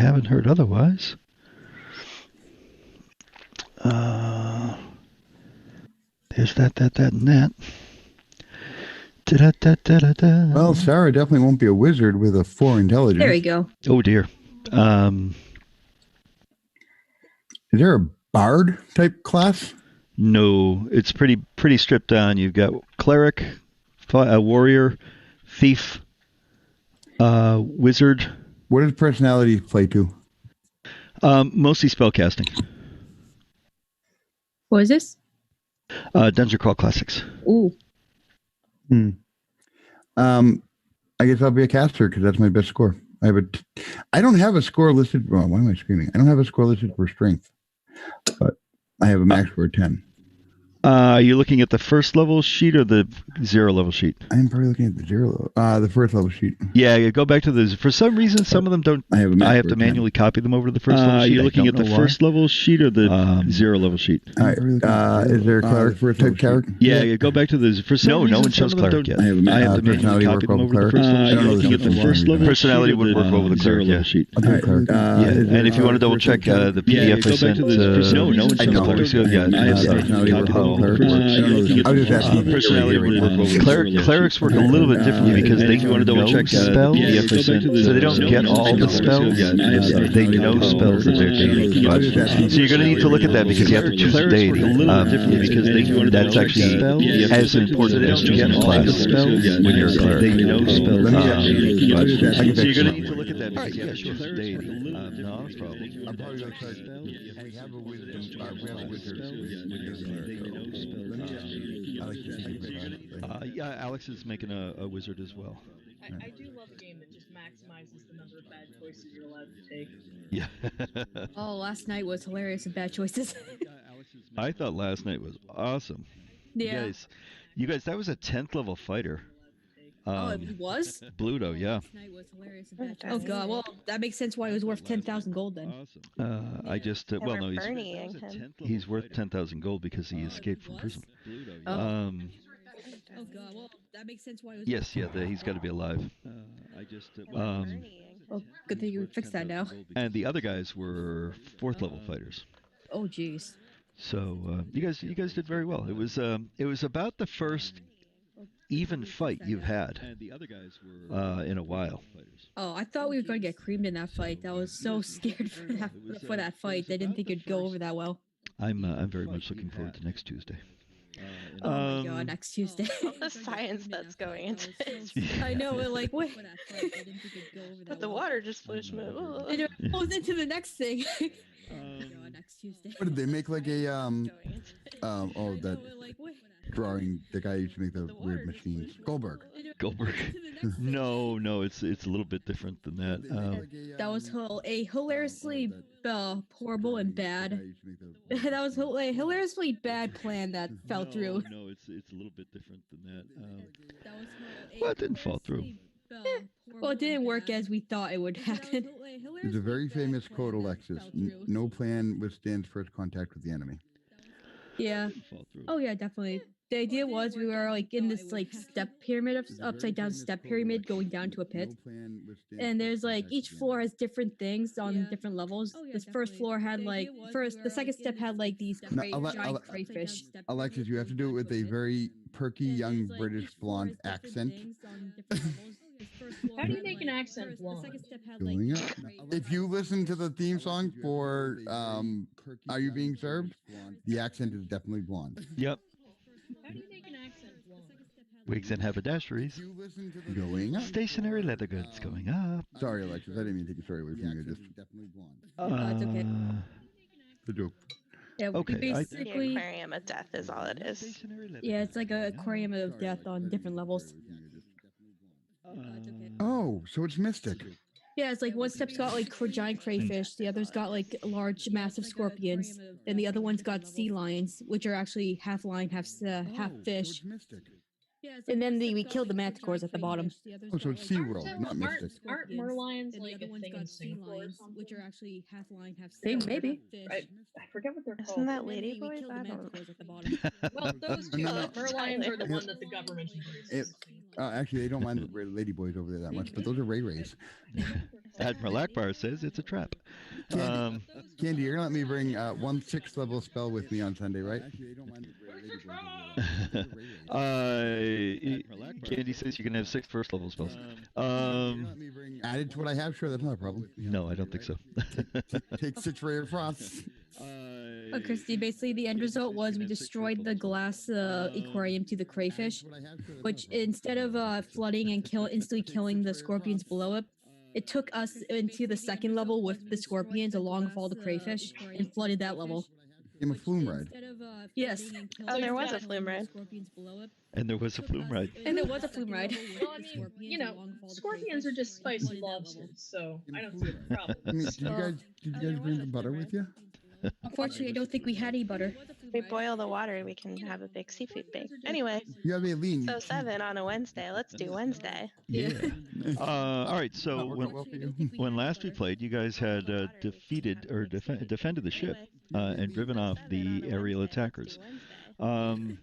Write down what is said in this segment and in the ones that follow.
haven't heard otherwise. There's that, and that. Da-da-da-da-da-da. Well, Sarah definitely won't be a wizard with a 4 intelligence. There we go. Oh, dear. Is there a bard type class? No, it's pretty stripped down. You've got cleric, warrior, thief, wizard. What does personality play to? Mostly spellcasting. What is this? Dungeon Crawl Classics. Ooh. I guess I'll be a caster because that's my best score. I don't have a score listed. Well, why am I screaming? I don't have a score listed for strength, but I have a max score of 10. Are you looking at the first level sheet or the 0 level sheet? I'm probably looking at the first level sheet. Yeah, go back to those. For some reason, some of them don't. I have to manually copy them over to the first level sheet. Are you looking at the first level sheet or the 0 level sheet? All right. Is there a cleric first type cleric? Yeah, go back to those. For some reason, no one shows cleric yet. I have to manually copy them over to the first level. I don't know looking at the first level. Personality would work over the 0 level sheet. And if you want to double check the PDF I sent, no one shows cleric. Yeah, I have to manually copy them over to the first level. I was just asking. Personality would work over clerics work a little bit differently because they know spells, so they don't get all the spells. They know spells that they're getting. So you're going to need to look at that because you have to choose a deity. That's actually as important as choosing a class when you're a cleric. They know spells. So you're going to need to look at that because you have to choose a deity. No problem. I'm probably going to start. I have a wisdom. We have a wizard. Yeah, Alex is making a wizard as well. I do love a game that just maximizes the number of bad choices you're allowed to take. Yeah. Oh, last night was hilarious and bad choices. I thought last night was awesome. Yeah. You guys, that was a 10th level fighter. Oh, it was? Bluto, yeah. Last night was hilarious and bad choices. Oh god, well, that makes sense why it was worth 10,000 gold then. Awesome. I just well no, he's worth 10,000 gold because he escaped from prison. Oh god, well, that makes sense why it was. Yes, yeah, he's got to be alive. Well, good thing you fixed that now. And the other guys were 4th level fighters. Oh jeez. So you guys did very well. It was about the first even fight you've had in a while. Oh, I thought we were going to get creamed in that fight. I was so scared for that fight. I didn't think it'd go over that well. I'm very much looking forward to next Tuesday. Oh my god, next Tuesday. All the science that's going into it. I know, we're like, what? But the water just flew smooth. And it goes into the next thing. Next Tuesday. What did they make like a that drawing? The guy used to make the weird machines. Goldberg. No, it's a little bit different than that. That was a hilariously horrible and bad. That was a hilariously bad plan that fell through. No, it's a little bit different than that. Well, it didn't fall through. Well, it didn't work as we thought it would happen. There's a very famous quote, Alexis. No plan withstands first contact with the enemy. Yeah. Oh yeah, definitely. The idea was we were like in this like step pyramid, upside down step pyramid going down to a pit. And there's like each floor has different things on different levels. This first floor had like the second step had like these giant crayfish. Alexis, you have to do it with a very perky young British blonde accent. How do you make an accent blonde? If you listen to the theme song for Are You Being Served? The accent is definitely blonde. Yep. How do you make an accent blonde? Wigs and haberdasheries. Going up. Stationary leather goods going up. Sorry, Alexis. I didn't mean to take a story away from you. Just definitely blonde. It's okay. The joke. Yeah, Okay, basically. The aquarium of death is all it is. Yeah, it's like an aquarium of death on different levels. Oh, so it's Mystic. Yeah, it's like one step's got like giant crayfish, the other's got like large, massive scorpions, and the other one's got sea lions, which are actually half lion, half fish. And then we killed the manticores at the bottom. Oh, so it's SeaWorld, not Mystic. Aren't merlions like a thing in Singapore or something? Which are actually half lion, half Maybe. I forget what they're called. Isn't that ladyboys? I don't know. Well, those two. Merlions are the one that the government embraces. Actually, they don't mind the ladyboys over there that much, but those are Ray Rays. Admiral Akbar says it's a trap. Candy, you're gonna let me bring 1 6th level spell with me on Sunday, right? Candy says you can have 6 first level spells. Added to what I have, sure, that's not a problem. No, I don't think so. Take 6 Ray of Frost. Christy, basically the end result was we destroyed the glass aquarium to the crayfish, which instead of flooding and instantly killing the scorpions below it took us into the 2nd level with the scorpions along with all the crayfish and flooded that level. Game of Flume Ride. Yes. Oh, there was a flume ride. And there was a flume ride. And there was a flume ride. Well, I mean, scorpions are just spicy lobsters, so I don't see a problem. I mean, did you guys bring the butter with you? Unfortunately, I don't think we had any butter. We boil the water, we can have a big seafood bake. Anyway, You have Aileen. so 7 on a Wednesday. Let's do Wednesday. Yeah. All right. So when last we played, you guys had defeated or defended the ship and driven off the aerial attackers. And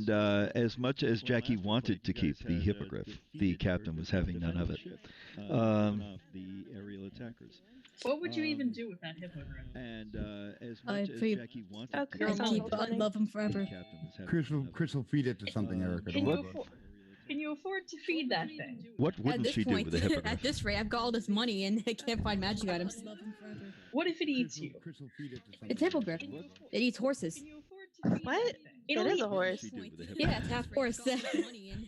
as much as Jackie wanted to keep the hippogriff, the captain was having none of it. The aerial attackers. What would you even do with that hippogriff? And as much as Jackie wanted Oh, to Chris, I'd love him forever. Chris will feed it to something, Erica. Can you afford to feed that thing? What wouldn't she do with a hippogriff? At this rate, I've got all this money and I can't find magic items. What if it eats you? It's hippogriff. It eats horses. Can you afford to feed What? that thing? It is a horse. Yeah, it's half horse.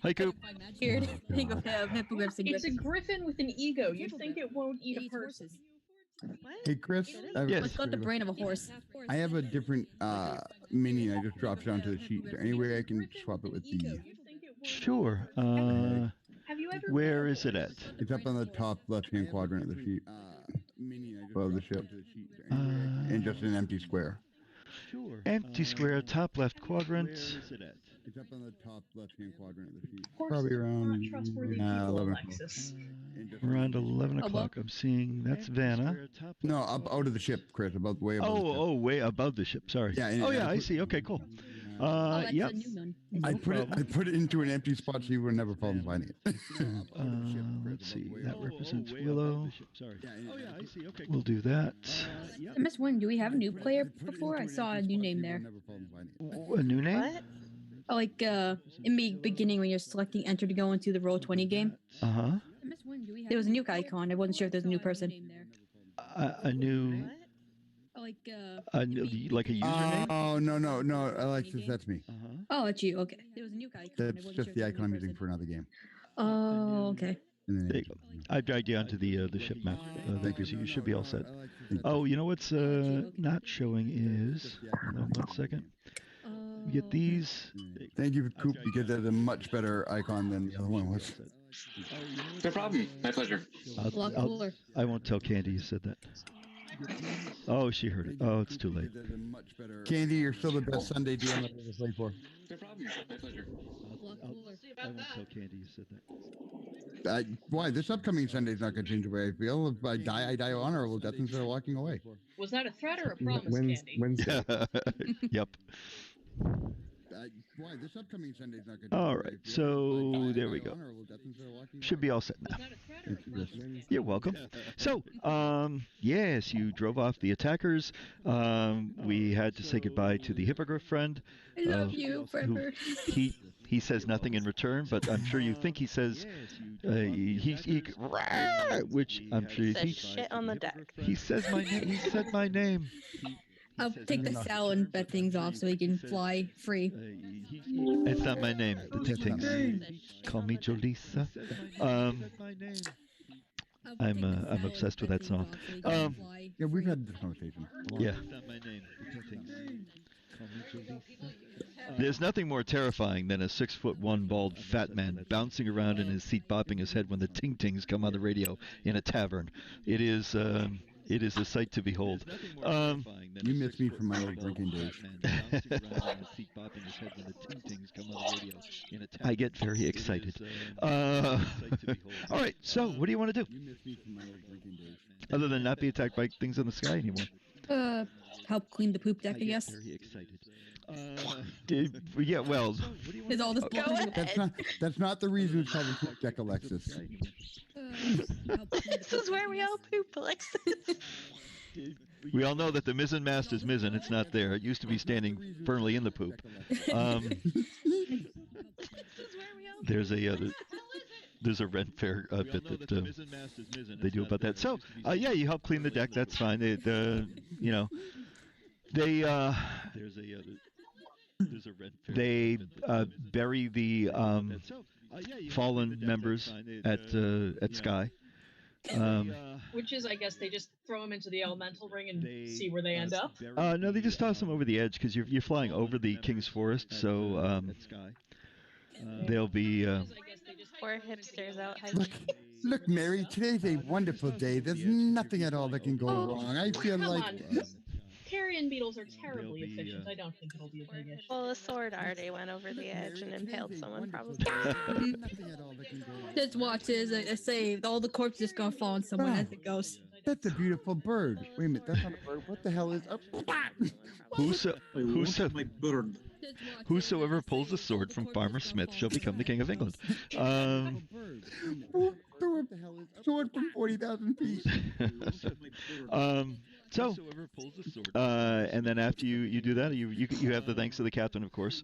Hi, Coop. Weird thing of hippogriffs and It's a griffins. griffin with an ego. You think it won't eat a person? What? Hey, Chris. Yes. It's got the brain of a horse. I have a different minion. I just dropped it onto the sheet. Is there any way I can swap it with the... You think it won't? Sure. Have you ever? Where is it at? It's up on the top left-hand quadrant of the sheet. Above the ship. And just an empty square. Empty square, top left quadrant. It's up on the top left-hand quadrant of the sheet. Horses Probably are around not trustworthy people, 11 Alexis. Around 11 o'clock. I'm seeing that's Vanna. No, up out of the ship, Chris. About way above the ship. Oh, way above the ship. Sorry. Yeah, and- Oh, yeah, I see. Okay, cool. That's Yep. a new one. I put it into an empty spot so you would never problem finding it. Let's see. That represents Willow. We'll do that. I missed one. Do we have a new player before? I saw a new name there. A new name? What? Oh, like in the beginning when you're selecting enter to go into the Roll20 game. Uh-huh. There was a new icon. I wasn't sure if there's a new person. A new... What? Like like a username? Oh, no, Alexis, that's me. Oh, it's you. Okay. There was a new icon. That's just the icon I'm using for another game. Oh, okay. And then There you go. I dragged you onto the ship map. Thank you. So you should be all set. Oh, you know what's not showing is... Hold on 1 second. We get these. Thank you, Coop, because that's a much better icon than the other one was. No problem. My pleasure. A lot cooler. I won't tell Candy you said that. Oh, she heard it. Oh, it's too late. Candy, you're still the best Sunday DM I've ever played for. No problem. My pleasure. I won't tell Candy you said that. Why? This upcoming Sunday's not going to change the way I feel. If I die honorable death instead of walking away. Was that a threat or a promise, Candy? Wednesday. Yep. Why? This upcoming Sunday's not going to All right. So there we go. Should be all set now. You're welcome. So, yes, you drove off the attackers. We had to say goodbye to the hippogriff friend. I love you forever. He says nothing in return, but I'm sure you think he says which I'm sure He says shit on the deck. He says my name. He said my name. I'll take the sail and bet things off so he can fly free. It's not my name. The things. Call me Jolisa. I'm obsessed with that song. Yeah, we've had this conversation. Yeah. There's nothing more terrifying than a 6'1" bald fat man bouncing around in his seat, bopping his head when the ting tings come on the radio in a tavern. It is a sight to behold. You miss me from my old drinking days. I get very excited. All right, so what do you want to do? Other than not be attacked by things in the sky anymore? Help clean the poop deck, I guess. Very excited. Yeah, well... Is all this Go ahead. That's not the reason it's called the poop deck, Alexis. This is where we all poop, Alexis. We all know that the mizzen mast is mizzen. It's not there. It used to be standing firmly in the poop. There's a Ren Fair bit that they do about that. So yeah, you help clean the deck. That's fine. They bury the fallen members at Sky. Which is, I guess, they just throw them into the elemental ring and see where they end up. No, they just toss them over the edge because you're flying over the King's Forest, so they'll be. Poor hipsters out Look, hiking. look, Mary. Today's a wonderful day. There's nothing at all that can go wrong. I feel Come like. on. Carrion beetles are terribly efficient. I don't think it'll be a big issue. Well, the sword already went over the edge and impaled someone, probably. Nothing at all that can go wrong. Just watch this. I say all the corpses just gonna fall on someone as it goes. That's a beautiful bird. Wait a minute, that's not a bird. What the hell is up? My bird. Whosoever pulls the sword from Farmer Smith shall become the King of England. Sword from 40,000 feet. So, and then after you do that, you have the thanks of the captain, of course.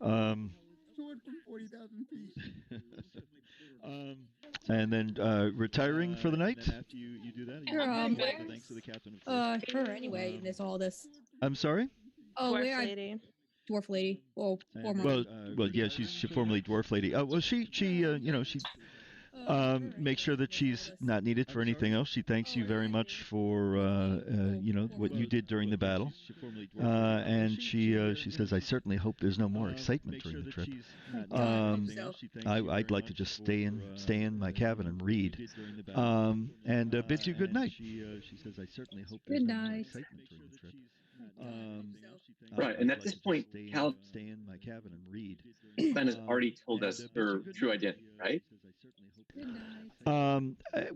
Sword from 40,000 feet. And then retiring for the night. Her anyway. There's all this. I'm sorry. Oh, Dwarf where lady. dwarf lady. Oh, former. Well, yeah, she's formerly dwarf lady. Well, she makes sure that she's not needed for anything else. She thanks you very much for what you did during the battle, and she says, "I certainly hope there's no more excitement during the trip. I'd like to just stay in my cabin and read, and bids you good night." She says, "I certainly hope there's no more excitement during the trip." Right, and at this point, Cal stay in my cabin and read. has already told us her true identity, right?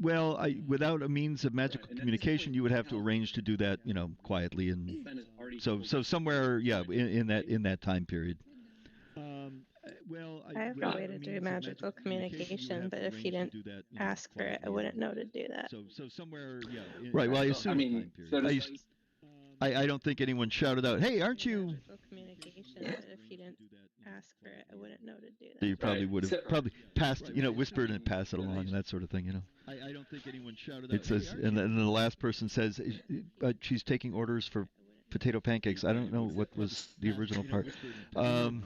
Well, without a means of magical communication, you would have to arrange to do that, quietly, and so somewhere, yeah, in that time period. I have a way to do magical communication, but if you didn't ask for it, I wouldn't know to do that. So somewhere, yeah. Right. Well, I assume. I mean, so does, I don't think anyone shouted out, "Hey, aren't you?" Magical communication, but if you didn't ask for it, I wouldn't know to do that. You probably would have probably passed, whispered and pass it along and that sort of thing, I don't think anyone shouted out. It says, and then the last person says, she's taking orders for potato pancakes. I don't know what was the original part.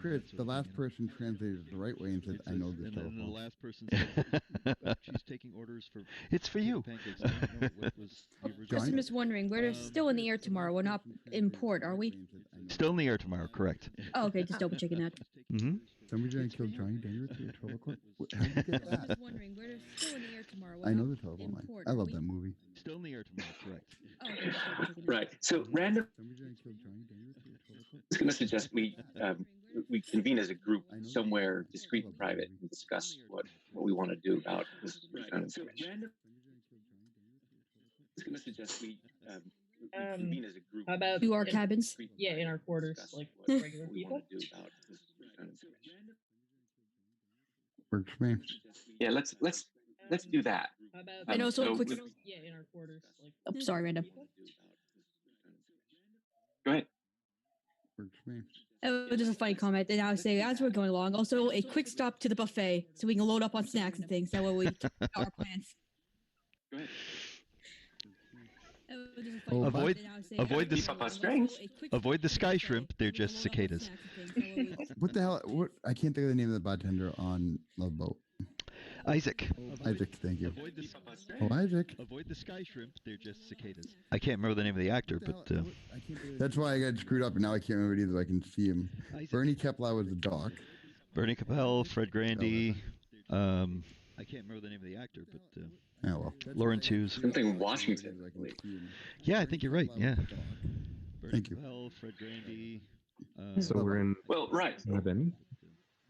Chris, the last person translated it the right way and said, "I know this And telephone." then the last person said, she's taking orders for. It's for you. Pancakes. I don't know what was the original. Just, I'm just wondering, we're still in the air tomorrow. We're not in port, are we? Still in the air tomorrow, correct? Oh, okay, just double checking that. Mm-hmm. Somebody's gonna kill Johnny Dangerous at 12 o'clock? How did you get I'm that? just wondering, we're still in the air tomorrow. We're I know not the telephone in line. port, I are love we? that movie. Still in the air tomorrow, correct? Oh, okay, just double checking that. right. So random. Somebody's gonna kill Johnny Dangerous at 12 o'clock? I was going to suggest we convene as a group somewhere discreet and private and discuss what we want to do about this kind of situation. I was going to suggest we convene as a group. How about To our cabins? Yeah, in our quarters, discuss like what regular we people. want to do about this kind of situation. Works for me. Yeah, let's do that. How about And also so a quick. with- yeah, in our quarters, like Oh, sorry, random. Go ahead. Works for me. Oh, just a funny comment. And I would say, as we're going along, also a quick stop to the buffet so we can load up on snacks and things. That way we keep our plans. Go ahead. Oh, just a funny Oh, comment, avoid- and I would say, avoid as the we're s- going Keep up our along, strength. also a quick Avoid the stop to sky buffet shrimp. so They're we can just load up on cicadas. snacks and things. That way we- What the hell? What? I can't think of the name of the bartender on Love Boat. Isaac. Isaac, thank you. Avoid the, Keep up our Oh, strength. Isaac. avoid the sky shrimp. They're just cicadas. I can't remember the name of the actor, but That's why I got screwed up, and now I can't remember it either. I can see him. Isaac. Bernie Kepler was the doc. Bernie Capel, Fred Grandy. I can't remember the name of the actor, but Oh well. Lawrence Hughes. Something Washington. I can see him. Yeah, I think you're right. Yeah. Bernie Thank you. Capel, Fred Grandy. So we're in Well, right. Benny?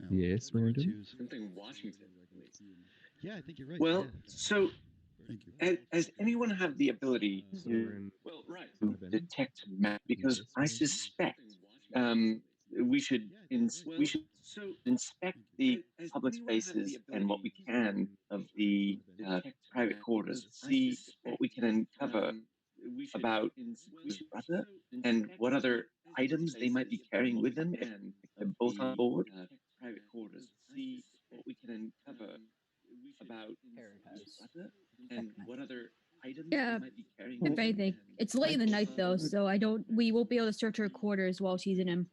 Yes, we're in. Lawrence Hughes. Something Washington. Yeah, I think you're right. Well, yeah. so Thank you. has anyone have the ability So we're to in. detect magic? Because I suspect we should inspect the public spaces and what we can of the private quarters, see what we can uncover about his brother and what other items they might be carrying with them if they're both on board. Private quarters, see what we can uncover about his brother and what other items Yeah, they might be carrying if with them. anything. It's late in the night though, so we won't be able to search her quarters while she's in him.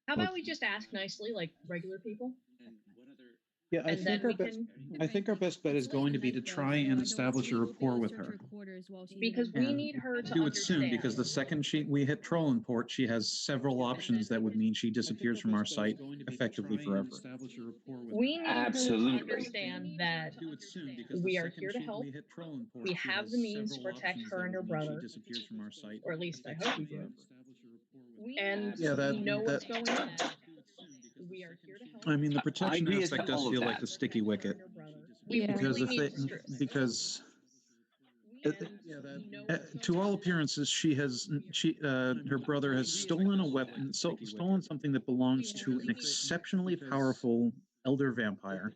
How about we just ask nicely, like regular people? Yeah, I And think then our we best. can, I think our best bet is going to be to try and establish a rapport with her. because we And need her to do it soon, understand. because the second we hit Trollenport, she has several options that would mean she disappears from our site effectively forever. We need Absolutely. her to understand that Do it soon, because we the are second here to she- help. we hit Trollenport, We she have has the means to several protect options her that and her would mean she brother, disappears from our site or at least I hope we do. And Yeah, we know what's going on. We are here to help. I mean, the protection agree as to aspect does all of feel like that. the sticky wicket, We Yeah. because really if they, need to stress. because And we know what's to going all on. appearances, her brother has stolen a weapon, stolen something that belongs to an exceptionally powerful elder vampire.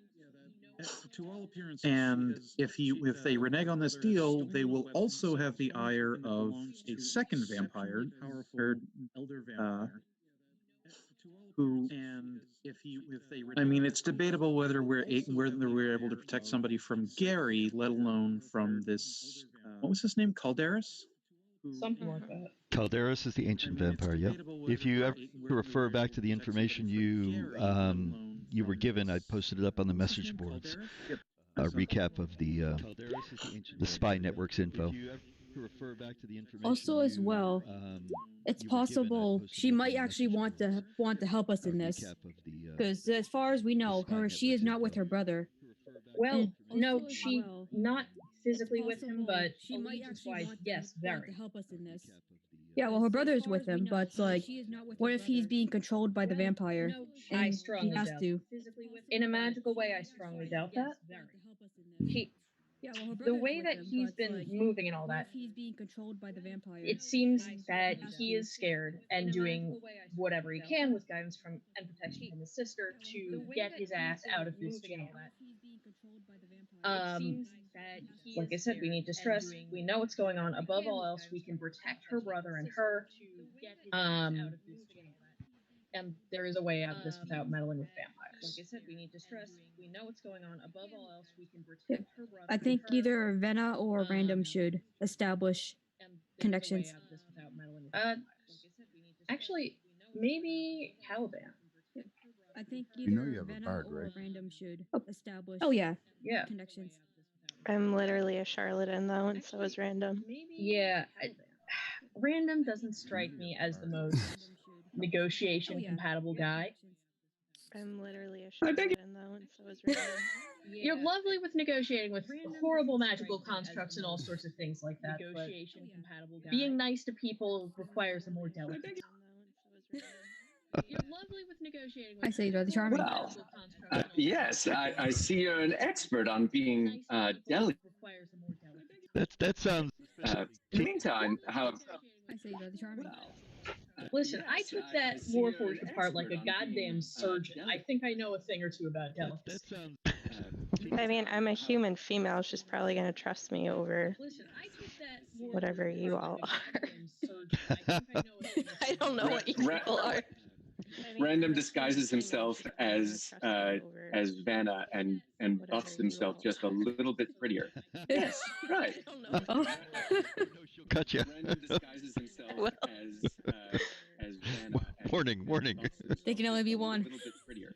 To all appearances, and if they renege on this deal, they will also have the ire of a second vampire, who, and if they, I mean, it's debatable whether we're able to protect somebody from Gary, let alone from this. What was his name? Calderis? Something like that. Calderis is the ancient vampire. Yep. If you ever refer back to the information you were given, I posted it up on the message boards. A recap of the spy network's info. Also, as well, it's possible she might actually want to help us in this, because as far as we know, she is not with her brother. Well, And no, also as she well, not physically with him, possible but she might actually allegiance-wise, want yes, to very. help us in this. Yeah, well, her brother is with him, but it's like, what if he's being controlled by the vampire? I And strongly he has doubt to. In a magical way, I strongly doubt that. He, Yeah, well, her the brother's way with that him, he's but it's been like, moving and all what that, if he's being controlled by the vampire? it seems that he is scared and doing whatever he can with guidance from and protection from his sister to get his ass out of this scam. Like I said, we need to stress, we know what's going on. Above all else, we can protect her brother and her. And there is a way out of this without meddling with vampires. Like I said, we need to stress, we know what's going on. Above all else, we can protect her brother. I think either Venna or Random should establish connections. Actually, maybe Caliban. I think You know either you have a Venna bard, or right? Random should establish Yeah. connections. I'm literally a charlatan though, and so is Random. Yeah. Random doesn't strike me as the most negotiation compatible guy. I'm literally a charlatan though, and so is Random. You're lovely with negotiating with horrible magical constructs and all sorts of things like that. But being nice to people requires a more delicate. You're lovely with negotiating with I say you're the charming. Well, yes, I see you're an expert on being delicate. That sounds. In the meantime, however, I say you're the charming. Listen, I took that Warforged apart like a goddamn surgeon. I think I know a thing or two about delicacy. I mean, I'm a human female. She's probably going to trust me over whatever you all are. I don't know what you people are. Random disguises himself as Vanna and buffs himself just a little bit prettier. Yes, right. Gotcha. Random disguises himself as Vanna. Warning. They can only be A one. little bit prettier.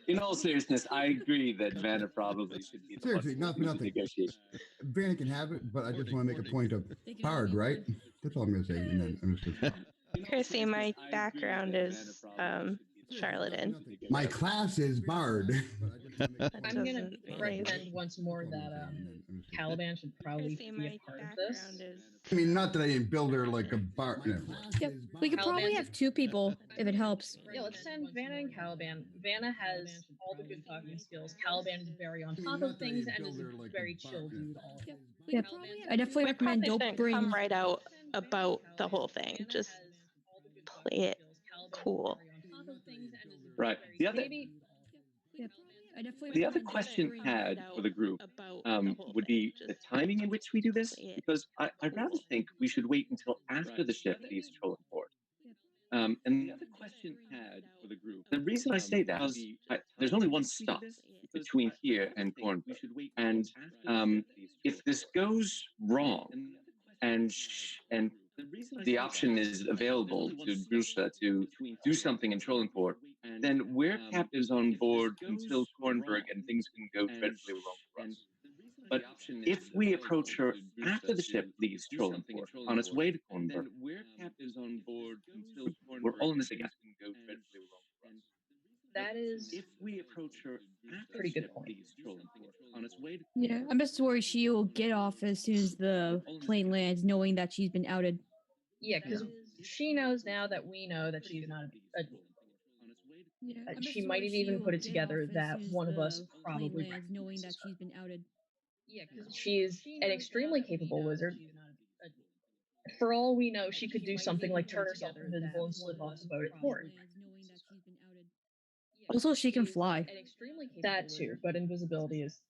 In all seriousness, I agree that Vanna probably should be the Seriously, one nothing. negotiation. Vanna can have it, but I just want to make a point of Bard, right? That's all I'm going to say. And then I'm just gonna... Chrissy, my background is charlatan. My class is Bard. I'm gonna recommend once more that Caliban should probably Chrissy, be my a part of this. background is. I mean, not that I didn't build her like a Bard. Yep. We could probably have two people if it helps. Yeah, let's send Vanna and Caliban. Vanna has all the good talking skills. Caliban is very on top of things and is a very chill dude. Yep. I definitely We recommend probably don't shouldn't bring. come right out about the whole thing. Just play it cool. Right. The other Yep. I definitely the other recommend question figuring had out for the group about the whole would thing, be the just timing in which we do this, play it because I'd rather cool. think we should wait until after the ship leaves Trolling Port. And the other question had for the group. The reason I say that is there's only one stop between here and Cornbrook, and if this goes wrong, and the option is available to Drusha to do something in Trollenport, then we're captives on board until Cornberg, and things can go dreadfully wrong for us. But if we approach her after the ship leaves Trollenport on its way to Cornberg, we're all in this again. That is If we approach her after pretty the good ship point. leaves Trollenport on its way to Yeah, I'm just worried she will get off as soon as the plane lands, knowing that she's been outed. Yeah, because she knows now that we know that she's not Yeah, she might have even put it together that one of us probably lands, knowing that recognizes her. she's been outed. Yeah, because she's an extremely capable wizard. For all we know, she could do something like turn herself invisible and slip off the boat at port. Also, she can fly. That too, but invisibility is.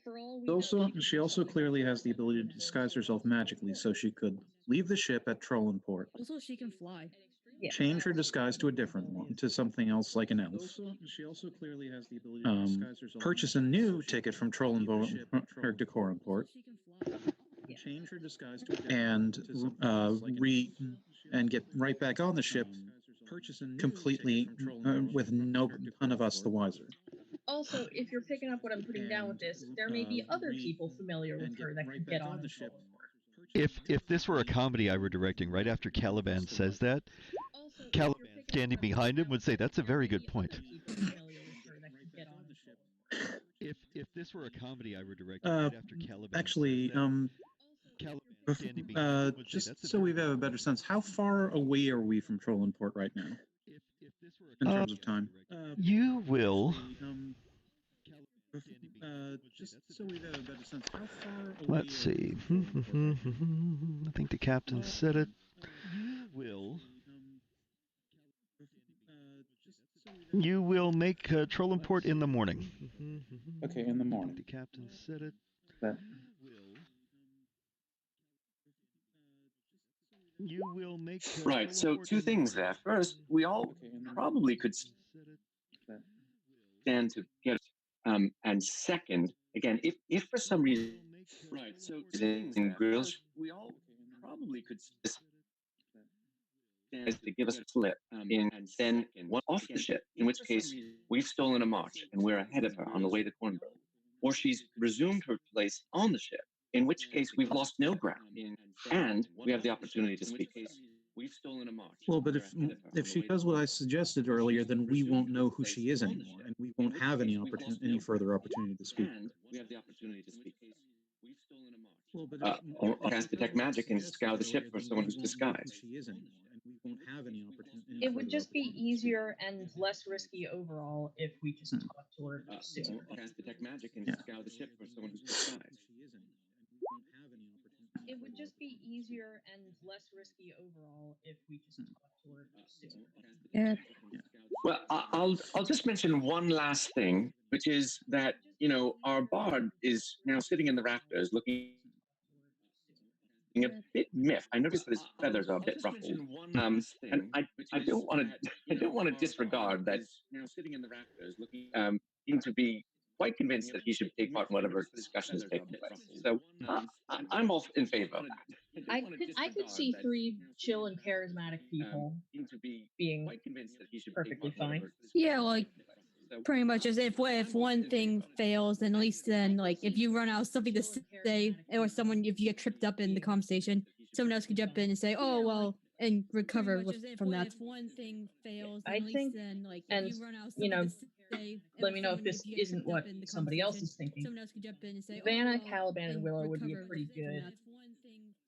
For all we Also, she also clearly has the ability to disguise herself magically, so she could leave the ship at Trollenport, Also, she can fly. Yeah. change her disguise to a different one, to something else like an elf. She also clearly has the ability to disguise herself. Purchase a new ticket from Trollenport to Cornport, Change her disguise to and get right back on the ship completely with none of us the wiser. Also, if you're picking up what I'm putting down with this, there may be other people familiar with her that could get on the ship. If this were a comedy I were directing, right after Caliban says that, Caliban standing behind him would say, "That's a very good point." If this were a comedy I were directing, right after Caliban Actually, says that, Caliban standing behind him would say, just "That's a so very we have a better sense, how far away are we from Trollenport right now If this were a in comedy terms of time? You will. Just so we have a better sense, how far away Let's see. I think the captain said it. You will make Trollenport in the morning. Okay, in the morning. The captain said it. That. You will make. Right. So two things there. First, we all probably could stand to get. And second, again, if for some reason, right. So in grills, we all probably could stand to give us a slip in, and then one off the ship. In which case, we've stolen a march and we're ahead of her on the way to Cornbrook, or she's resumed her place on the ship. In which case, we've lost no ground, and we have the opportunity to speak to her. We've stolen a march. Well, but if she does what I suggested earlier, then we won't know who she is anymore, and we won't have any further opportunity to speak. And we have the opportunity to speak. We've stolen a march. Well, but or cast detect magic and scour the ship for someone who's disguised. She is anymore, and we won't have any opportunity. It would just be easier and less risky overall if we just talk to her sooner. Or cast detect magic and scour the ship for someone who's disguised. It would just be easier and less risky overall if we just talk to her sooner. Yeah. Well, I'll just mention one last thing, which is that our bard is now sitting in the rafters, looking a bit miffed. I noticed that his feathers are a bit ruffled, and I don't want to disregard that. Now sitting in the rafters, looking seem to be quite convinced that he should take part in whatever discussion is taking place. So I'm all in favor of that. I could see three chill and charismatic people being quite convinced that he should perfectly fine. Yeah, like pretty much as if one thing fails, then at least then like if you run out of something to say, or someone if you get tripped up in the conversation, someone else could jump in and say, "Oh well," and recover from that. If one thing fails, I think, then like and let me know if this isn't what somebody else is thinking. Vanna, Caliban, and Willow would be a pretty good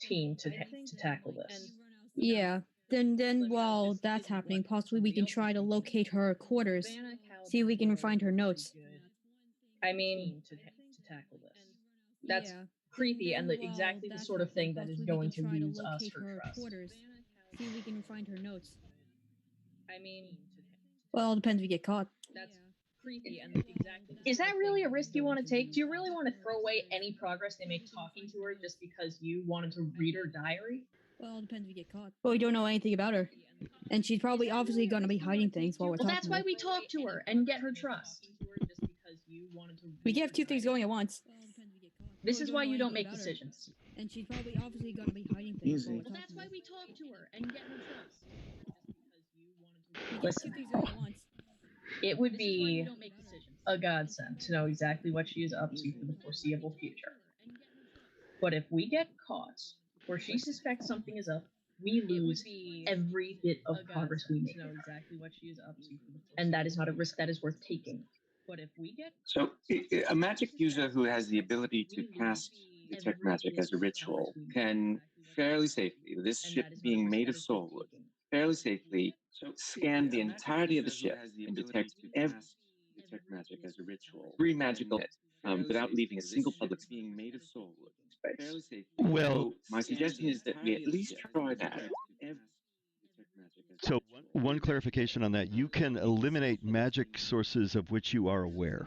team to tackle this. Yeah. Then while that's happening, possibly we can try to locate her quarters, see if we can find her notes. I mean, to tackle this. That's creepy and exactly the sort of thing that is going to lose us her trust. See if we can find her notes. I mean, Well, it depends if you get caught. That's creepy. And exactly. Is that really a risk you want to take? Do you really want to throw away any progress they make talking to her just because you wanted to read her diary? Well, it depends if you get caught. Well, we don't know anything about her. And she's probably obviously going to be hiding things while we're talking. Well, that's why we talk to her and get her trust. We can have two things going at once. This is why you don't make decisions. And she's probably obviously going to be hiding things. Easy. Well, that's why we talk to her and get her trust. Listen, it would be a godsend to know exactly what she is up to for the foreseeable future. But if we get caught, or she suspects something is up, we lose every bit of progress we make. And that is not a risk that is worth taking. But if we get a magic user who has the ability to cast detect magic as a ritual can fairly safely, this ship being made of soulwood, fairly safely scan the entirety of the ship and detect magic as a ritual, every magical hit, without leaving a single public being made of soulwood space. Well, my suggestion is that we at least try that. So one clarification on that: you can eliminate magic sources of which you are aware.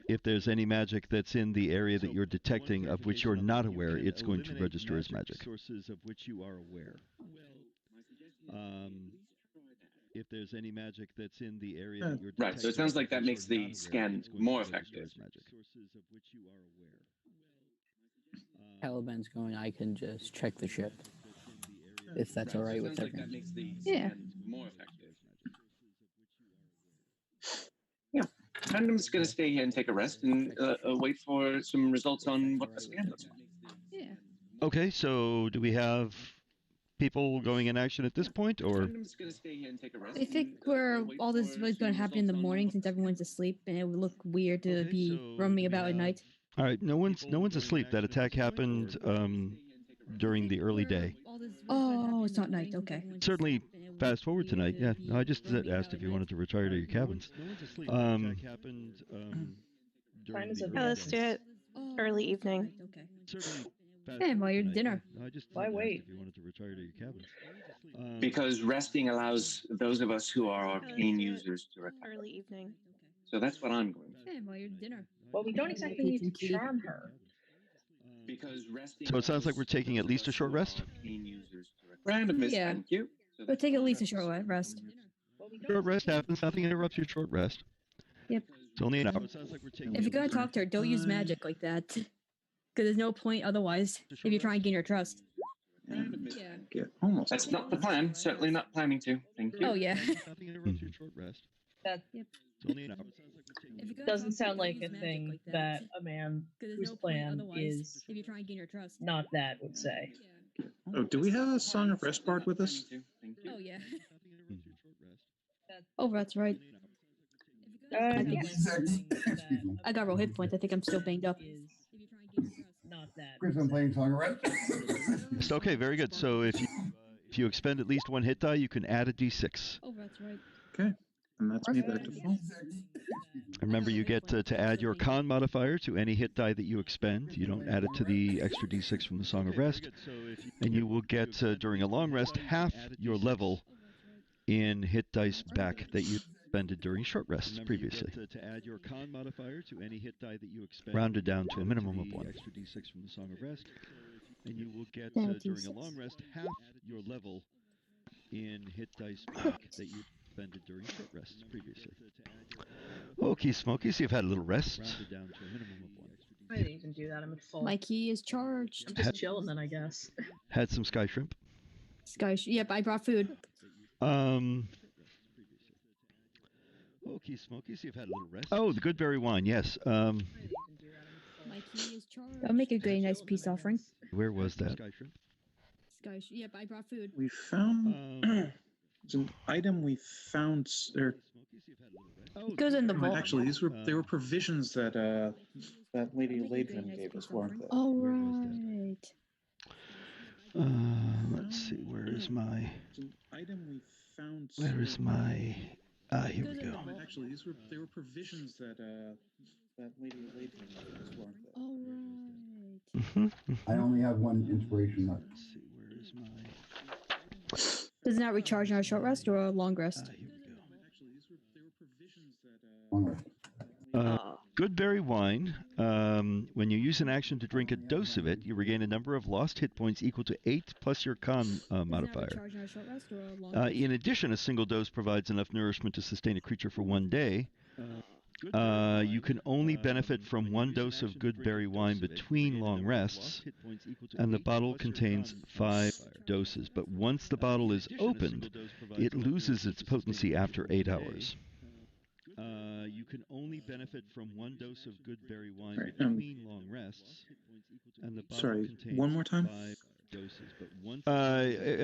If there's any magic that's in the area that you're detecting of which you're not aware, it's going to register as magic. Sources of which you are aware. If there's any magic that's in the area that you're detecting, right. So it sounds like that makes the scan more effective. Sources of which you are aware. Caliban's going, I can just check the ship. If that's all right with everyone. Yeah. More effective. Yeah. I'm just going to stay here and take a rest and wait for some results on what the scan looks like. Yeah. Okay, so do we have people going in action at this point, or? I'm just going to stay here and take a rest. I think all this is going to happen in the morning since everyone's asleep, and it would look weird to be roaming about at night. All right, no one's asleep. That attack happened during the early day. Oh, it's not night. Okay. Certainly, fast forward tonight. Yeah, no, I just asked if you wanted to retire to your cabins. Let's do it early evening. Okay. Hey, while you're at dinner. Why wait? If you wanted to retire to your cabins. Because resting allows those of us who are arcane users to recover. Early evening. So that's what I'm going to do. Hey, while you're at dinner. Well, we don't exactly need to charm her. Because resting. So it sounds like we're taking at least a short rest. Randomness, Yeah. thank you. We'll take at least a short rest. Short rest happens. Nothing interrupts your short rest. Yep. It's only an hour. If you're gonna talk to her, don't use magic like that. Because there's no point otherwise if you're trying to gain her trust. Yeah. Get almost. That's not the plan. Certainly not planning to. Thank you. Oh, yeah. Nothing interrupts your short rest. That Yep. It's only an hour. doesn't sound like a thing that a man whose plan is if you're trying to gain her trust. not that would say. Oh, do we have a Song of Rest bard with us? Oh, yeah. Oh, that's right. I got real hit points. I think I'm still banged up. Not that. Chris, I'm playing Song of Rest. It's okay, very good. So if you expend at least one hit die, you can add a d6. Oh, that's right. Okay. And that's me back to full. Remember, you get to add your con modifier to any hit die that you expend. You don't add it to the extra d6 from the Song of Rest. And you will get, during a long rest, half your level in hit dice back that you expended during short rests previously. To add your con modifier to any hit die that you expend, rounded down to a minimum of 1. Extra d6 from the Song of Rest. And you will get, during a long rest, half your level in hit dice back that you expended during short rests previously. Okay, Smoky, so you've had a little rest. I didn't even do that. I'm at full. My key is charged. I'm just chilling then, I guess. Had some sky shrimp. Yep, I brought food. Okay, Smoky, so you've had a little rest. Oh, the Goodberry wine, yes. My key is charged. I'll make a great nice peace offering. Where was that? Yep, I brought food. We found it's an item we found. It goes in the vault. Actually, they were provisions that that Lady Laidman gave us, weren't they? Oh, right. Let's see, where is my... It's an item we found. Where is my... here we go. Actually, they were provisions that that Lady Laidman gave us, weren't they? Oh, right. I only have one inspiration left. Let's see, where is my... Does it not recharge on a short rest or a long rest? Goodberry wine. When you use an action to drink a dose of it, you regain a number of lost hit points equal to 8 plus your con modifier. In addition, a single dose provides enough nourishment to sustain a creature for 1 day. You can only benefit from 1 dose of Goodberry wine between long rests, and the bottle contains 5 doses. But once the bottle is opened, it loses its potency after 8 hours. You can only benefit from 1 dose of Goodberry wine between long rests, and the bottle contains one more time. 5 doses. But once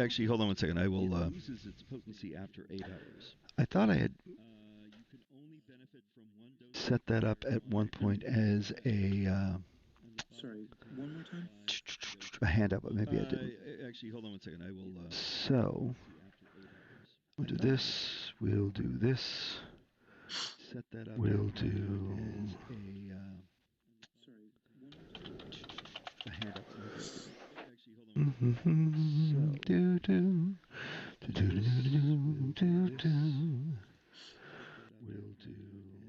actually, hold on 1 second. I will. Loses its potency after 8 hours. I thought I had set that up at one point as a. Sorry, one more time. A handout, but maybe I didn't. Actually, hold on 1 second. I will. So we'll do this. We'll do this. Set that up. We'll do a handout. We'll do.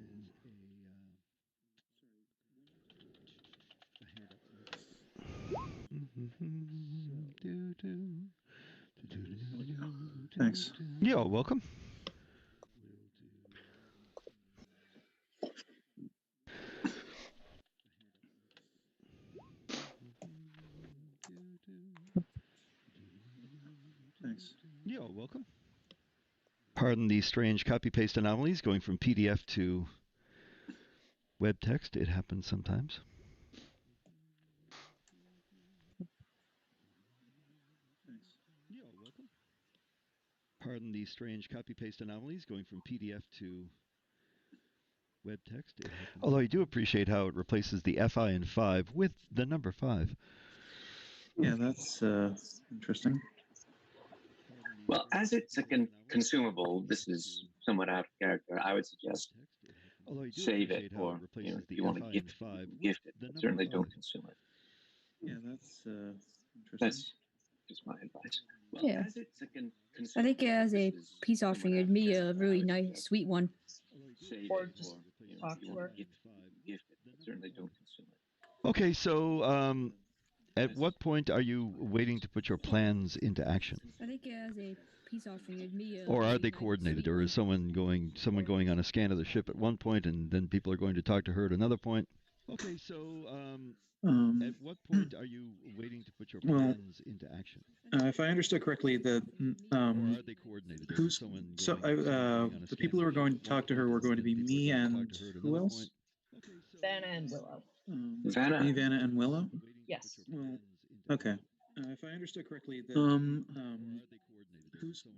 Thanks. Yeah, welcome. Thanks. Yeah, welcome. Pardon the strange copy-paste anomalies going from PDF to web text. It happens sometimes. Thanks. Yeah, welcome. Pardon the strange copy-paste anomalies going from PDF to web text. Although I do appreciate how it replaces the FI and 5 with the number 5. Yeah, that's interesting. Well, as it's a consumable, this is somewhat out of character. I would suggest save it, or if you want to gift it, but certainly don't consume it. Yeah, that's interesting. That's just my advice. Well, Yeah. as it's a I think as a peace offering, it'd be a really nice, sweet one. save Or it, just or talk if you to want her. gift it, but certainly don't consume it. Okay, so at what point are you waiting to put your plans into action? I think as a peace offering, it'd be a Or are really they nice, coordinated? sweet Or one. is someone going on a scan of the ship at one point, and then people are going to talk to her at another point? Okay, so at what point are you waiting to put your plans into action? If I understood correctly, Or are they coordinated? Or is who's someone so going on a the scan people of who are the going ship to at one talk to her point, were going to be then me people are and going to talk to her at who another else? point? Vanna and Willow. Vanna. Me, Vanna, and Willow. Yes. Well, okay. If I understood correctly,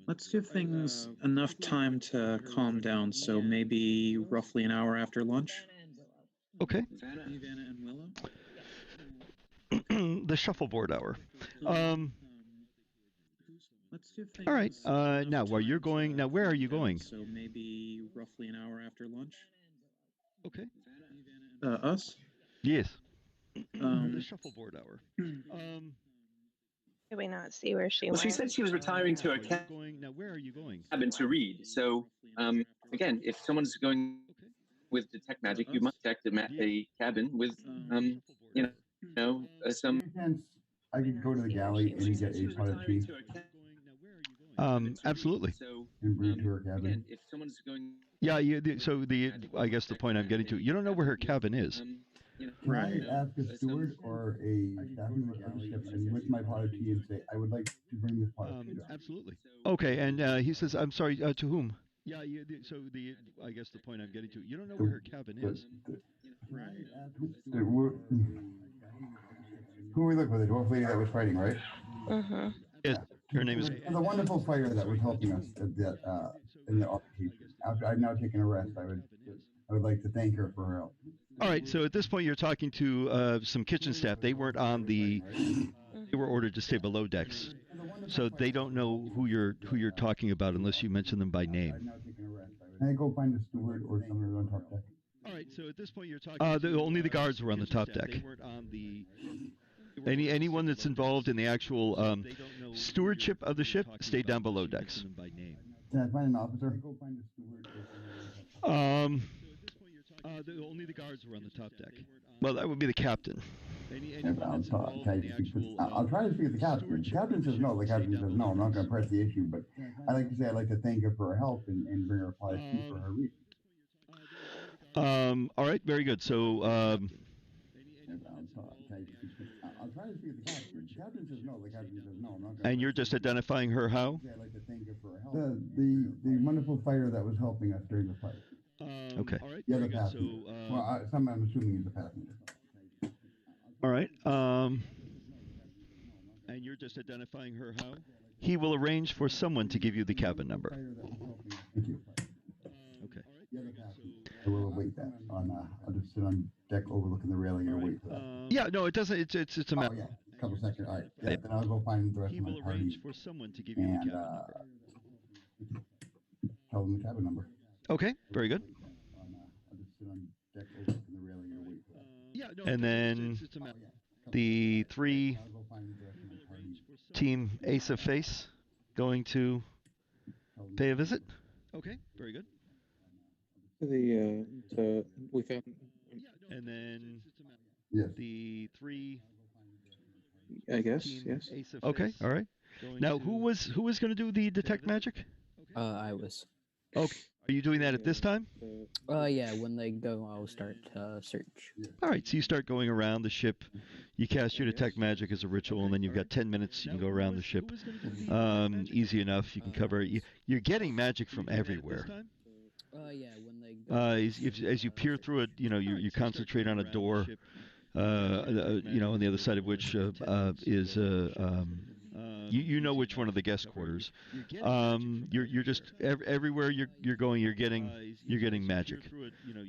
let's give things enough time to calm down. So maybe roughly an hour after lunch. Vanna and Willow. Okay. Me, Vanna, and Willow. The shuffleboard hour. Let's give things All right. enough Now, where you're time going? to Now, where are calm you down. going? So maybe roughly an hour after lunch. Okay. Us. Yes. The shuffleboard hour. Did we not see where she Well, went? she said she was retiring to a Now, where are you going? cabin to read. So, again, if someone's going with detect magic, you must detect a cabin with, some. I could go to the galley and get a pot of tea Absolutely. and bring it to her Again, cabin. if someone's going, Yeah. I guess the point I'm getting to, you don't know where her cabin is. Can I ask a steward or a staff member of the ship and with my pot of tea and say, I would like to bring this pot of tea down? Absolutely. Okay. And he says, I'm sorry. To whom? Yeah. I guess the point I'm getting to, you don't know where her cabin is. Right. Who are we looking for? The dwarf lady that was fighting, right? Mm-hmm. Yes. Her name is. The wonderful fighter that was helping us at that in the altercation. After I've now taken a rest, I would like to thank her for her help. All right. So at this point, you're talking to some kitchen staff. They weren't on the. They were ordered to stay below decks, so they don't know who you're talking about unless you mention them by name. Can I go find a steward or someone on top deck? All right. So at this point, you're talking. Only the guards were on the top deck. They weren't on the. Anyone that's involved in the actual Stewardship of the ship, stay down below decks. Can I find an officer? Only the guards were on the top deck. Well, that would be the captain. I'll try to speak with the captain. The captain says no. The captain says no. I'm not going to press the issue, but I like to say I'd like to thank her for her help and bring her apology for her reason. All right, very good. So, I'll try to speak with the captain. The captain says no. The captain says no. I'm not going and you're just identifying her how? I'd like to thank her for her help. The wonderful fighter that was helping us during the fight. Okay. All right. The other passenger. I'm assuming he's a passenger. All right. And you're just identifying her how? He will arrange for someone to give you the cabin number. Thank you. Okay. I will await that. I'll just sit on deck overlooking the railing and wait for that. Yeah, no, it doesn't. It's a matter. Oh, yeah. A couple seconds. All right. Yeah, then I'll go find the rest He of my will party. arrange for someone to give you the cabin number. Tell them the cabin number. Okay, very good. I'll just sit on deck overlooking the railing and wait for that. Yeah, no, and then the three team Ace of Face going to pay a visit. Okay, very good. We found. And then Yes. the three. I guess team yes. Ace of okay, all right. Now, who was going to do the detect magic? I was. Okay, are you doing that at this time? Yeah, when they go, I'll start search. All right, so you start going around the ship. You cast your detect magic as a ritual, and then you've got 10 minutes. You can go around the ship. Easy enough. You can cover. You're getting magic from everywhere. Yeah, when they go. As you peer through it, you concentrate on a door. On the other side of which is you know which one of the guest quarters. You're just everywhere you're going. You're getting magic,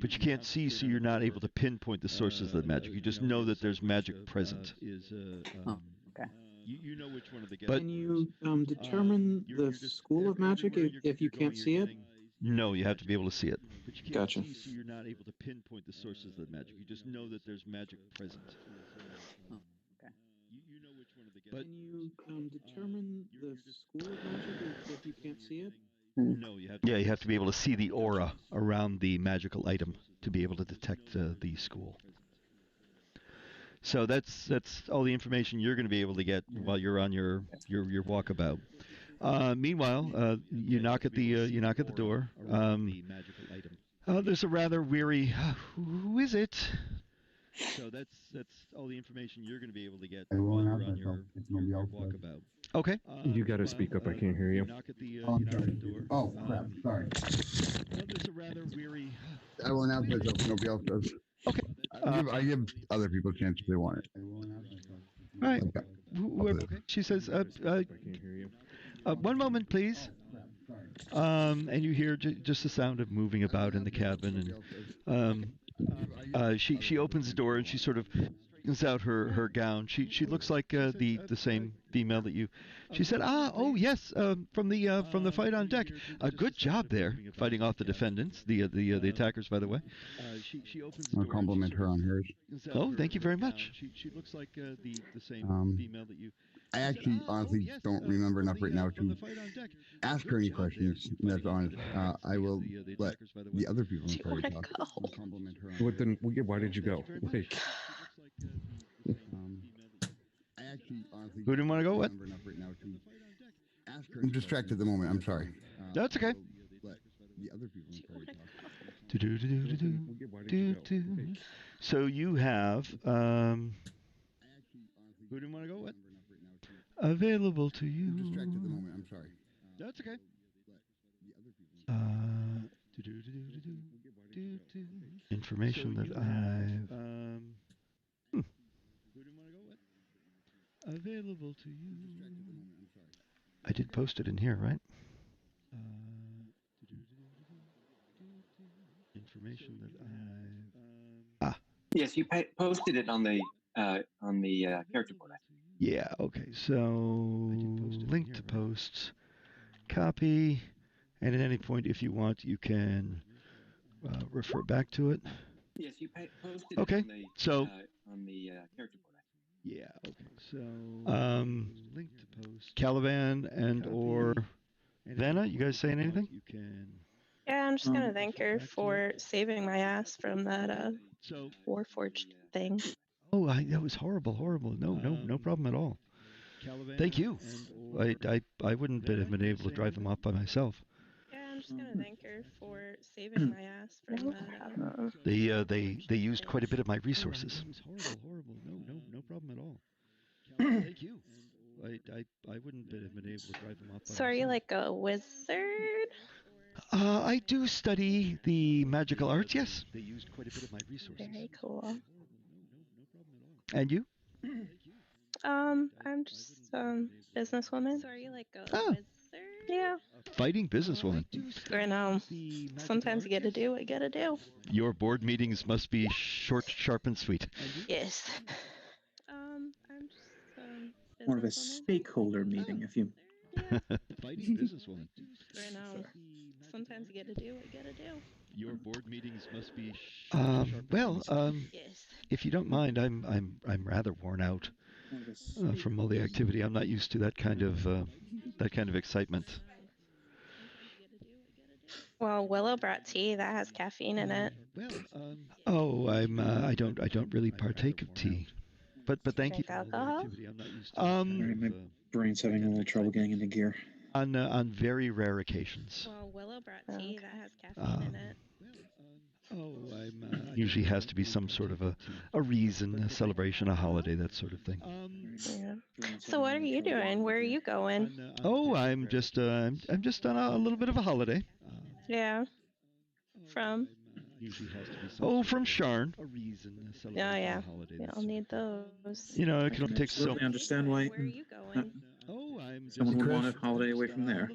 but you can't see, so you're not able to pinpoint the sources of the magic. You just know that there's magic present. Okay. You know which one of the guest. Can you determine the school of magic if you can't see it? No, you have to be able to see it. But you can't Gotcha. see, so you're not able to pinpoint the sources of the magic. You just know that there's magic present. Okay. You know which one of the guest. Can you determine the school of magic if you can't see it? No, you have to be able to see the aura around the magical item to be able to detect the school. So that's all the information you're going to be able to get while you're on your walkabout. Meanwhile, you knock at the door. There's a rather weary. Who is it? So that's all the information you're going to be able to get while you're on your walkabout. Okay. You got to speak up. I can't hear you. Knock at the door. Oh, crap. Sorry. There's a rather weary. I will announce myself. Nobody else does. Okay. I give other people a chance if they want it. All right. Okay. She says, I can't hear you. one moment, please. And you hear just the sound of moving about in the cabin, and she opens the door and she sort of straightens out her gown. She looks like the same female that you. She said, oh yes, from the fight on deck. Good job there, fighting off the defendants, the attackers, by the way. She opens the door. I'll compliment her on hers. Oh, thank you very much. She looks like the same female that you. I actually honestly don't remember enough right now to ask her any questions. That's honest. I will let the other people in the party talk. I'll compliment her. What then? Why did you go? Like, I actually honestly Who didn't want to go? What? remember enough right now to ask her. I'm distracted at the moment. I'm sorry. That's okay. Let the other people in the party talk. why did you go? Like, So you have who didn't want to go? What? Available to I'm distracted at the you. moment. I'm sorry. That's okay. Information that I've who didn't want to go? What? Available to you. I did post it in here, right? Information that I've Yes, you posted it on the character board. yeah, okay. So link to posts, copy, and at any point, if you want, you can refer back to it. Yes, you posted Okay, it so on the character board. Yeah. Okay. So link to post. Caliban and or Vanna, you guys saying anything? You can. Yeah, I'm just gonna thank her for saving my ass from that Warforged thing. Oh, that was horrible, horrible. No problem at all. Thank you. I wouldn't have been able to drive them off by myself. Yeah, I'm just gonna thank her for saving my ass from that. They used quite a bit of my resources. Horrible. No problem at all. Thank you. I wouldn't have been able to drive them off by So are you like a wizard? I do study the magical arts, yes. They used quite a bit of my resources. Very cool. And you? I'm just businesswoman. So are you like a wizard? Yeah. Fighting businesswoman. I know. Sometimes you gotta do what you gotta do. Your board meetings must be short, sharp, and sweet. Yes. I'm just More of a stakeholder meeting, if you. Fighting businesswoman. I know. Sometimes you gotta do what you gotta do. Your board meetings must be Yes. if you don't mind, I'm rather worn out from all the activity. I'm not used to that kind of excitement. Well, Willow brought tea that has caffeine in it. I don't really partake of tea, but thank you. Alcohol? My brain's having a little trouble getting into gear. On very rare occasions. Well, Willow brought tea that has caffeine in it. Usually has to be some sort of a reason, a celebration, a holiday, that sort of thing. Yeah. So what are you doing? Where are you going? I'm just on a little bit of a holiday. Yeah. From? From Sharn. Oh yeah. We all need those. You know, it can only take so. I understand why. Where are you going? Someone would want a holiday away from there.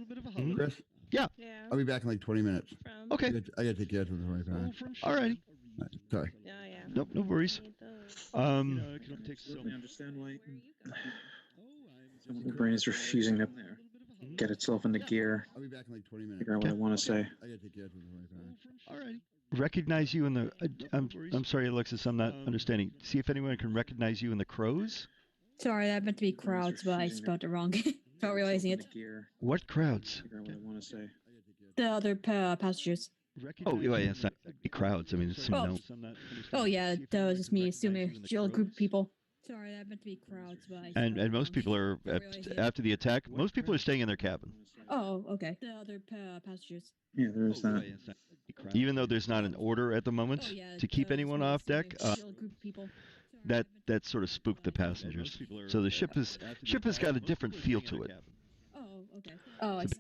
Chris, Yeah. Yeah. I'll be back in like 20 minutes. From? Okay. I gotta take you out to the right time. Alrighty. Sorry. Oh yeah. Nope. No worries. Need those. I understand why. The brain is refusing to get itself into gear. I'll be back in like 20 minutes. Figure out what I want to say. I gotta take you out to the right time. Alrighty. Recognize you in the. I'm sorry, Alexis. I'm not understanding. See if anyone can recognize you in the crows. Sorry, that meant to be crowds, but I spelled it wrong. Not realizing it. What crowds? Figure out what I want to say. The other passengers. Oh, yeah, it's not crowds. I mean, it's no. Oh yeah, that was just me assuming a chill group of people. Sorry, that meant to be crowds, but I And most people are after the attack. Most people are staying in their cabin. Oh, okay. The other passengers. Yeah, there is that. Even though there's not an order at the moment to keep anyone off deck, that sort of spooked the passengers. So the ship has got a different feel to it. Oh, okay. Oh, It's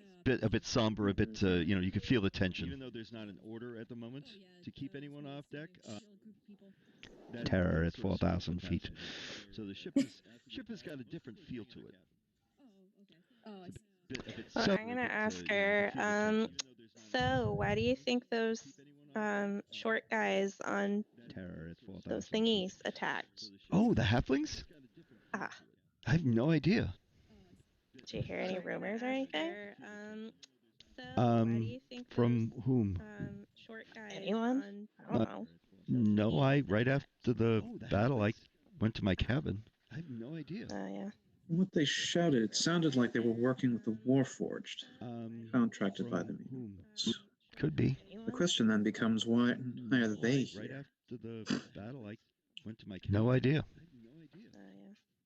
a bit somber, a bit you could feel the tension. Even though there's not an order at the moment to keep anyone off deck. Terror at 4,000 feet. So the ship has got a different feel to it. Well, I'm gonna ask her. So why do you think those short guys on those thingies attacked? Oh, the halflings? Ah. I have no idea. Did you hear any rumors or anything? Why do you think From whom? Short guys? Anyone? I don't know. No, right after the battle, I went to my cabin. I have no idea. Oh yeah. From what they shouted, it sounded like they were working with the Warforged, contracted by them. Could be. The question then becomes, why are they here? Right after the battle, I went to my cabin. No idea.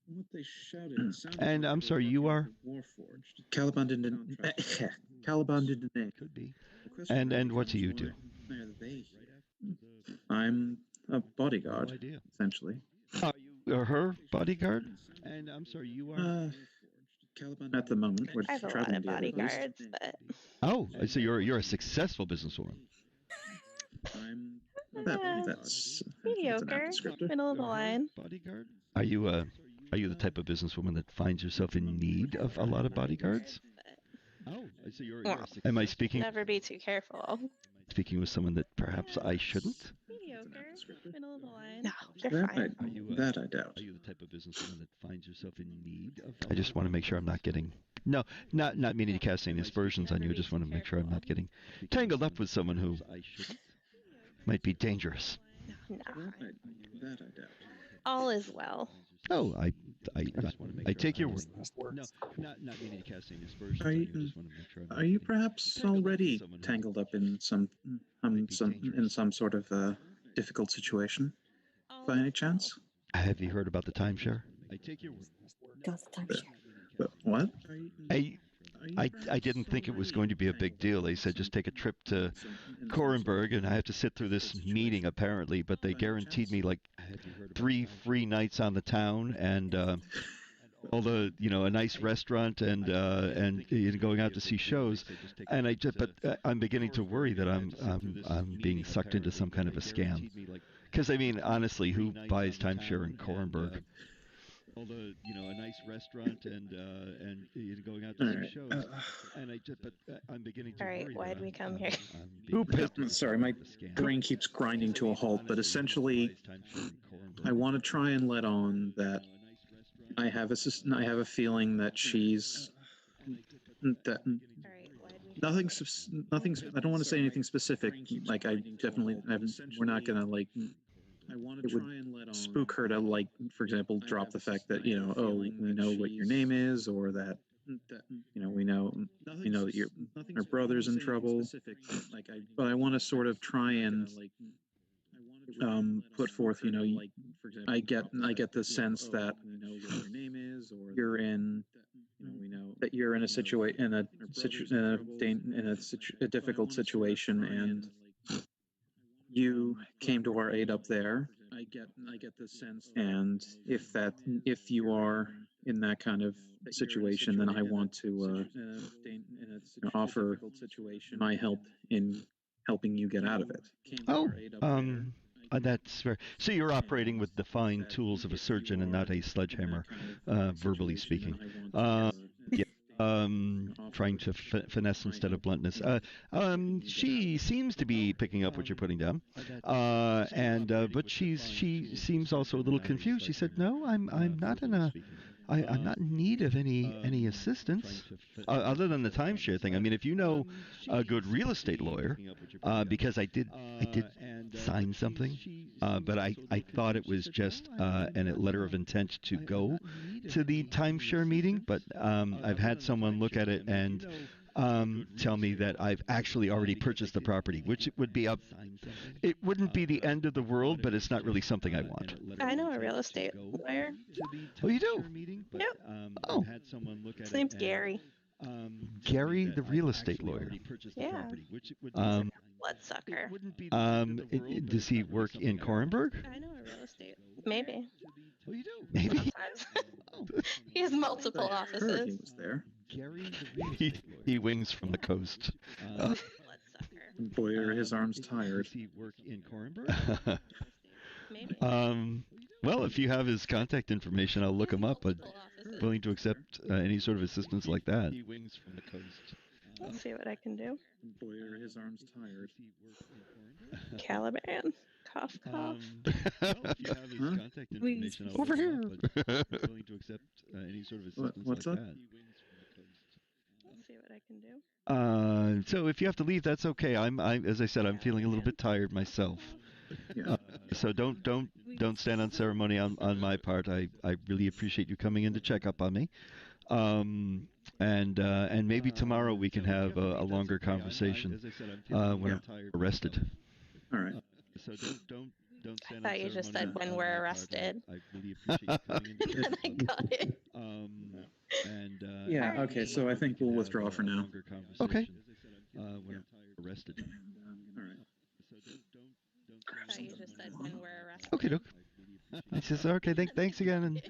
From what they shouted, it sounded And like I'm they sorry, were you working are? with the Warforged. Caliban didn't. Caliban didn't. Could be. The question And then what do you becomes, do? why are they here? I'm a bodyguard, essentially. Are you her bodyguard? And I'm sorry, you are? Caliban at the moment. We're I have a lot traveling of together, at least. bodyguards, but Oh, so you're a successful businesswoman. I'm that's an mediocre. apt descriptor. Middle of the line. Bodyguard? Are you the type of businesswoman that finds yourself in need of a lot of bodyguards? Oh, so you're. Well, Am I speaking never be too careful. with someone that perhaps I shouldn't? Mediocre. Middle of the line. No, That you're I, fine. that I doubt. Are you the type of businesswoman that finds yourself in need of? I just want to make sure I'm not getting. No, not meaning to cast any aspersions on you. I just want to make sure I'm not getting tangled up with someone who might be dangerous. No. That I doubt. All is well. Oh, I take your word. No, not meaning to cast any aspersions. Are on you, you. I just want to make sure are you perhaps already tangled up in some sort of difficult situation, by any chance? Have you heard about the timeshare? I take your word. Got the timeshare. What? I didn't think it was going to be a big deal. They said just take a trip to Korenberg, and I have to sit through this meeting apparently, but they guaranteed me like 3 free nights on the town and all the a nice restaurant and going out to see shows. And I'm beginning to worry that I'm being sucked into some kind of a scam. Because I mean, honestly, who buys timeshare in Korenberg? All the a nice restaurant and going out to see shows, and I'm beginning to worry. All right, why'd we come here? Sorry, my brain keeps grinding to a halt. But essentially, I want to try and let on that I have a feeling that she's that. Nothing's. I don't want to say anything specific. Like we're not gonna like. It would spook her to, like, for example, drop the fact that we know what your name is, or that we know that your brother's in trouble. But I want to sort of try and put forth, I get the sense that you're in a difficult situation, and you came to our aid up there. I get the sense, and if you are in that kind of situation, then I want to offer my help in helping you get out of it. That's fair. So you're operating with defined tools of a surgeon and not a sledgehammer, verbally speaking. Trying to finesse instead of bluntness. She seems to be picking up what you're putting down, but she seems also a little confused. She said, "No, I'm not I'm not in need of any assistance other than the timeshare thing. I mean, if you know a good real estate lawyer, because I did sign something, but I thought it was just a letter of intent to go to the timeshare meeting. But I've had someone look at it and tell me that I've actually already purchased the property, which would be it wouldn't be the end of the world, but it's not really something I want. I know a real estate lawyer. Oh, you do? Yep. Oh. His name's Gary. Gary, the real estate lawyer. Yeah. Bloodsucker. Does he work in Korenberg? I know a real estate. Maybe. Oh, you do? Maybe. He has multiple offices. He was there. Gary, he wings from the coast. Boy, are his arms tired. Does he work in Korenberg? Maybe. Well, if you have his contact information, I'll look him up. But willing to accept any sort of assistance like that. He wings from the coast. I'll see what I can do. Boy, are his arms tired. Caliban. Cough, cough. Well, if you have his contact information, I'll over here. Willing to accept any sort of assistance What's like that? that. I'll see what I can do. So if you have to leave, that's okay. As I said, I'm feeling a little bit tired myself. Yeah. So don't stand on ceremony on my part. I really appreciate you coming in to check up on me. And maybe tomorrow we can have a longer conversation when I'm arrested. All right. So don't stand I thought you just said when we're arrested. I really appreciate you coming in to And I got it. Yeah. Okay. So I think we'll withdraw for now. Okay. When I'm arrested. All right. I thought you just said when we're arrested. Okay, Doc. He says, okay, thanks again, and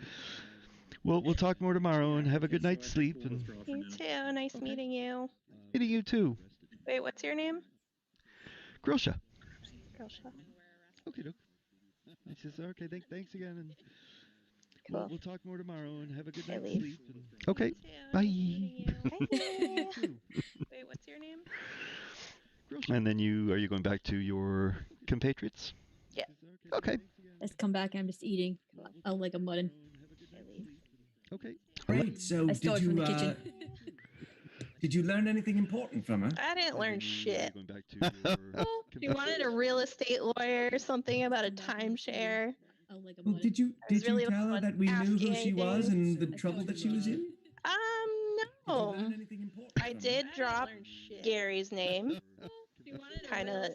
we'll talk more tomorrow, and have a good night's sleep. And You too. Nice meeting you. meeting you too. Wait, what's your name? Grilsha. Grilsha. Okay, Doc. He says, okay, thanks again, and Cool. we'll talk more tomorrow, and have a good I night's leave. sleep. And okay, bye. Wait, what's your name? And then are you going back to your compatriots? Yeah. Okay. Let's come back. I'm just eating like a muddin. I leave. Okay. Great. So I stole it from the kitchen. Did you learn anything important from her? I didn't learn shit. Going back to your She wanted a real estate lawyer, something about a timeshare. Well, did you really tell her that we knew who she was and the trouble that she was in? No. I did drop Gary's name. Kind of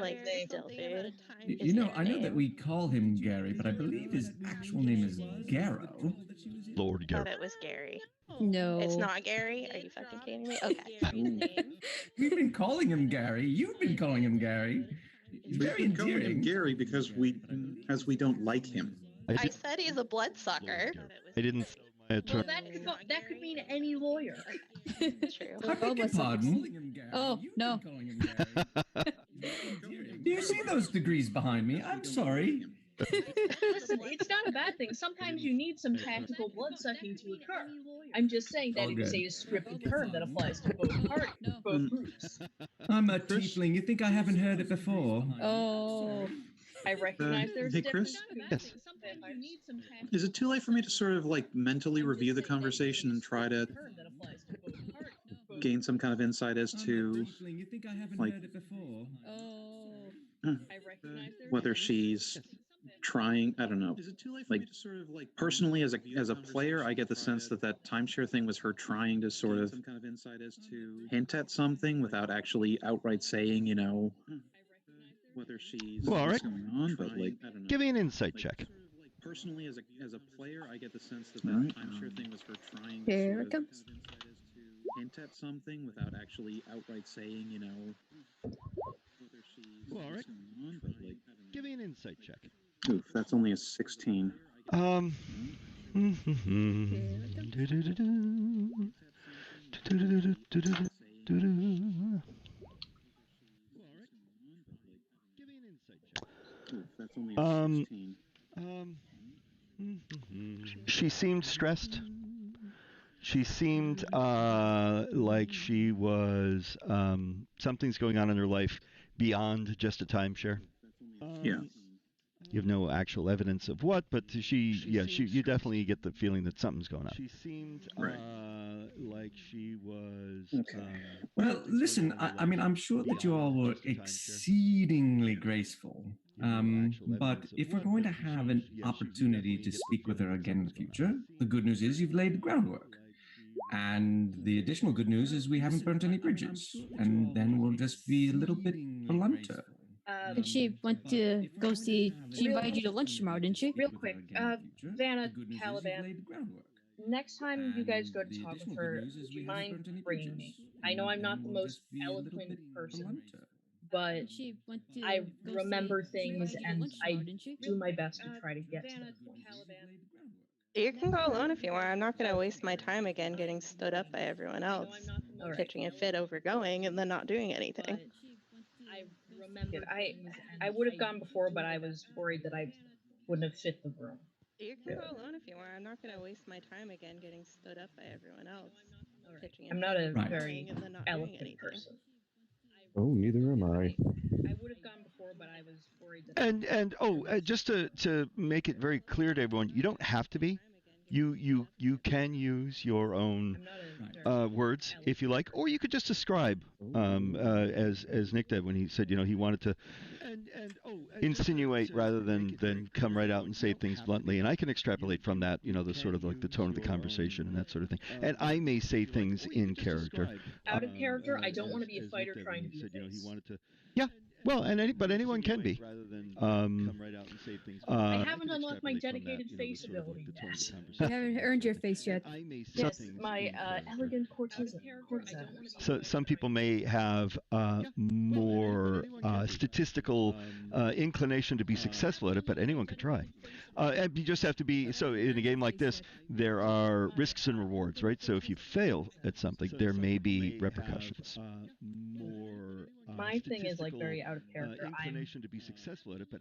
like still, dude. You know, I know that we call him Gary, but I believe his actual name is Garrow. Lord I Garrow. thought it was Gary. No. It's not Gary? Are you fucking kidding me? Okay. We've been calling him Gary. You've been calling him Gary. He's very We've been calling him endearing. Gary because we don't like him. I said he's a bloodsucker. I didn't. Well, that could mean any lawyer. True. I beg your pardon? Oh, no. Do you see those degrees behind me? I'm sorry. Listen, it's not a bad thing. Sometimes you need some tactical blood sucking to occur. I'm just saying that All it is good. a scripted term that applies to both parties, both groups. I'm a tiefling. You think I haven't heard it before? Oh. I recognize there's hey, a difference. Chris? Yes. Sometimes you need some tactical Is it too late for me to sort of like mentally review the conversation and try to term that applies to both parties? gain some kind of insight as to You think I haven't like- heard it before? Oh. I recognize there's whether she's trying? I don't know. Is it too late for Like me to sort of like personally, as a player, I get the sense that timeshare thing was her trying to sort of some kind of insight as to hint at something without actually outright saying, whether she's Well, all right. what's going on. But like, I don't know. Give me an insight check. Personally, as a player, I get the sense that All right. timeshare thing was her trying Here to it sort of comes. hint at something without actually outright saying, whether she's Well, all right. what's going on. But like, Give me an insight check. oof, that's only a 16. Oof, that's only a 16. She seemed stressed. She seemed like she was something's going on in her life beyond just a timeshare. Yeah. You have no actual evidence of what, but you definitely get the feeling that something's going on. She seemed like she was. Well, listen, I mean, I'm sure that you all were exceedingly graceful. But if we're going to have an opportunity to speak with her again in the future, the good news is you've laid the groundwork. And the additional good news is we haven't burnt any bridges. And then we'll just be a little bit blunter. And she went to go see. She invited you to lunch tomorrow, didn't she? Real quick, Vanna, Caliban, next time you guys go to talk with her, would you mind bringing me? I know I'm not the most eloquent person, but She went to I go remember see. She things invited you to and lunch I tomorrow, didn't she? do my best to try to get to that point. You can go alone if you want. I'm not going to waste my time again getting stood up by everyone else, pitching a fit over going and then not doing anything. I remember I would have gone before, but I was worried that I wouldn't have fit the room. You can go alone if you want. I'm not going to waste my time again getting stood up by everyone else, pitching I'm not a Right. very and then not doing eloquent anything. person. Oh, neither am I. I would have gone before, but I was worried that. Just to make it very clear to everyone, you don't have to be. You can use your own words if you like, or you could just describe as Nick did when he said he wanted to insinuate rather than come right out and say things bluntly, and I can extrapolate from that the sort of like the tone of the conversation and that sort of thing, and I may say things in character. Out of character, I don't want to be a fighter trying to be a face. Yeah. Well, but anyone can be. I haven't unlocked my dedicated face ability yet. You haven't earned your face yet. Yes, my elegant courtesan. So some people may have more statistical inclination to be successful at it, but anyone can try. And you just have to be. So in a game like this, there are risks and rewards, right? So if you fail at something, there may be repercussions. My thing is like very out of character. I'm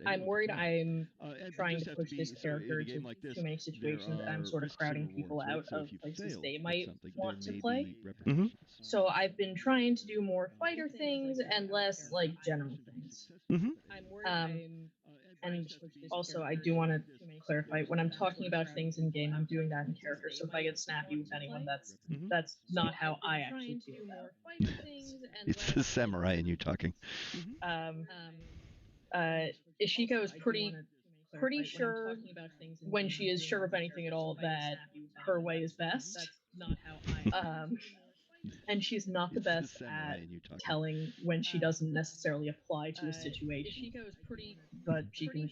I'm worried I'm trying to push this character to too many situations and I'm sort of crowding people out of places they might want to play. Mhm. So I've been trying to do more fighter things and less like general things. Mhm. And also I do want to clarify when I'm talking about things in game, I'm doing that in character. So if I get snappy with anyone, that's not how I actually feel about It's the samurai in you talking. Ishiko is pretty pretty sure when she is sure of anything at all that her way is best. And she's not the best at telling when she doesn't necessarily apply to a situation. But she can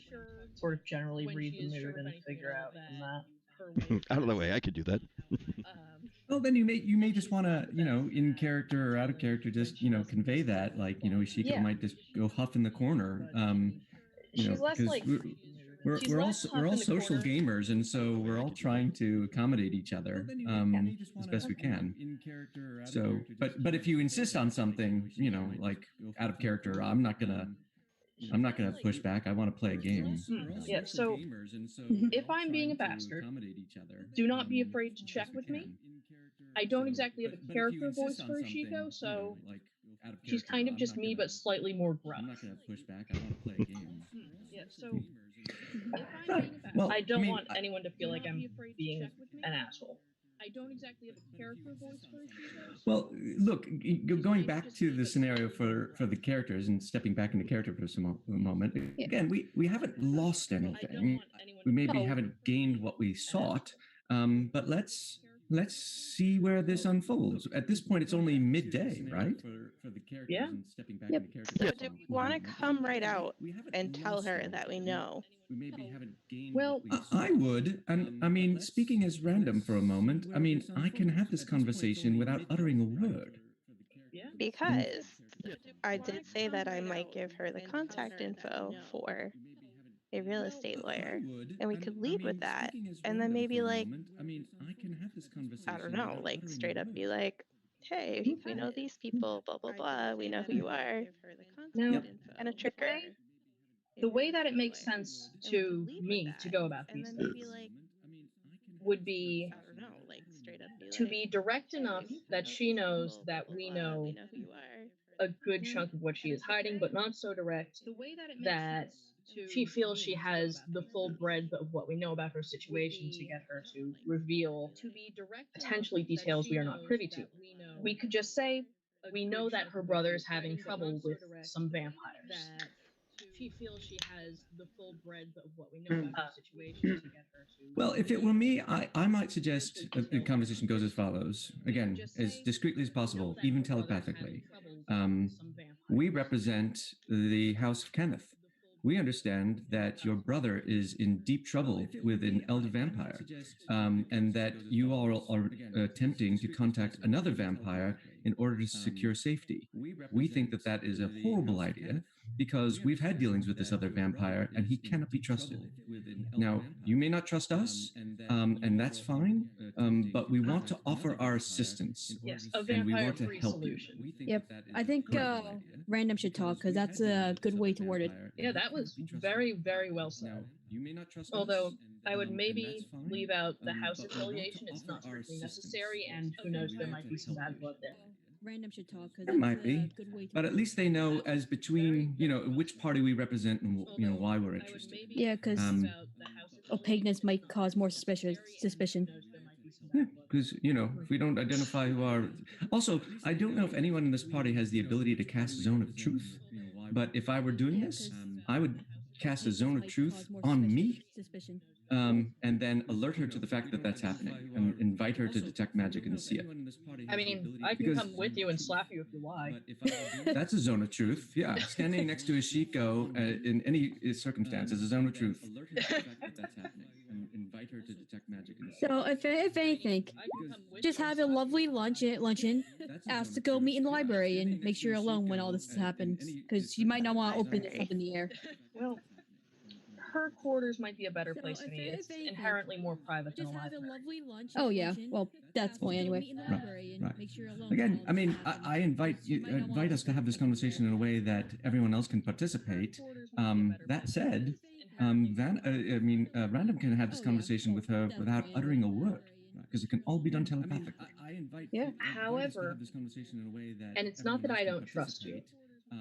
sort of generally read the mood and figure out from that. Out of the way, I could do that. Well, then you may just want to, in character or out of character, just convey that, like, Ishiko might just go huff in the corner. She's less like we're all social gamers, and so we're all trying to accommodate each other as best we can. So, but if you insist on something, like out of character, I'm not gonna push back. I want to play a game. Yeah. So, if I'm being a bastard, do not be afraid to check with me. I don't exactly have a character voice for Ishiko, so she's kind of just me, but slightly more gruff. I'm not gonna push back. I want to play a game. Yeah. So. Well, I don't want anyone to feel like I'm being an asshole. I don't exactly have a character voice for Ishiko. Well, look, going back to the scenario for the characters and stepping back into character for a moment. Again, we haven't lost anything. We maybe haven't gained what we sought, but let's see where this unfolds. At this point, it's only midday, right? Yeah. Yep. So do we want to come right out and tell her that we know? Well, I would. And I mean, speaking as random for a moment, I mean, I can have this conversation without uttering a word. Because I did say that I might give her the contact info for a real estate lawyer, and we could lead with that, and then maybe like, I don't know, like straight up be like, hey, we know these people, blah blah blah, we know who you are. Now, and a trick her. The way that it makes sense to me to go about these things would be to be direct enough that she knows that we know a good chunk of what she is hiding, but not so direct that she feels she has the full breadth of what we know about her situation to get her to reveal potentially details we are not privy to. We could just say, we know that her brother's having trouble with some vampires. She feels she has the full breadth of what we know about her situation to get her to... Well, if it were me, I might suggest the conversation goes as follows. Again, as discreetly as possible, even telepathically. We represent the House of Kenneth. We understand that your brother is in deep trouble with an elder vampire, and that you all are attempting to contact another vampire in order to secure safety. We think that that is a horrible idea because we've had dealings with this other vampire and he cannot be trusted. Now, you may not trust us, and that's fine, but we want to offer our assistance. Yes, a and we want to vampire-free help solution. you. Yep, I think Random should talk because that's a good way to word it. Yeah, that was very, very well said. You may not trust Although us, I would maybe that's fine. leave out the house But we want affiliation. to It's not offer our strictly assistance. necessary, and who knows, there might be some bad blood there. Random should talk because It might be, but at least they know as between, which party we represent and, why we're interested. Yeah, because opaqueness might cause more suspicion. Because, if we don't identify who are... Also, I don't know if anyone in this party has the ability to cast Zone of Truth, but if I were doing this, I would cast a Zone of Truth on me, and then alert her to the fact that that's happening, and invite her to detect magic and see it. I mean, I can come with you and slap you if you like. That's a Zone of Truth, yeah. Standing next to Ishiko in any circumstance is a Zone of Truth. Invite her to detect magic and see it. So if anything, just have a lovely luncheon. Ask to go meet in the library and make sure you're alone when all this happens, because you might not want to open this up in the air. Well, her quarters might be a better place for me. It's inherently more private than a library. Oh yeah, well that's the point anyway. Right. Again, I mean, I invite us to have this conversation in a way that everyone else can participate. That said, Random can have this conversation with her without uttering a word, because it can all be done telepathically. Yeah. However, and it's not that I don't trust you.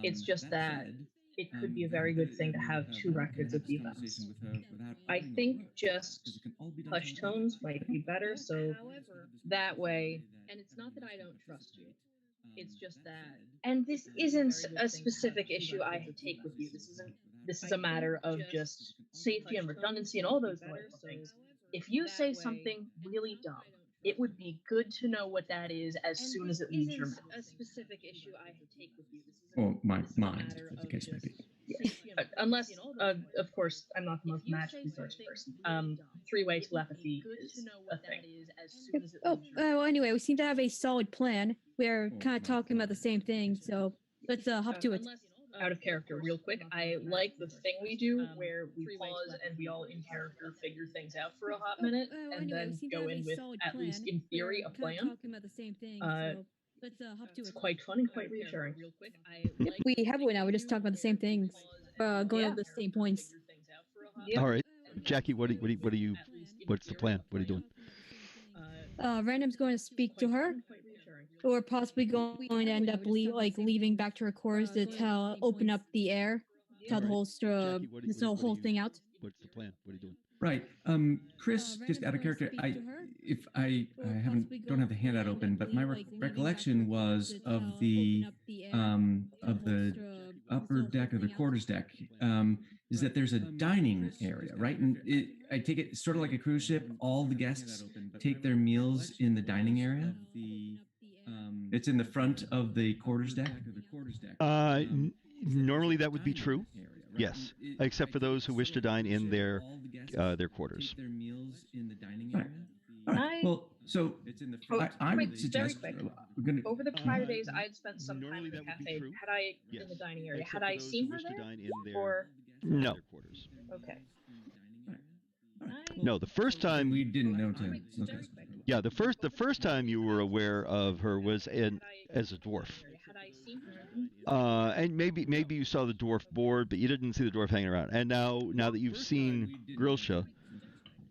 It's just that it could be a very good thing to have two records of defense. I think just hush tones might be better, so that way, and it's not that I don't trust you. It's just that, and this isn't a specific issue I take with you. This isn't this is a matter of just safety and redundancy and all those delightful things. If you say something really dumb, it would be good to know what that is as soon as it leaves your mouth. A specific issue I take with you. Or my mind, as the case may be. Yeah. Unless, of course, I'm not the most magically versed person. Three-way telepathy is a thing. Well, anyway, we seem to have a solid plan. We're kind of talking about the same thing, so let's hop to it. Out of character, real quick, I like the thing we do where we pause and we all in character figure things out for a hot minute, and then go in with, at least in theory, a plan. Talking about the same thing, so let's hop to It's it. quite fun and quite reassuring. Yep, we have one now. We're just talking about the same things, going over the same points. All right, Jackie, what's the plan? What are you doing? Random's going to speak to her, or possibly going to end up leaving back to her quarters to open up the air, tell the whole this whole thing out. What's the plan? What are you doing? Right. Chris, just out of character, don't have the handout open, but my recollection was of the upper deck or the quarters deck, is that there's a dining area, right? And I take it sort of like a cruise ship. All the guests take their meals in the dining area. It's in the front of the quarters deck. Normally that would be true. Yes, except for those who wish to dine in their quarters. Their meals in the dining area. Well, so I would suggest over the prior days, I'd spent some time in the cafe. Had I in the dining area? Had I seen her there? Or no? Okay. No, the first time we didn't know to. Okay. Yeah, the first time you were aware of her was as a dwarf. And maybe you saw the dwarf board, but you didn't see the dwarf hanging around. And now that you've seen Grilsha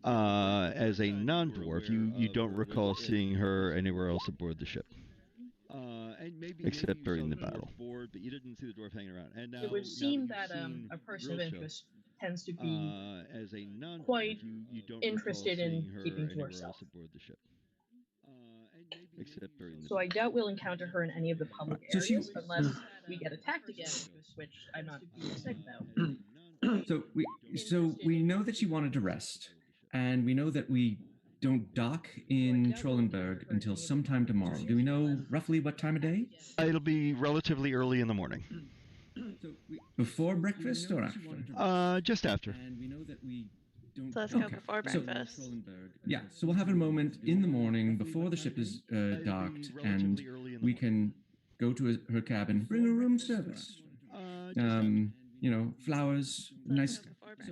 as a non-dwarf, you don't recall seeing her anywhere else aboard the ship. Except during the battle. But you didn't see the dwarf hanging around. And now, it would seem that a person of interest tends to be as a non-dwarf, quite you don't interested in keeping to herself. So I doubt we'll encounter her in any of the public areas unless we get attacked again, which I'm not excited about. So we know that she wanted to rest, and we know that we don't dock in Trollenberg until sometime tomorrow. Do we know roughly what time of day? It'll be relatively early in the morning. Before breakfast or after? Just after. And we know that we don't. So let's go before breakfast. Yeah, so we'll have a moment in the morning before the ship is docked, and we can go to her cabin, bring her room service. Flowers, nice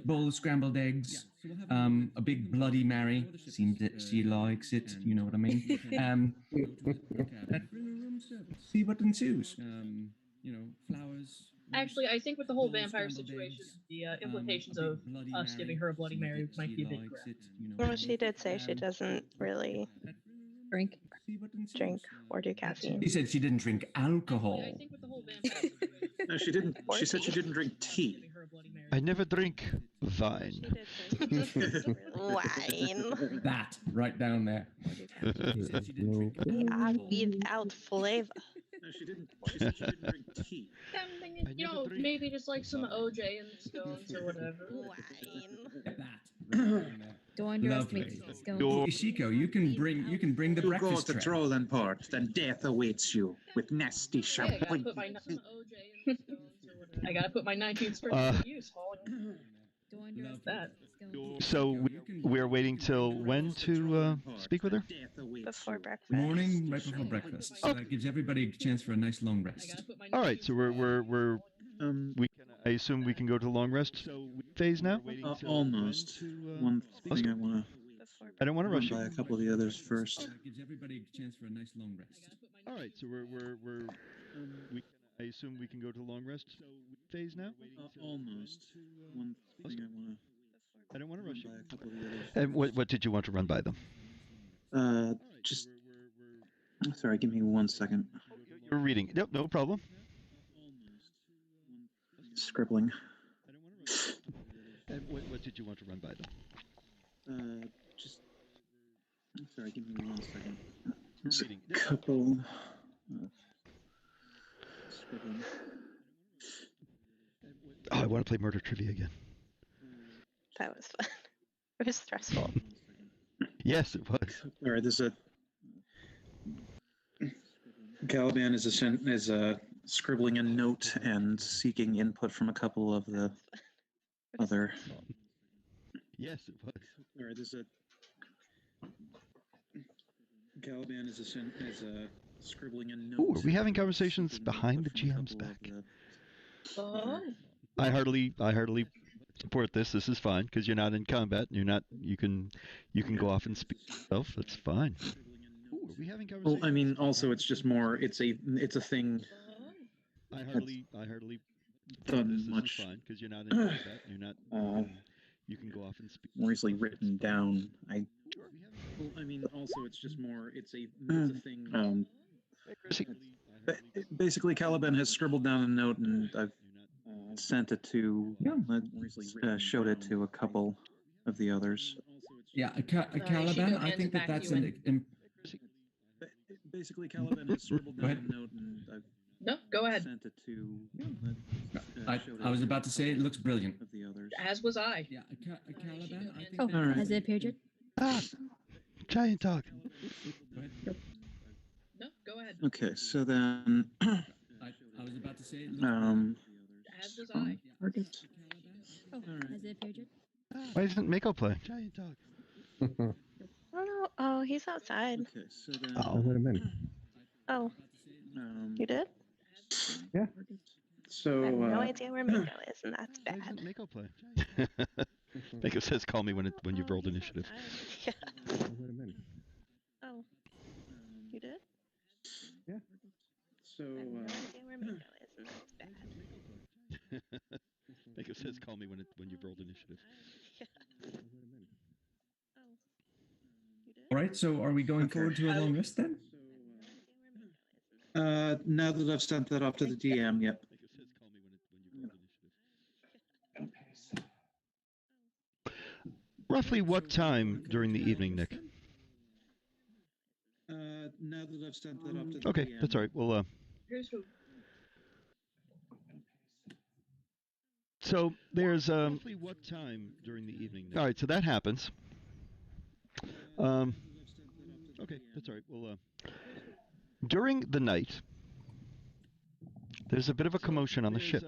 bowl of scrambled eggs, a big Bloody Mary. Seems that she likes it. You know what I mean? See what ensues. Flowers. Actually, I think with the whole vampire situation, the implications of us giving her a Bloody Mary might be a bit grand. Well, she did say she doesn't really drink or do caffeine. She said she didn't drink alcohol. No, she didn't. She said she didn't drink tea. I never drink wine. Wine. That right down there. We are without flavor. No, she didn't. She said she didn't drink tea. Maybe just like some OJ and scones or whatever. Wine. Don't underestimate the scones. Ishiko, you can bring the You go breakfast to tray. Trollenport, then death awaits you with nasty champagne. I gotta put my 19th strength to use. That. So we're waiting till when to speak with her? Before breakfast. Morning, right before breakfast. So that gives everybody a chance for a nice long rest. All right, so I assume we can go to the long rest phase now. Almost. One thing I want I don't want to rush to you. buy a couple of the others first. That gives everybody a chance for a nice long rest. All right, so I assume we can go to the long rest phase now. Almost. One thing I don't want to rush to you. buy a couple of the others. And what did you want to run by them? Just. Sorry, give me 1 second. You're reading. Nope, no problem. Scribbling. And what did you want to run by them? Just. Sorry, give me 1 second. You're Just reading. a couple. Scribbling. I want to play murder trivia again. That was fun. It was stressful. Yes, it was. All right, there's a Caliban is scribbling a note and seeking input from a couple of the other. Yes, it was. All right, there's a Caliban is scribbling a note. Ooh, are we having conversations behind the GM's back? I heartily support this. This is fine because you're not in combat. You can go off and speak yourself. That's fine. Ooh, are we having conversations? Well, I mean, also it's just more. It's a thing. I heartily done this. Much. This is fine because you're not in combat. You can go off and speak. More easily written down. Well, I mean, also it's just more. It's a thing. Basically, Caliban has scribbled down a note, and I've sent it to. Showed it to a couple of the others. Yeah, Caliban. I think that's Basically, Caliban has scribbled down a note, and I've go ahead. Sent it to. I was about to say it looks brilliant. Of the others. As was I. Yeah, Caliban. I think. Oh, All right. has it appeared yet? Ah, giant dog. No, go ahead. Okay, so then. I was about to say it looks As was I. Oh, has it appeared yet? Why doesn't Mako play? Giant dog. I don't know. Oh, he's outside. Okay, so then. I'll let him in. Oh, you did? Yeah. So. I have no idea where Mako is, and that's Why bad. doesn't Mako play? Mako says, "Call me when you've rolled initiative." Yeah. I'll let him in. Oh, you did? Yeah. So. I have no idea where Mako is, and that's bad. Mako says, "Call me when you've rolled initiative." Yeah. I'll let him in. Oh, you did? All right. So, are we going forward to a long rest then? Now that I've sent that off to the DM, yep. Mako says, "Call me when you've rolled initiative." Roughly what time during the evening, Nick? Now that I've sent that off to the Okay, DM. that's all right. Well, Here's who. so there's roughly what time during the evening? All right, so that happens. Okay, that's all right. Well, during the night, there's a bit of a commotion on the ship.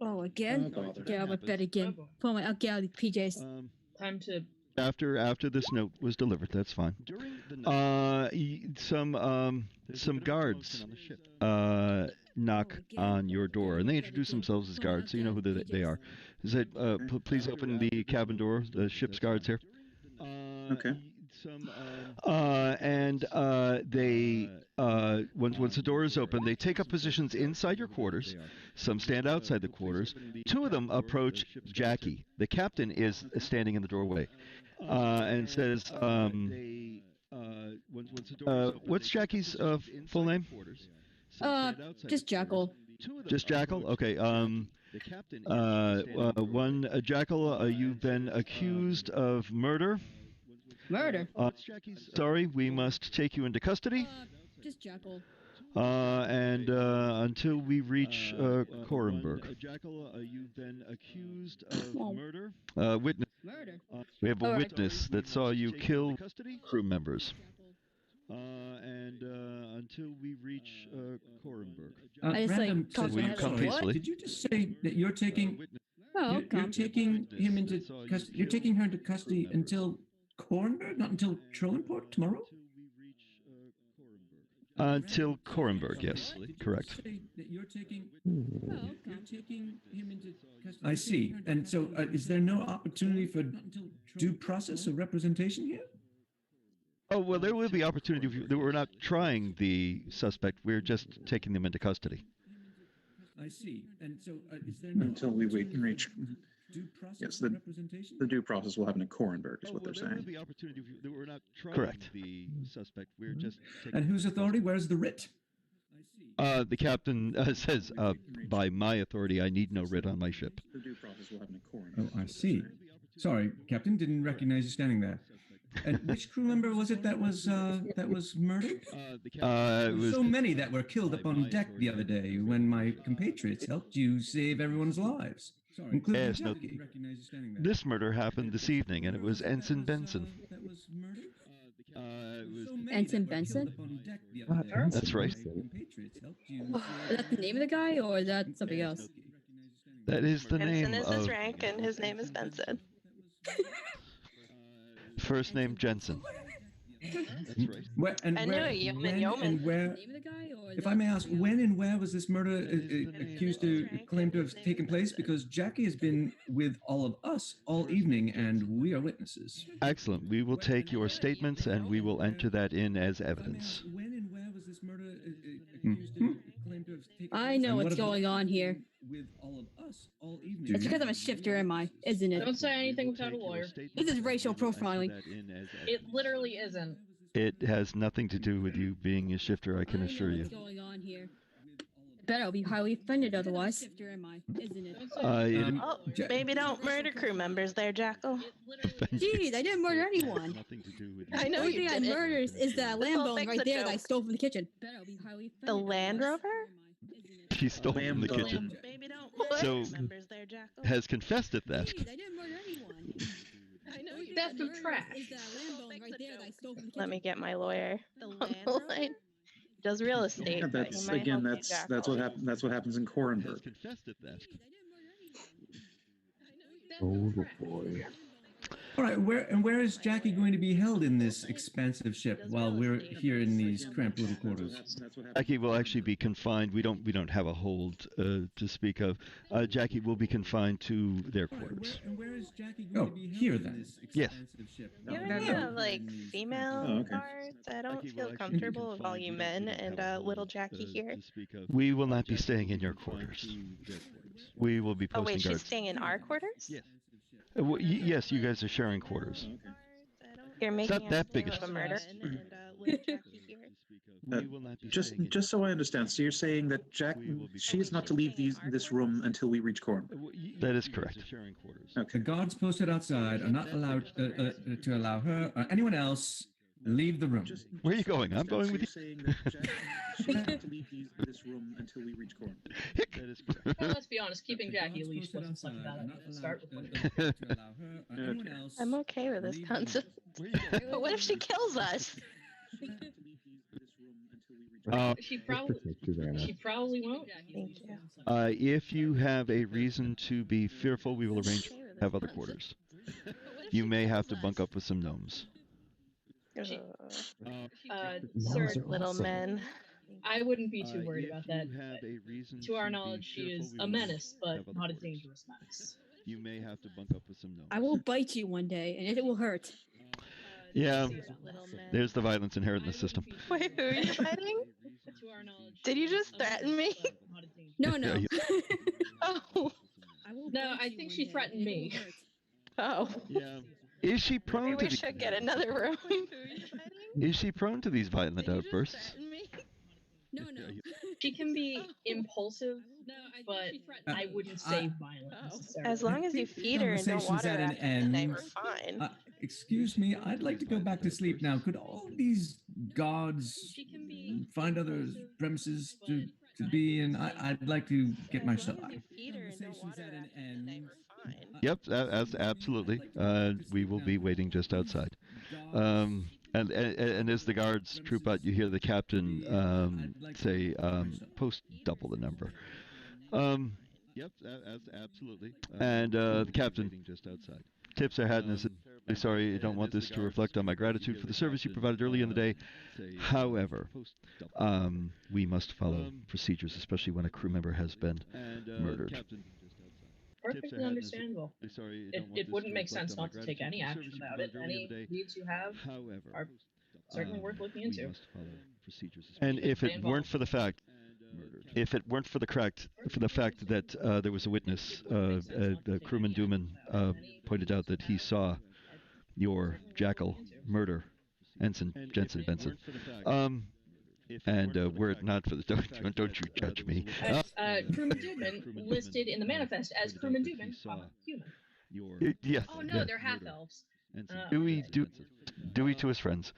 Oh, again? Oh, bother. Get out of bed again. I'll get out of the PJs. Time to. After this note was delivered, that's fine. Some guards knock on your door, and they introduce themselves as guards, so you know who they are. They said, "Please open the cabin door." The ship's guards here. Okay. They once the door is open, they take up positions inside your quarters. Some stand outside the quarters. Two of them approach Jackie. The captain is standing in the doorway, and says, "What's Jackie's full name?" Just Jackal. Just Jackal? Okay. Jackal, you've been accused of murder. Murder. Sorry, we must take you into custody. Just Jackal. And until we reach Korenberg. Jackal, you've been accused of murder. Witness. Murder. We have a All right. witness that saw you kill crew members. And until we reach Korenberg. I just, Random talk says, Will you to come him. peacefully? Did you just say that you're taking Oh, you're okay. taking him into custody? You're taking her into custody until Korenberg, not until Trollenport tomorrow? Until Korenberg, yes, correct. Say that you're taking Oh, okay. him into custody. I see. And so, is there no opportunity for due process or representation here? Oh, well, there will be opportunity. We're not trying the suspect. We're just taking them into custody. I see. And so, is there no Until we reach. due process Yes, or the- representation? The due process will happen in Korenberg, is Oh, what well, they're there will saying. be opportunity. We're not trying Correct. the suspect. We're just taking And whose authority? Where's the writ? The captain says, by my authority, I need no writ on my ship. The due process will happen in Korenberg. Oh, I see. Sorry, Captain, didn't recognize you standing there. And which crew member was it that was murdered? It was So many that were killed up on deck the other day when my compatriots helped you save everyone's lives, including Yes, no, Jackie. this murder happened this evening, and it was Ensign Benson. Ensign Benson? That's right. Is that the name of the guy, or is that something else? That is the name Benson is of his rank, and his name is Benson. first name Jensen. Where, and I where, knew it, Yeoman, when Yeoman. and where, if I may ask, when and where was this murder claimed to have taken place? Because Jackie has been with all of us all evening, and we are witnesses. Excellent. We will take your statements and we will enter that in as evidence. When and where was this murder claimed to have taken place? I know And what's what about going on here. with all of us all evening? It's because I'm a shifter, am I? Isn't it? Don't say anything without a lawyer. This is racial profiling. It literally isn't. It has nothing to do with you being a shifter, I can assure you. What's going on here? Bet I'll be highly offended otherwise. Shifter, am I? Isn't it? Oh, maybe don't murder crew members there, Jackal. Jeez, I didn't murder anyone. Nothing to do with I The know only you thing I didn't. murdered is that This lamb whole bone thing's right a there that I joke. stole from the kitchen. Bet I'll be highly offended The Land otherwise. Rover? She stole from the Lamb kitchen. bone. Maybe don't So- murder members there, Jackal. Has confessed at that. Jeez, I didn't murder anyone. I know you Theft didn't. of trash. Is that lamb bone right there that I stole from the kitchen. Let me get my lawyer on the line. Does real estate. Yeah, but he that's might again. help you, That's what Jackal. happens. That's what happens in Has Corenberg. confessed at that. Oh boy. All right, where is Jackie going to be held in this expansive ship while we're here in these cramped little quarters? That's what happens. Jackie will actually be confined. We don't have a hold to speak of. Jackie will be confined to their quarters. And where is Jackie going to be held here then? Yes. You have any like female Oh, okay. guards? I don't Jackie will feel actually be comfortable with all confined. you We men don't and have a little hold, Jackie here. to speak of. We will not be staying in your quarters. We will be Oh posting wait, she's guards. staying in our quarters? Yes. Yes, you guys are sharing quarters. You're It's making not that us big think a of a murder. And little Jackie here. We will not be Just staying in just so I understand, so you're saying that she is not to leave this room until we reach Corenberg. That is correct. The guards posted outside are not allowed to allow her or anyone else leave the room. Where are you going? I'm going with you. Saying that she's not to leave this room until we reach Corenberg. That is correct. Well, let's be honest, keeping Jackie leashed wasn't such a bad idea to start with. I'm okay with this concept. But what if she kills us? She probably won't. Thank you. If you have a reason to be fearful, we will arrange to have other quarters. You may have to bunk up with some gnomes. Sir, Little men. I wouldn't be too worried about that. Have a reason To our be knowledge, she fearful, is we a will menace, but have other not a quarters. dangerous menace. You may have to bunk up with some gnomes. I will bite you one day, and it will hurt. Yeah, Little men. there's the violence inherent in the system. Wait, who are you fighting? To our knowledge, Did you just threaten me? not a dangerous No, no. Oh. I will No, bite I you think one she day, threatened and it will me. hurt. Oh. Yeah. Is she prone Maybe to we the, should get another room. Is she prone to these violent outbursts? No, no. She can be impulsive, but I wouldn't say violent necessarily. As long as you feed her and don't Conversation's water at her an after the night, end. we're fine. Excuse me, I'd like to go back to sleep now. Could all these guards find other premises to be in? I'd like to get my shut eye. Feed her and don't water her after the night, we're fine. Yep, absolutely. We will be waiting just outside. And as the guards troop out, you hear the captain say, "Post double the number." Yep, absolutely. And the captain just outside tips her hat and says, "Sorry, I don't want this to reflect on my gratitude for the service you provided early in the day. However, we must follow procedures, especially when a crew member has been murdered." Perfectly understandable. It wouldn't make sense not to take any action about it. Any needs you have are certainly worth looking into. And if it weren't for the fact, that there was a witness, crewman Dooman pointed out that he saw your jackal murder Ensign Jensen Benson. And were it not for the don't you judge me. Crewman Dubin listed in the manifest as Crewman Dubin, human. Yes. Oh no, they're half elves. Dewey to his friends.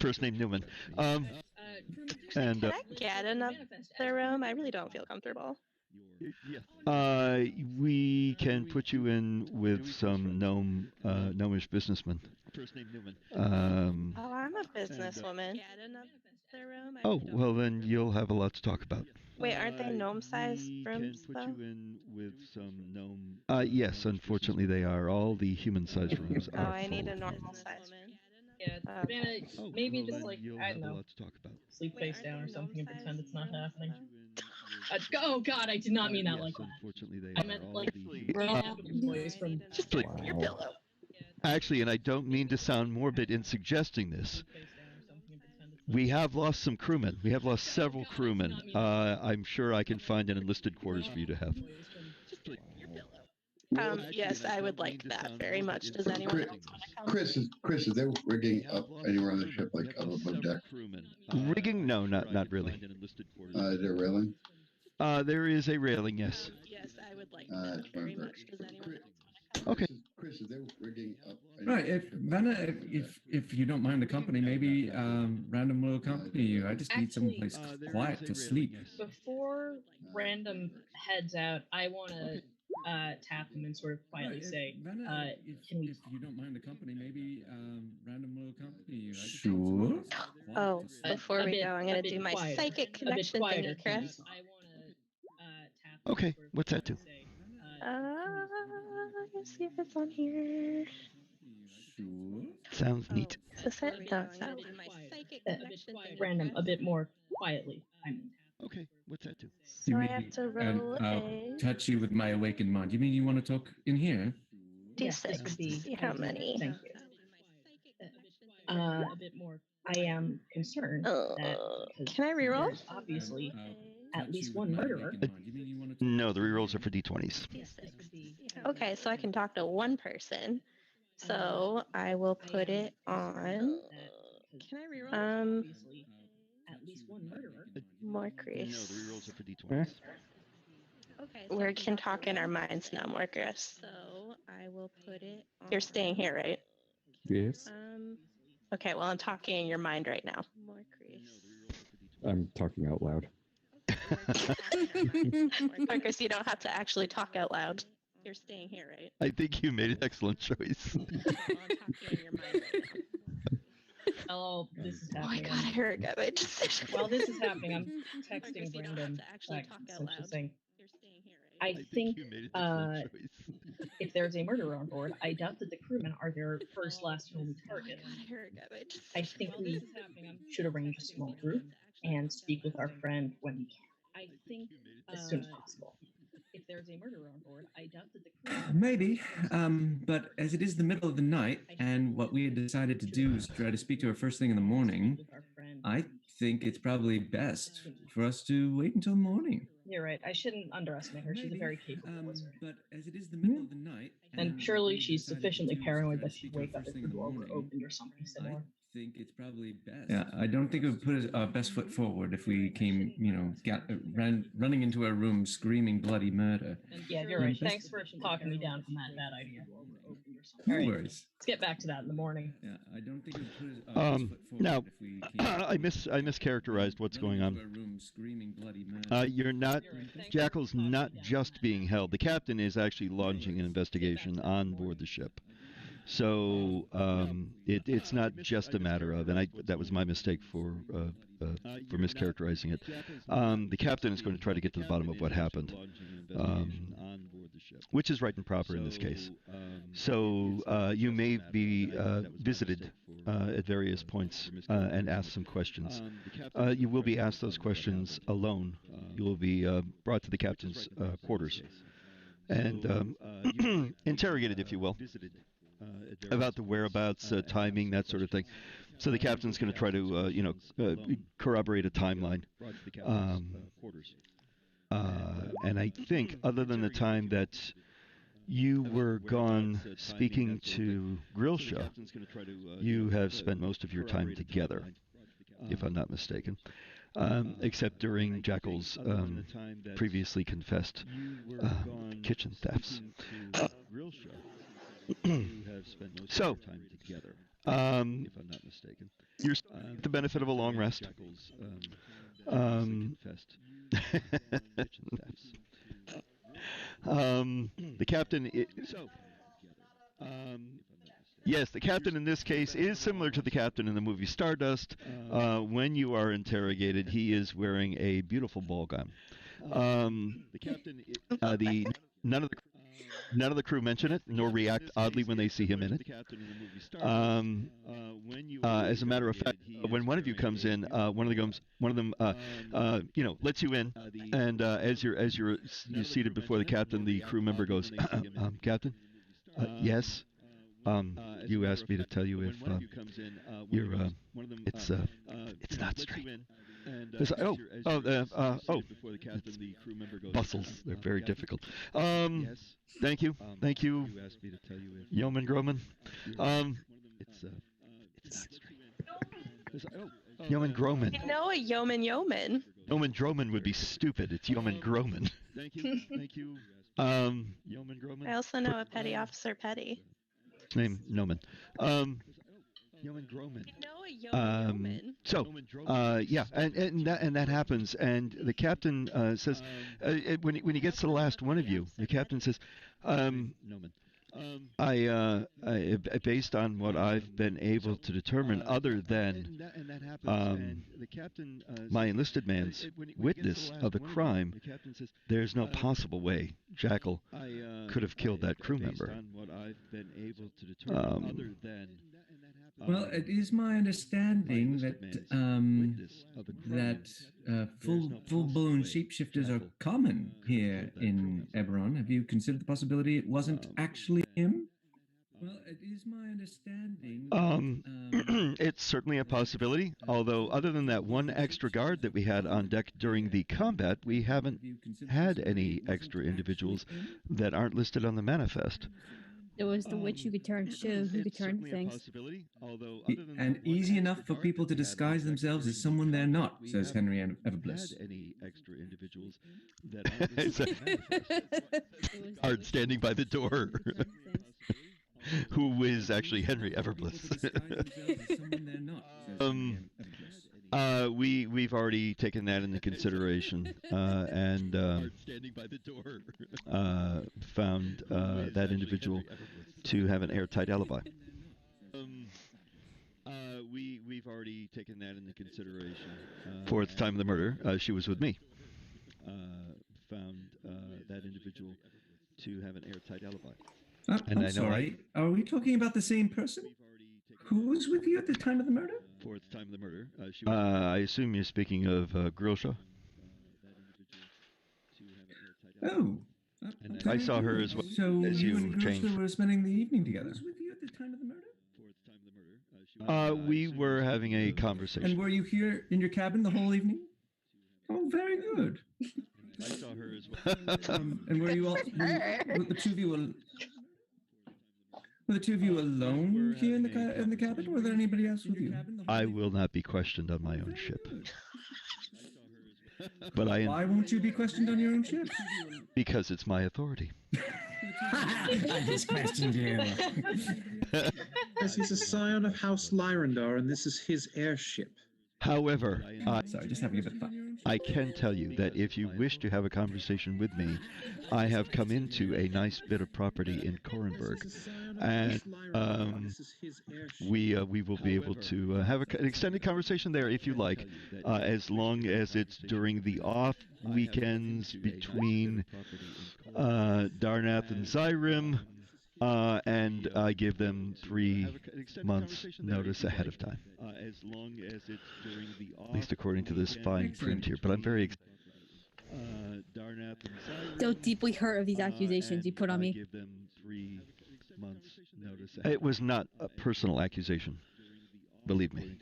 First name Newman. And Can I get another room? I really don't feel comfortable. we can put you in with some gnomish businessmen. Oh, I'm a businesswoman. Oh, well then you'll have a lot to talk about. Wait, aren't they gnome-sized rooms, though? Yes, unfortunately they are. All the human-sized rooms Oh, are I need full. a normal-sized room. Yeah, Savannah, maybe just like, I don't know, sleep Wait, face aren't down they or something and gnome-sized pretend it's not rooms, happening. though? Oh god, I did not mean that Yes, like that. unfortunately they I are. meant All like the random boys from Just like your pillow. Actually, and I don't mean to sound morbid in suggesting this, we have lost some crewmen. We have lost several crewmen. I'm sure I can find an enlisted quarters for you to have. Yes, I would like that very much. Does anyone else want to come? Chris, is there rigging up anywhere on the ship, like up above deck? Rigging? No, not really. Is there railing? There is a railing, yes. Yes, I would like that very much. Does anyone else want to come? Okay. Chris, is there rigging up? Right. If Vanna, if you don't mind the company, maybe Random will accompany you. I just need someplace quiet to sleep. Before Random heads out, I want to tap him and sort of quietly say, Vanna, can we if you don't mind the company, maybe Random will accompany you. I just Sure. need someplace quiet Oh, to sleep. before we go, I'm going to do my psychic connection thingy, Chris. Okay, what's that do? Let's see if it's on here. Sure. Sounds neat. Is this it? No, it's not. Random a bit more quietly? I mean, Okay, what's that do? So I have to roll a touch you with my awakened mind. You mean you want to talk in here? D6 to see how many. Thank you. A bit more. I am concerned that Can I reroll? there's obviously at least one murderer. No, the rerolls are for d20s. Okay, so I can talk to one person. So I will put it on. Can I reroll? At least one murderer. More No, the Chris. rerolls are for d20s. We can talk in our minds now, more Chris. So I will put it on. You're staying here, right? Yes. Okay, well, I'm talking in your mind right now. More Chris. I'm talking out loud. More Chris, you don't have to actually talk out loud. You're staying here, right? I think you made an excellent choice. Well, I'm talking in your mind right now. Oh, this is Oh my happening. god, I regret my decision. While this is happening, I'm texting you don't have Brandon. to actually talk out loud. Saying, You're staying here, right? I think you made an excellent choice. if there's a murderer on board, I doubt that the crewmen are their first, last, and only target. I regret my decision. I think we should arrange a small group and speak with our friend when we can. I think as soon as possible. If there's a murderer on board, I doubt that the crewmen. Maybe, but as it is the middle of the night, and what we had decided to do is try to speak to her first thing in the morning, I think it's probably best for us to wait until morning. You're right. I shouldn't underestimate her. She's a very capable wizard. But as it is the middle of the night, And surely she's sufficiently paranoid that she'd wake up if the door were opened or something similar. I think it's probably best. Yeah, I don't think it would put our best foot forward if we came, running into our room screaming bloody murder. Yeah, you're right. Thanks for talking me down from that bad idea. No All right, worries. let's get back to that in the morning. Yeah, I don't think it would put our best foot forward Now, if we came. I mischaracterized what's going on. Room screaming bloody murder. You're not. Jackal's not just being held. The captain is actually launching an investigation on board the ship. So it's not just a matter of, and that was my mistake for mischaracterizing it. The captain is going to try to get to the bottom of what happened, which is right and proper in this case. So you may be visited at various points and asked some questions. You will be asked those questions alone. You will be brought to the captain's quarters and interrogated, if you will, about the whereabouts, timing, that sort of thing. So the captain's going to try to, corroborate a timeline. And I think, other than the time that you were gone speaking to Grilsha, you have spent most of your time together, if I'm not mistaken. Except during Jackal's previously confessed kitchen thefts. So, if I'm not mistaken, you're the benefit of a long rest. The captain. Yes, the captain in this case is similar to the captain in the movie Stardust. When you are interrogated, he is wearing a beautiful ball gown. The captain. None of the crew mention it, nor react oddly when they see him in it. As a matter of fact, when one of you comes in, one of them, lets you in, and as you're seated before the captain, the crew member goes, "Captain, yes." You asked me to tell you if it's not straight. It's like, bustles. They're very difficult. Thank you, Yeoman Groman. It's not straight. Yeoman Groman. You know a yeoman. Yeoman Droman would be stupid. It's Yeoman Groman. Thank you. Yeoman Groman. I also know a petty officer Petty. Name Noman. Yeoman Groman. You know a yeoman. And that happens, and the captain says, when he gets to the last one of you, the captain says, Noman. Based on what I've been able to determine, other than my enlisted man's witness of the crime, there's no possible way Jackal could have killed that crew member. Well, it is my understanding that full-blown shapeshifters are common here in Eberron. Have you considered the possibility it wasn't actually him? Well, it is my understanding. It's certainly a possibility. Although, other than that one extra guard that we had on deck during the combat, we haven't had any extra individuals that aren't listed on the manifest. It was the witch who could turn things. And easy enough for people to disguise themselves as someone they're not, says Henry Everbliss. Any extra individuals that aren't guard standing by the door. Who is actually Henry Everbliss. We've already taken that into consideration and standing by the door found that individual to have an airtight alibi. We've already taken that into consideration. For at the time of the murder, she was with me. Found that individual to have an airtight alibi. I'm sorry. Are we talking about the same person? Who was with you at the time of the murder? For at the time of the murder, she was I assume you're speaking of Grilsha. Oh. I saw her as well. So as you and changed. Grilsha were spending the evening together. Who was with you at the time of the murder? We were having a conversation. And were you here in your cabin the whole evening? Oh, very good. I saw her as well. And were you all? Were the two of you? Were the two of you alone here in the cabin? Or were there anybody else with you? I will not be questioned on my own ship. But Why won't you be questioned on your own ship? Because it's my authority. I just questioned you. Because he's a scion of House Lyrandar, and this is his airship. However, sorry, just having a bit of fun. I can tell you that if you wish to have a conversation with me, I have come into a nice bit of property in Korenberg, and we will be able to have an extended conversation there if you like, as long as it's during the off weekends between Darnath and Zyrim. And I give them 3 months notice ahead of time. As long as it's during the at least according to this fine print here. But I'm very So deeply hurt of these accusations you put on me. Give them 3 months notice. It was not a personal accusation. Believe me.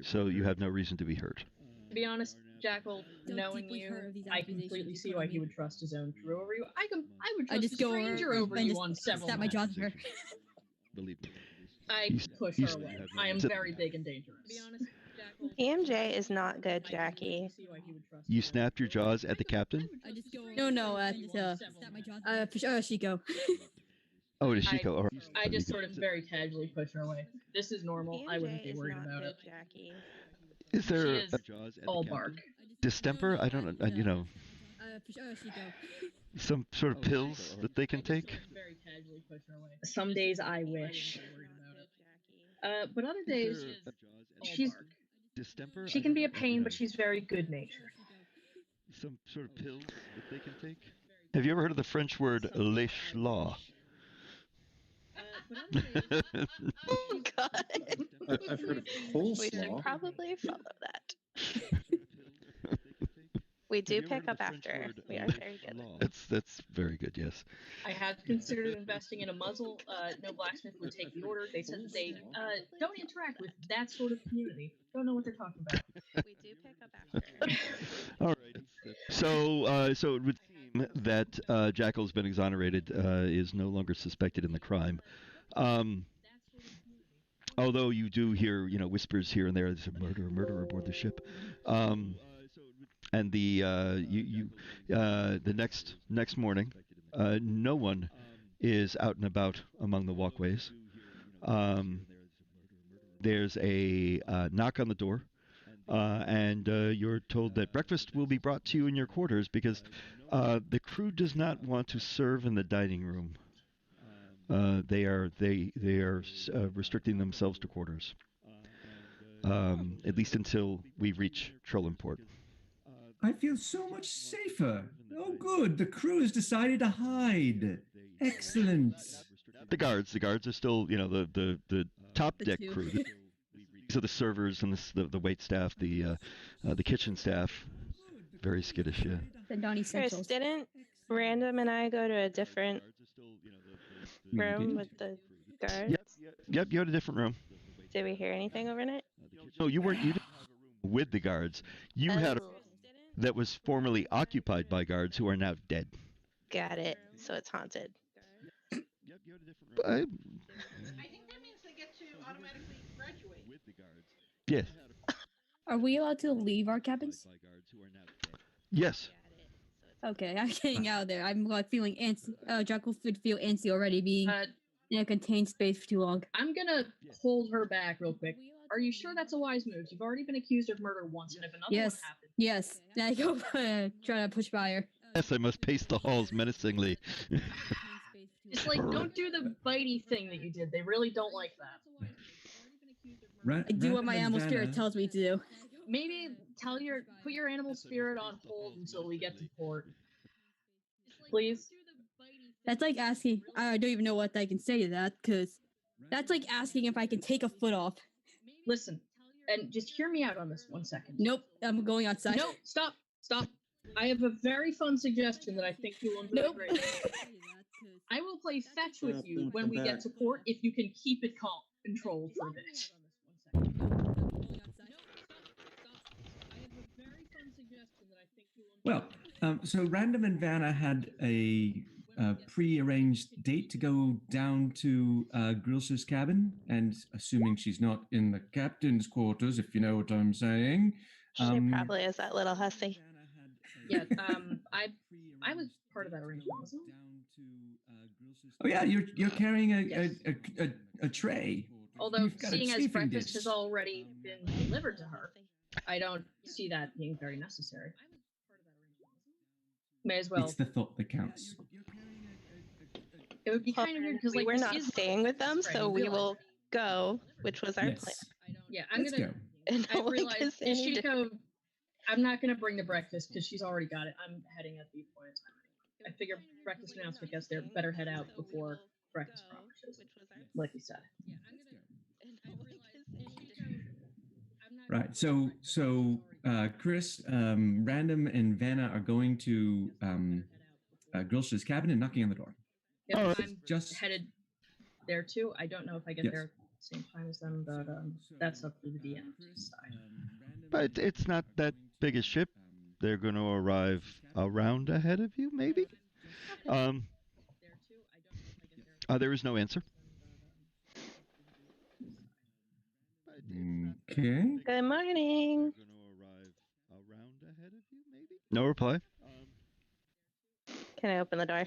So you have no reason to be hurt. To be honest, Jackal, knowing you, I completely see why he would trust his own crew over you. I would trust a stranger over you on several snap my jaw to her. Believe me. I push her away. I am very big and dangerous. To be honest, Jackal, EMJ is not good, Jackie. You snapped your jaws at the captain? No, at Shiko. Oh, to Shiko. All right. I just sort of very casually push her away. This is normal. I wouldn't be worried about it. Jackie. Is there She is all bark. distemper? I don't know. You know, some sort of pills that they can take. Very casually push her away. Some days I wish. But other days, she's Distemper? she can be a pain, but she's very good natured. Some sort of pills that they can take. Have you ever heard of the French word "le schla"? Oh God. I've heard of We should coleslaw. probably follow that. We do pick up after. We are very good. That's very good. Yes. I have considered investing in a muzzle. No blacksmith would take the order. They said that they don't interact with that sort of community. Don't know what they're talking about. We do pick up after. All right. So it would seem that Jackal's been exonerated, is no longer suspected in the crime. Although you do hear, whispers here and there. There's a murder aboard the ship. And the next morning, no one is out and about among the walkways. There's a knock on the door, and you're told that breakfast will be brought to you in your quarters because the crew does not want to serve in the dining room. They are restricting themselves to quarters, at least until we reach Trollenport. I feel so much safer. Oh, good. The crew has decided to hide. Excellent. The guards are still, the top deck crew. These are the servers and the wait staff, the kitchen staff. Very skittish, yeah. The Donnie Chris, Centrals. didn't Random and I go to a different room with the guards? Yep, you had a different room. Did we hear anything overnight? No, you weren't. You didn't have a room with the guards. You had a room that was formerly occupied by guards who are now dead. Got it. So it's haunted. Yep, you had a different room. I think that means they get to automatically graduate. With the guards. Yes. Are we allowed to leave our cabins? Yes. Okay, I'm getting out of there. I'm feeling antsy. Jackal would feel antsy already being in a contained space for too long. I'm gonna hold her back real quick. Are you sure that's a wise move? You've already been accused of murder once, and if another one happens... Yes. Then I go try to push by her. Yes, I must pace the halls menacingly. Just don't do the bitey thing that you did. They really don't like that. I do what my animal spirit tells me to do. Maybe put your animal spirit on hold until we get to port. Please. That's like asking. I don't even know what I can say to that, because that's like asking if I can take a foot off. Listen, and just hear me out on this 1 second. Nope, I'm going outside. No, stop. I have a very fun suggestion that I think you'll enjoy greatly. I will play fetch with you when we get to port if you can keep it controlled for a bit. Well, so Random and Vanna had a pre-arranged date to go down to Grilser's cabin, and assuming she's not in the captain's quarters, if you know what I'm saying. She probably is that little hussy. Yeah, I was part of that arrangement, wasn't I? Oh yeah, you're carrying a tray. Although, seeing as breakfast has already been delivered to her, I don't see that being very necessary. May as well. It's the thought that counts. It would be kind of weird because we're not staying with them, so we will go, which was our plan. Yeah, I'm Let's gonna. go. I realize Ishiko, I'm not gonna bring the breakfast because she's already got it. I'm heading at the point in time. I figure breakfast announcement gets there. Better head out before breakfast promises, like you said. Right. So Chris, Random, and Vanna are going to Grilser's cabin and knocking on the door. Yep, I'm just headed there too. I don't know if I get there at the same time as them, but that's up to the DM to decide. But it's not that big a ship. They're going to arrive around ahead of you, maybe? There is no answer. Okay. Good morning. No reply. Can I open the door?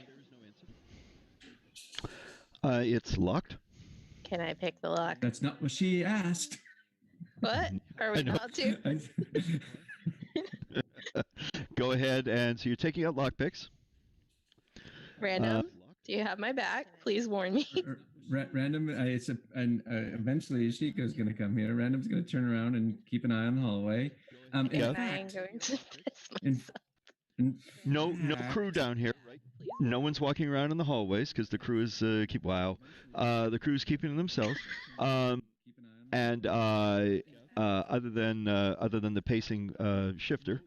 It's locked. Can I pick the lock? That's not what she asked. What? Are we about to? Go ahead, and so you're taking out lockpicks. Random, do you have my back? Please warn me. Random, eventually Ishiko's going to come here. Random's going to turn around and keep an eye on the hallway. I'm going to piss myself. No crew down here. No one's walking around in the hallways because the crew is the crew's keeping to themselves. And other than the pacing shifter,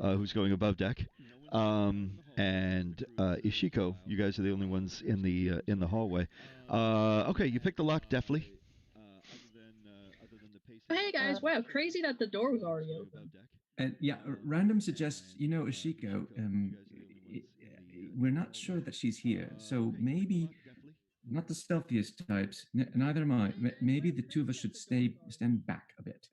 who's going above deck, and Ishiko, you guys are the only ones in the hallway. Okay, you picked the lock deftly. Hey guys! Wow, crazy that the door was already open. And yeah, Random suggests, Ishiko, we're not sure that she's here, so maybe not the stealthiest types. Neither am I. Maybe the two of us should stand back a bit.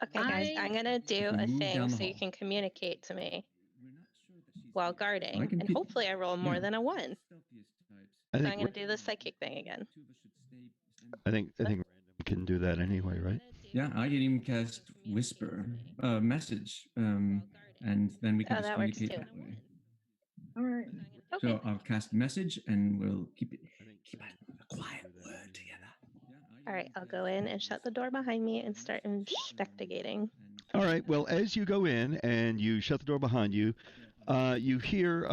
Okay, guys, I'm gonna do a thing so you can communicate to me while guarding, and hopefully I roll more than a 1. So I'm gonna do the psychic thing again. I think Random can do that anyway, right? Yeah, I can even cast Whisper message, and then we can just communicate that way. All right. Okay. So I'll cast message, and we'll keep a quiet word together. All right, I'll go in and shut the door behind me and start investigating. All right. Well, as you go in and you shut the door behind you, you hear.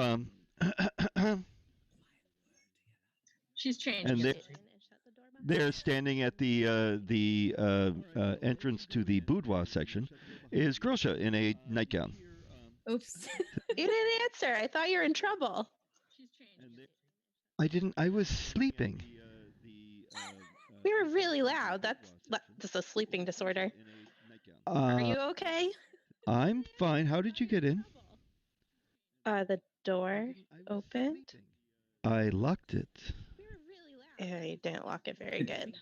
She's changed. And they're standing at the entrance to the boudoir section. Is Grosha in a nightgown? Oops. You didn't answer. I thought you were in trouble. I didn't. I was sleeping. We were really loud. That's a sleeping disorder. Are you okay? I'm fine. How did you get in? The door opened. I locked it. Yeah, you didn't lock it very good.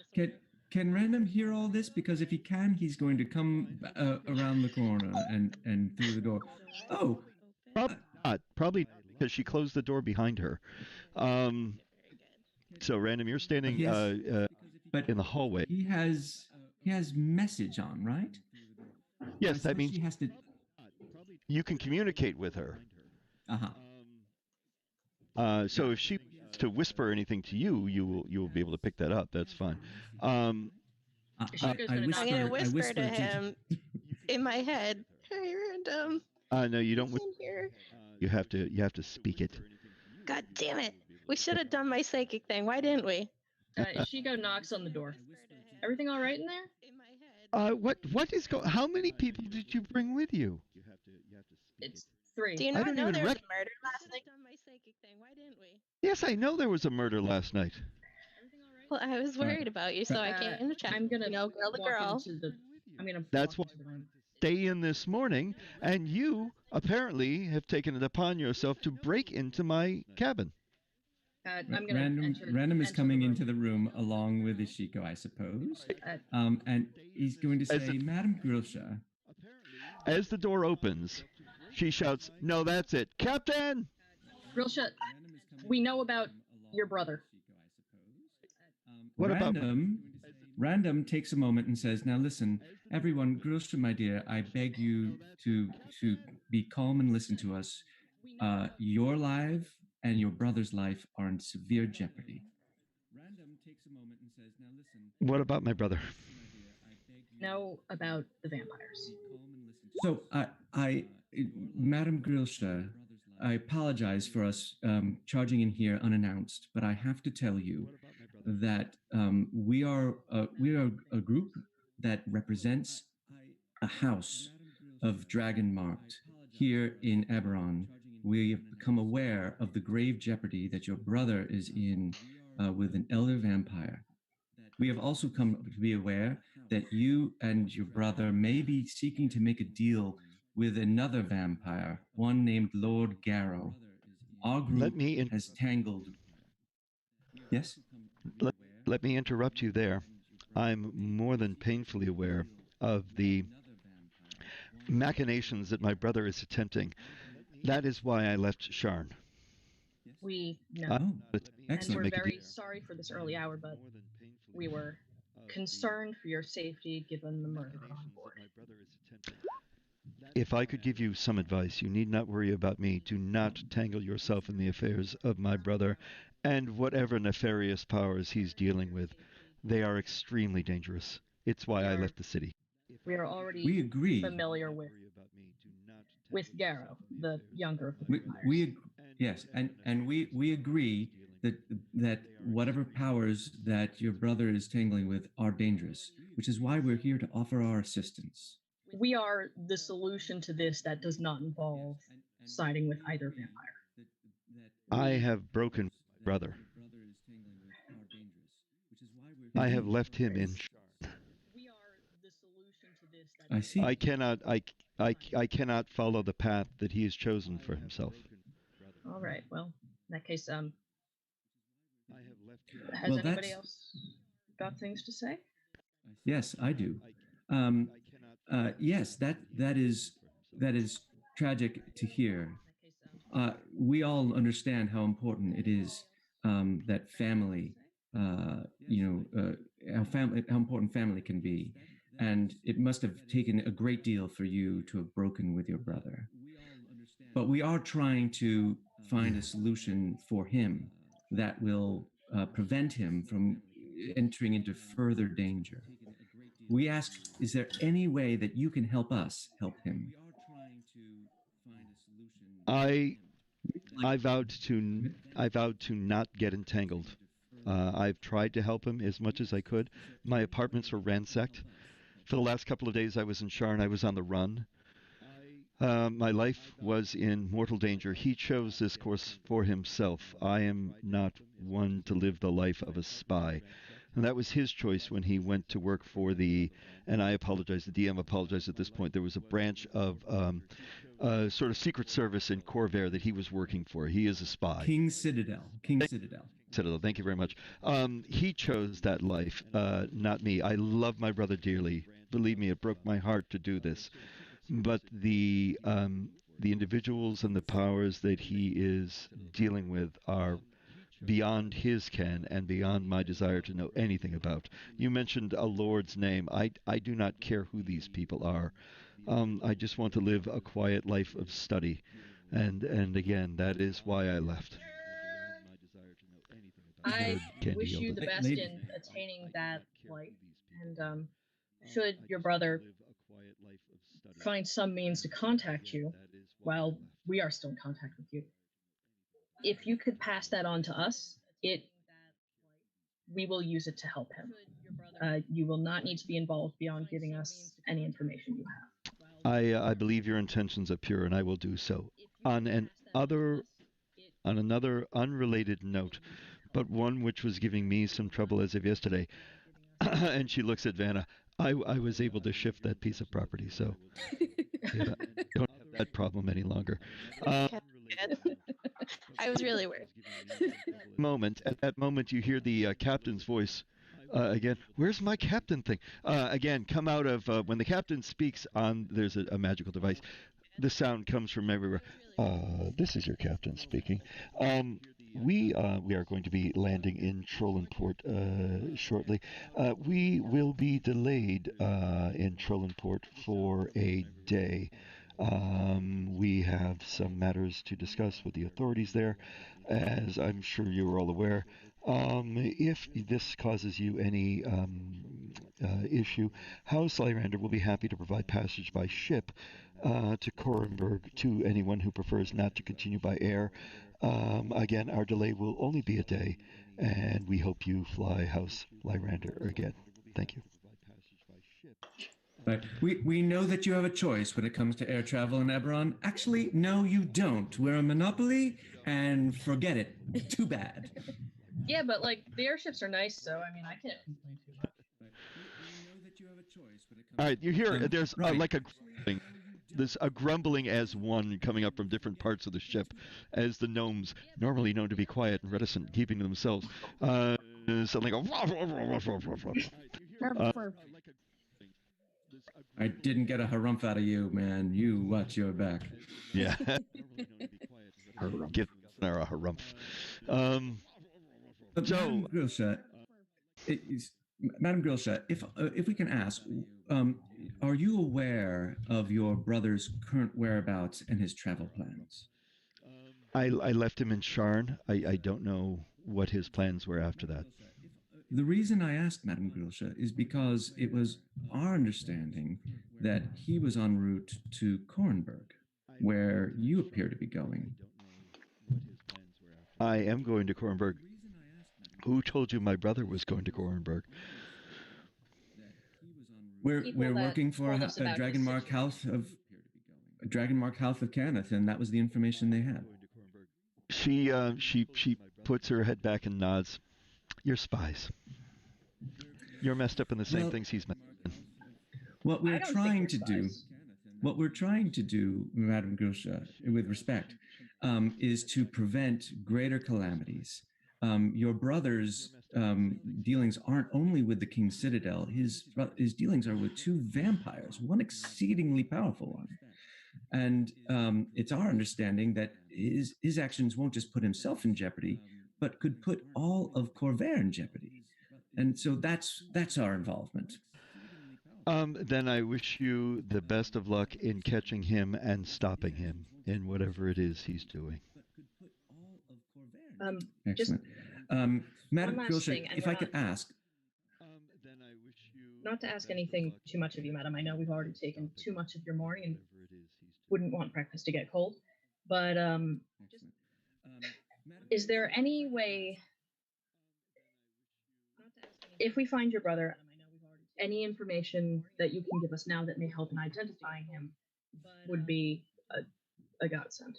Can Random hear all this? Because if he can, he's going to come around the corner and through the door. Oh, probably not. Probably because she closed the door behind her. So Random, you're standing but in the hallway. He has message on, right? Yes, that means he has to. You can communicate with her. So if she wants to whisper anything to you, you will be able to pick that up. That's fine. I'm gonna whisper to him in my head. Hey, Random. No, you don't. Here. You have to speak it. God damn it! We should have done my psychic thing. Why didn't we? Ishiko knocks on the door. Everything all right in there? What is going? How many people did you bring with you? It's 3. Do you not know there was a murder last night? My psychic thing. Why didn't we? Yes, I know there was a murder last night. Well, I was worried about you, so I came in to check. I'm gonna girl to girl. That's why I stay in this morning, and you apparently have taken it upon yourself to break into my cabin. Random is coming into the room along with Ishiko, I suppose. And he's going to say, Madam Grosha. As the door opens, she shouts, "No, that's it, Captain!" Grosha, we know about your brother. What about Random takes a moment and says, "Now listen, everyone, Grosha, my dear, I beg you to be calm and listen to us. Your life and your brother's life are in severe jeopardy." What about my brother? Know about the vampires. So, Madam Grosha, I apologize for us charging in here unannounced, but I have to tell you that we are a group that represents a house of dragon marked here in Eberron. We have become aware of the grave jeopardy that your brother is in with an elder vampire. We have also come to be aware that you and your brother may be seeking to make a deal with another vampire, one named Lord Garrow. Our group has tangled. Yes? Let me interrupt you there. I'm more than painfully aware of the machinations that my brother is attempting. That is why I left Sharn. We know. Oh, And excellent. we're very sorry for this early hour, but we were concerned for your safety given the murder on board. If I could give you some advice, you need not worry about me. Do not tangle yourself in the affairs of my brother and whatever nefarious powers he's dealing with. They are extremely dangerous. It's why I left the city. We are already We agree. familiar with Garrow, the younger of the vampires. Yes, and we agree that whatever powers that your brother is tangling with are dangerous, which is why we're here to offer our assistance. We are the solution to this that does not involve siding with either vampire. I have broken my brother. I have left him in. I see. I cannot follow the path that he has chosen for himself. All right. Well, in that case, has Well, anybody that's- else got things to say? Yes, I do. Yes, that is tragic to hear. We all understand how important it is that family, how important family can be, and it must have taken a great deal for you to have broken with your brother. But we are trying to find a solution for him that will prevent him from entering into further danger. We ask, is there any way that you can help us help him? I vowed to not get entangled. I've tried to help him as much as I could. My apartments were ransacked. For the last couple of days I was in Sharn. I was on the run. My life was in mortal danger. He chose this course for himself. I am not one to live the life of a spy. And that was his choice when he went to work for and I apologize, the DM apologized at this point, there was a branch of sort of secret service in Corvair that he was working for. He is a spy. King Citadel. Citadel, thank you very much. He chose that life, not me. I love my brother dearly. Believe me, it broke my heart to do this. But the individuals and the powers that he is dealing with are beyond his ken and beyond my desire to know anything about. You mentioned a lord's name. I do not care who these people are. I just want to live a quiet life of study. And again, that is why I left. I wish you the best in attaining that light. And should your brother find some means to contact you while we are still in contact with you, if you could pass that on to us, we will use it to help him. You will not need to be involved beyond giving us any information you have. I believe your intentions are pure, and I will do so. On another unrelated note, but one which was giving me some trouble as of yesterday, and she looks at Vanna, I was able to shift that piece of property, so yeah, don't have that problem any longer. I was really worried. At that moment, you hear the captain's voice again. Where's my captain thing? Again, come out of when the captain speaks on. There's a magical device. The sound comes from everywhere. This is your captain speaking. We are going to be landing in Trollenport shortly. We will be delayed in Trollenport for a day. We have some matters to discuss with the authorities there, as I'm sure you are all aware. If this causes you any issue, House Lyrander will be happy to provide passage by ship to Korenberg to anyone who prefers not to continue by air. Again, our delay will only be a day, and we hope you fly House Lyrander again. Thank you. Right. We know that you have a choice when it comes to air travel in Eberron. Actually, no, you don't. We're a monopoly, and forget it. Too bad. Yeah, but like the airships are nice, so I mean I can't complain too much. All right, you hear there's like a grumbling. There's a grumbling as one coming up from different parts of the ship, as the gnomes, normally known to be quiet and reticent, keeping to themselves, suddenly go. I didn't get a harumph out of you, man. You watch your back. Yeah. Sayonara, harumph. But So- Madam Grilsha, Madam Grilsha, if we can ask, are you aware of your brother's current whereabouts and his travel plans? I left him in Sharn. I don't know what his plans were after that. The reason I asked Madam Grilsha is because it was our understanding that he was en route to Kornberg, where you appear to be going. I am going to Kornberg. Who told you my brother was going to Kornberg? We're People that working for told us about his Dragonmark House of Cannith, and that was the information they had. She puts her head back and nods. You're spies. You're messed up in the same Well- things he's messed up in. What I we're don't trying think to we're do, spies. what we're trying to do, Madam Grilsha, with respect, is to prevent greater calamities. Your brother's dealings aren't only with the King's Citadel. His dealings are with two vampires, one exceedingly powerful one. And it's our understanding that his actions won't just put himself in jeopardy, but could put all of Corvair in jeopardy. And so that's our involvement. Then I wish you the best of luck in catching him and stopping him in whatever it is he's doing. Just Excellent. Madam last Grilsha, thing, and if we're I could ask, not to ask anything too much of you, madam. I know we've already taken too much of your morning and wouldn't want breakfast to get cold. But is there any way, if we find your brother, any information that you can give us now that may help in identifying him would be a godsend.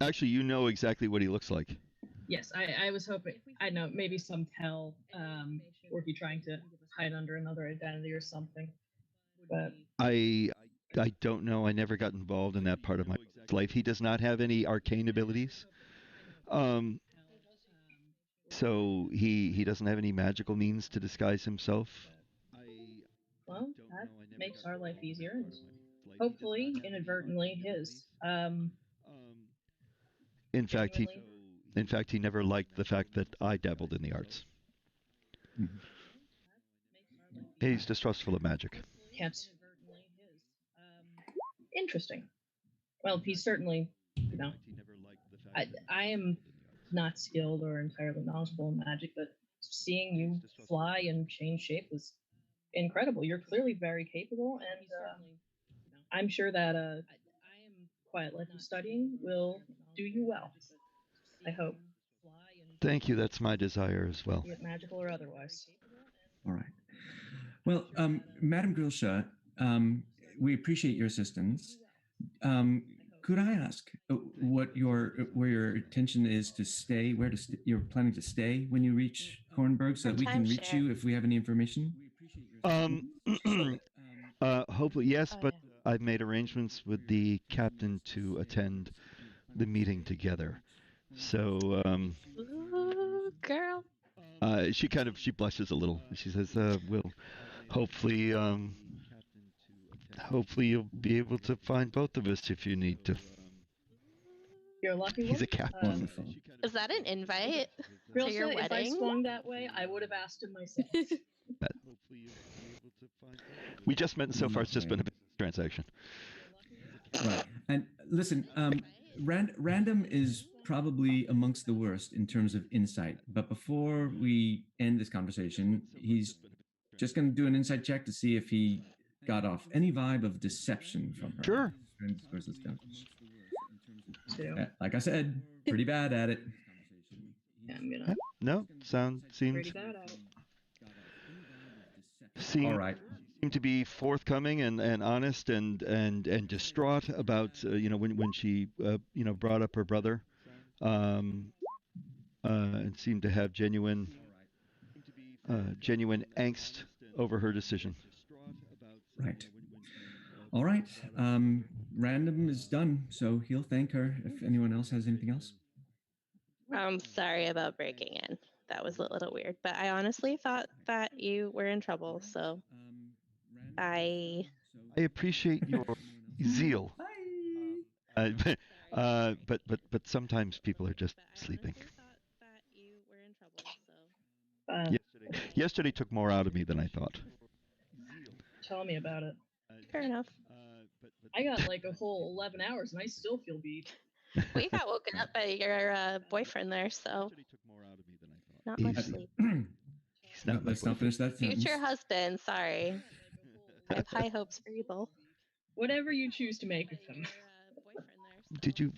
Actually, you know exactly what he looks like. Yes, I was hoping, I know, maybe some tell, or if you're trying to hide under another identity or something. But I don't know. I never got involved in that part of my life. He does not have any arcane abilities. So he doesn't have any magical means to disguise himself. well, that makes our life easier, and hopefully, inadvertently, his. In fact, he never liked the fact that I dabbled in the arts. He's distrustful of magic. Can't. Interesting. Well, he's certainly, I am not skilled or entirely knowledgeable in magic, but seeing you fly and change shape was incredible. You're clearly very capable, and I'm sure that quiet life of studying will do you well. I hope. Thank you. That's my desire as well. Be it magical or otherwise. all right. Well, Madam Grilsha, we appreciate your assistance. Could I ask where your intention is to stay? Where you're planning to stay when you reach Kornberg, so that we can reach you if we have any information? Hopefully, yes, but I've made arrangements with the captain to attend the meeting together. So, Ooh, girl. she blushes a little. She says, "We'll hopefully you'll be able to find both of us if you need to." You're a lucky He's one. a cat. Wonderful. Is that an invite to your Grilsa, if I wedding? swung that way, I would have asked him myself. We just met, and so far it's just been a business transaction. Right. And listen, Random is probably amongst the worst in terms of insight. But before we end this conversation, he's just going to do an insight check to see if he got off any vibe of deception from her. Sure. And of course, it's done. Like I said, pretty bad at it. Yeah, I'm gonna. No, seems Pretty bad at it. seem All right. seem to be forthcoming and honest and distraught about when she brought up her brother, and seemed to have genuine angst over her decision. Right. All right. Random is done, so he'll thank her if anyone else has anything else. I'm sorry about breaking in. That was a little weird, but I honestly thought that you were in trouble, so I appreciate your zeal. But sometimes people are just sleeping. Yesterday took more out of me than I thought. Tell me about it. Fair enough. I got like a whole 11 hours and I still feel beat. Well, you got woken up by your boyfriend there, so not much sleep. Let's not finish that sentence. Future husband, sorry. I have high hopes for you both. Whatever you choose to make of him. Did you,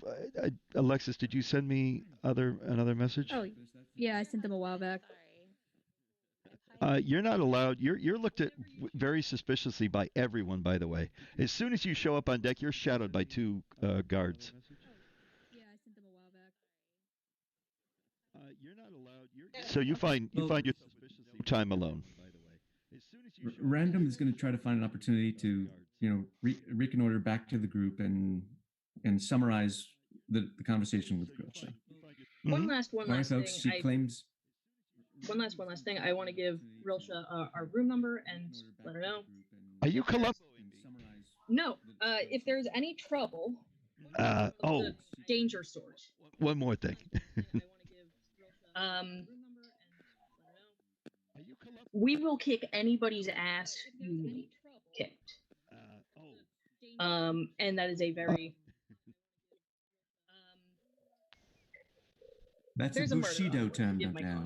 Alexis? Did you send me another message? Oh, yeah, I sent them a while back. You're not allowed. You're looked at very suspiciously by everyone. By the way, as soon as you show up on deck, you're shadowed by 2 guards. Yeah, I sent them a while back. You're not allowed. So you find your suspiciously time alone. Random is going to try to find an opportunity to, reconnoiter back to the group and summarize the conversation with Grilsha. One last folks, thing. she claims. One last thing. I want to give Rilsha our room number and let her know. Are you Columbo? No. If there's any trouble, the danger source. One more thing. We will kick anybody's ass you need kicked. And that is a very. That's a Bushido term now.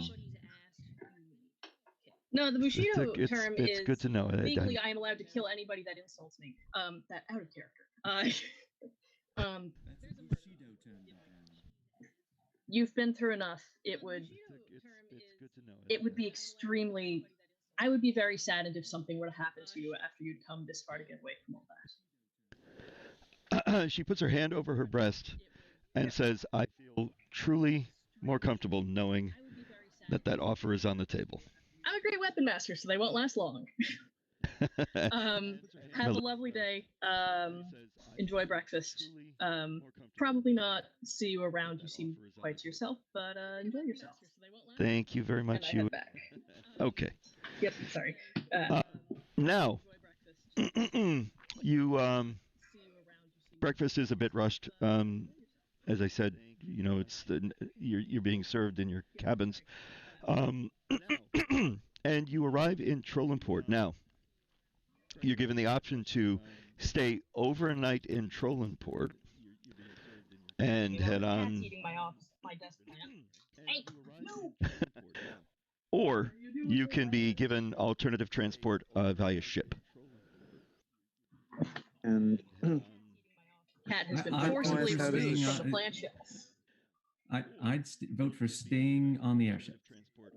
No, the Bushido term is. It's good to know. Legally, I am allowed to kill anybody that insults me. That out of character. You've been through enough. It would be extremely. I would be very saddened if something were to happen to you after you'd come this far to get away from all that. She puts her hand over her breast and says, "I feel truly more comfortable knowing that offer is on the table." I'm a great weapon master, so they won't last long. Have a lovely day. Enjoy breakfast. Probably not see you around. You seem quite to yourself, but enjoy yourself. Thank you very much. You. Back. Okay. Yep. Sorry. Now, you breakfast is a bit rushed. As I said, it's you're being served in your cabins. And you arrive in Trollenport. Now, you're given the option to stay overnight in Trollenport and head on. My desk plant. Hey, no. Or you can be given alternative transport via ship. And Cat has been forcibly removed from the plant ship. I'd vote for staying on the airship.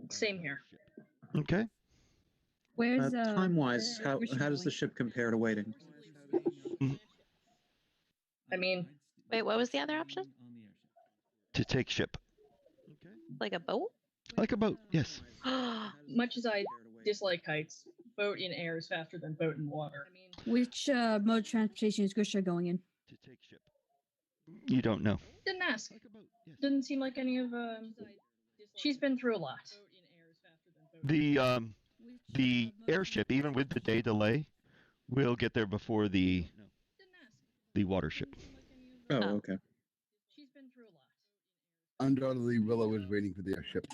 Same here. Okay. Where's time-wise? How does the ship compare to waiting? I mean, wait, what was the other option? To take ship. Like a boat? Like a boat, yes. Much as I dislike heights, boat in air is faster than boat in water. Which mode of transportation is Grisha going in? To take ship. You don't know. Didn't ask. Didn't seem like any of. She's been through a lot. The airship, even with the day delay, will get there before the water ship. Oh, okay. She's been through a lot. Undoubtedly, Willow is waiting for the airship.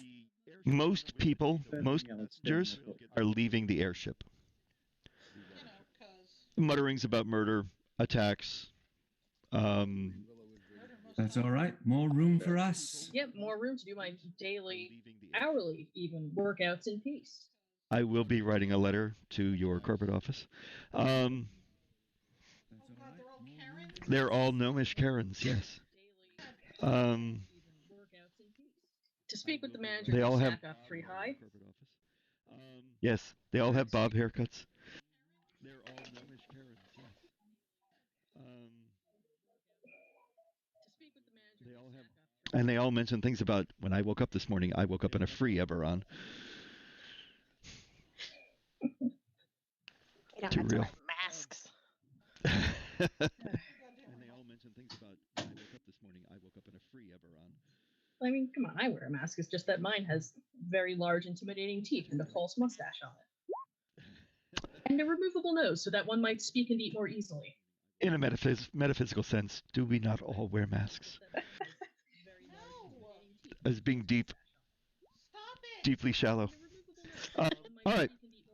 Most passengers are leaving the airship. Mutterings about murder, attacks. That's all right. More room for us. Yep, more room to do my daily, hourly, even workouts in peace. I will be writing a letter to your corporate office. They're all gnomish Karens, yes. To speak with the manager, they all have 3 high. Yes, they all have bob haircuts. They're all gnomish Karens, yes. And they all mention things about when I woke up this morning, I woke up in a free Eberron. Too real. Masks. And they all mention things about when I woke up this morning, I woke up in a free Eberron. I mean, come on, I wear a mask. It's just that mine has very large, intimidating teeth and a false mustache on it. And a removable nose, so that one might speak and eat more easily. In a metaphysical sense, do we not all wear masks? As being deeply shallow. All right.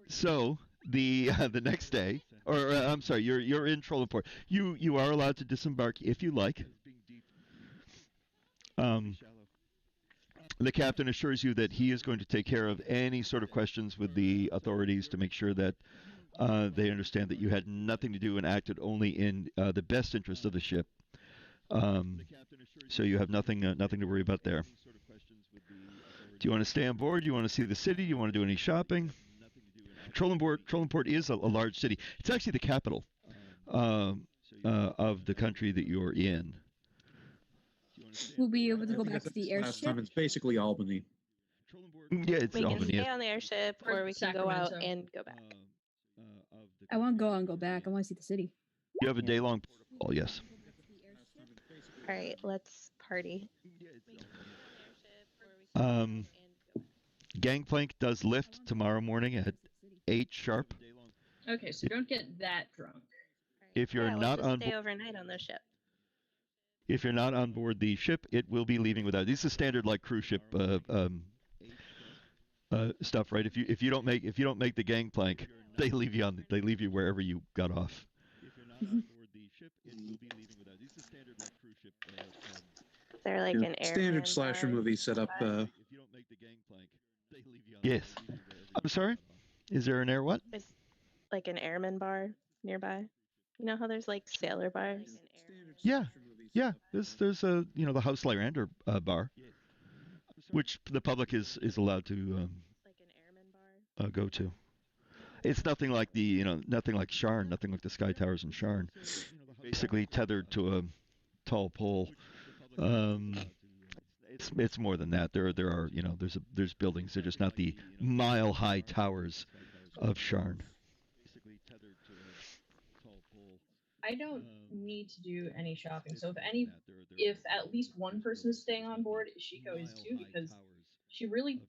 So the next day, or I'm sorry, you're in Trollenport. You are allowed to disembark if you like. The captain assures you that he is going to take care of any sort of questions with the authorities to make sure that they understand that you had nothing to do and acted only in the best interest of the ship. So you have nothing to worry about there. Do you want to stay on board? Do you want to see the city? Do you want to do any shopping? Trollenport is a large city. It's actually the capital of the country that you're in. We'll be able to go back to the Last time airship. it's basically Albany. Yeah, it's We can Albany. stay Yeah. on the airship, or we can go out Sacramento. and go back. I want to go and go back. I want to see the city. You have a day-long. Oh yes. All right, let's party. Gangplank does lift tomorrow morning at 8 sharp. Okay, so don't get that drunk. If you're Yeah, we'll not just on stay board, overnight on the ship. if you're not on board the ship, it will be leaving without. This is standard like cruise ship stuff, right? If you don't make the gangplank, they leave you wherever you got off. They're like an Standard airman slasher bar. movie setup. Yes. I'm sorry. Is there an air what? There's like an airman bar nearby. You know how there's like sailor bars? Yeah. Yeah. There's a the House Lyrander bar, which the public is allowed to go to. It's nothing like nothing like Sharn, nothing like the Sky Towers in Sharn. Basically tethered to a tall pole. It's more than that. There are there's buildings. They're just not the mile-high towers of Sharn. I don't need to do any shopping. So if at least one person is staying on board, Ishiko is too, because she really.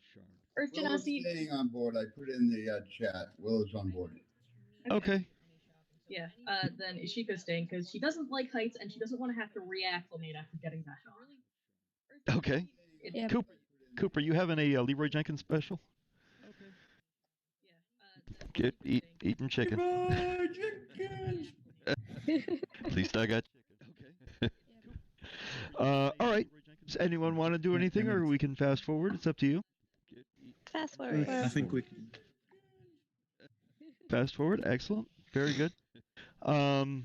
Earth Will is Genasi. staying on board. I put in the chat. Will is on board. Okay. Yeah. Then Ishiko's staying because she doesn't like heights and she doesn't want to have to reacclimate after getting that off. Okay. Yeah. Cooper, you having a Leroy Jenkins special? Get eating chicken. At least I got chicken. All right. Does anyone want to do anything, or we can fast forward? It's up to you. Fast forward. I think we can. Fast forward. Excellent. Very good. Oh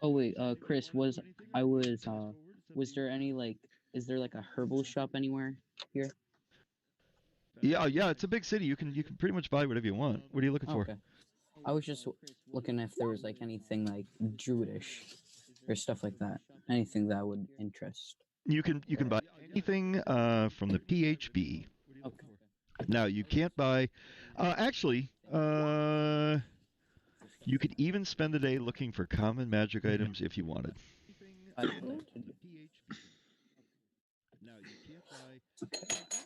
wait, Chris, was there any is there like a herbal shop anywhere here? Yeah, it's a big city. You can pretty much buy whatever you want. What are you looking for? Okay. I was just looking if there was like anything like Druidish or stuff like that. Anything that would interest. You can buy anything from the PHB. Okay. Now you can't buy. Actually, you could even spend the day looking for common magic items if you wanted.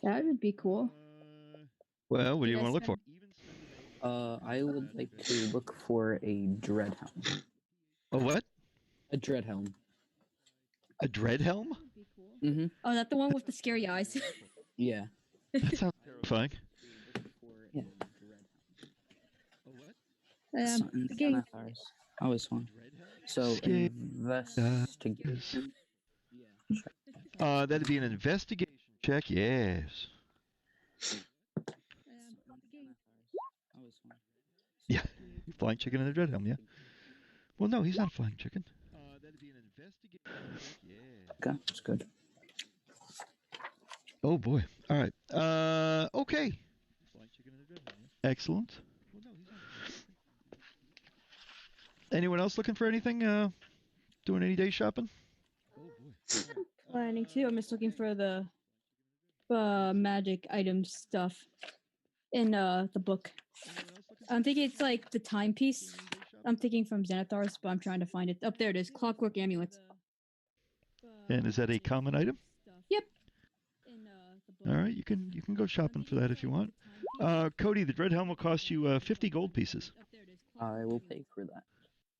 That would be cool. Well, what do you want to look for? I would like to look for a Dreadhelm. A what? A Dreadhelm. A Dreadhelm? Mm-hmm. Oh, that's the one with the scary eyes. Yeah. That sounds terrifying. Yeah. Again, I was one. So investigation. That'd be an investigation check. Yes. Yeah. Flying chicken in the Dreadhelm. Yeah. Well, no, he's not a flying chicken. That'd be an investigation check. Yeah. Okay, that's good. Oh boy. All right. Okay. Excellent. Anyone else looking for anything? Doing any day shopping? planning to. I'm just looking for the magic item stuff in the book. I'm thinking it's like the timepiece. I'm thinking from Xanathar's, but I'm trying to find it. Up there it is. Clockwork amulet. And is that a common item? Yep. All right, you can go shopping for that if you want. Cody, the Dreadhelm will cost you 50 gold pieces. I will pay for that.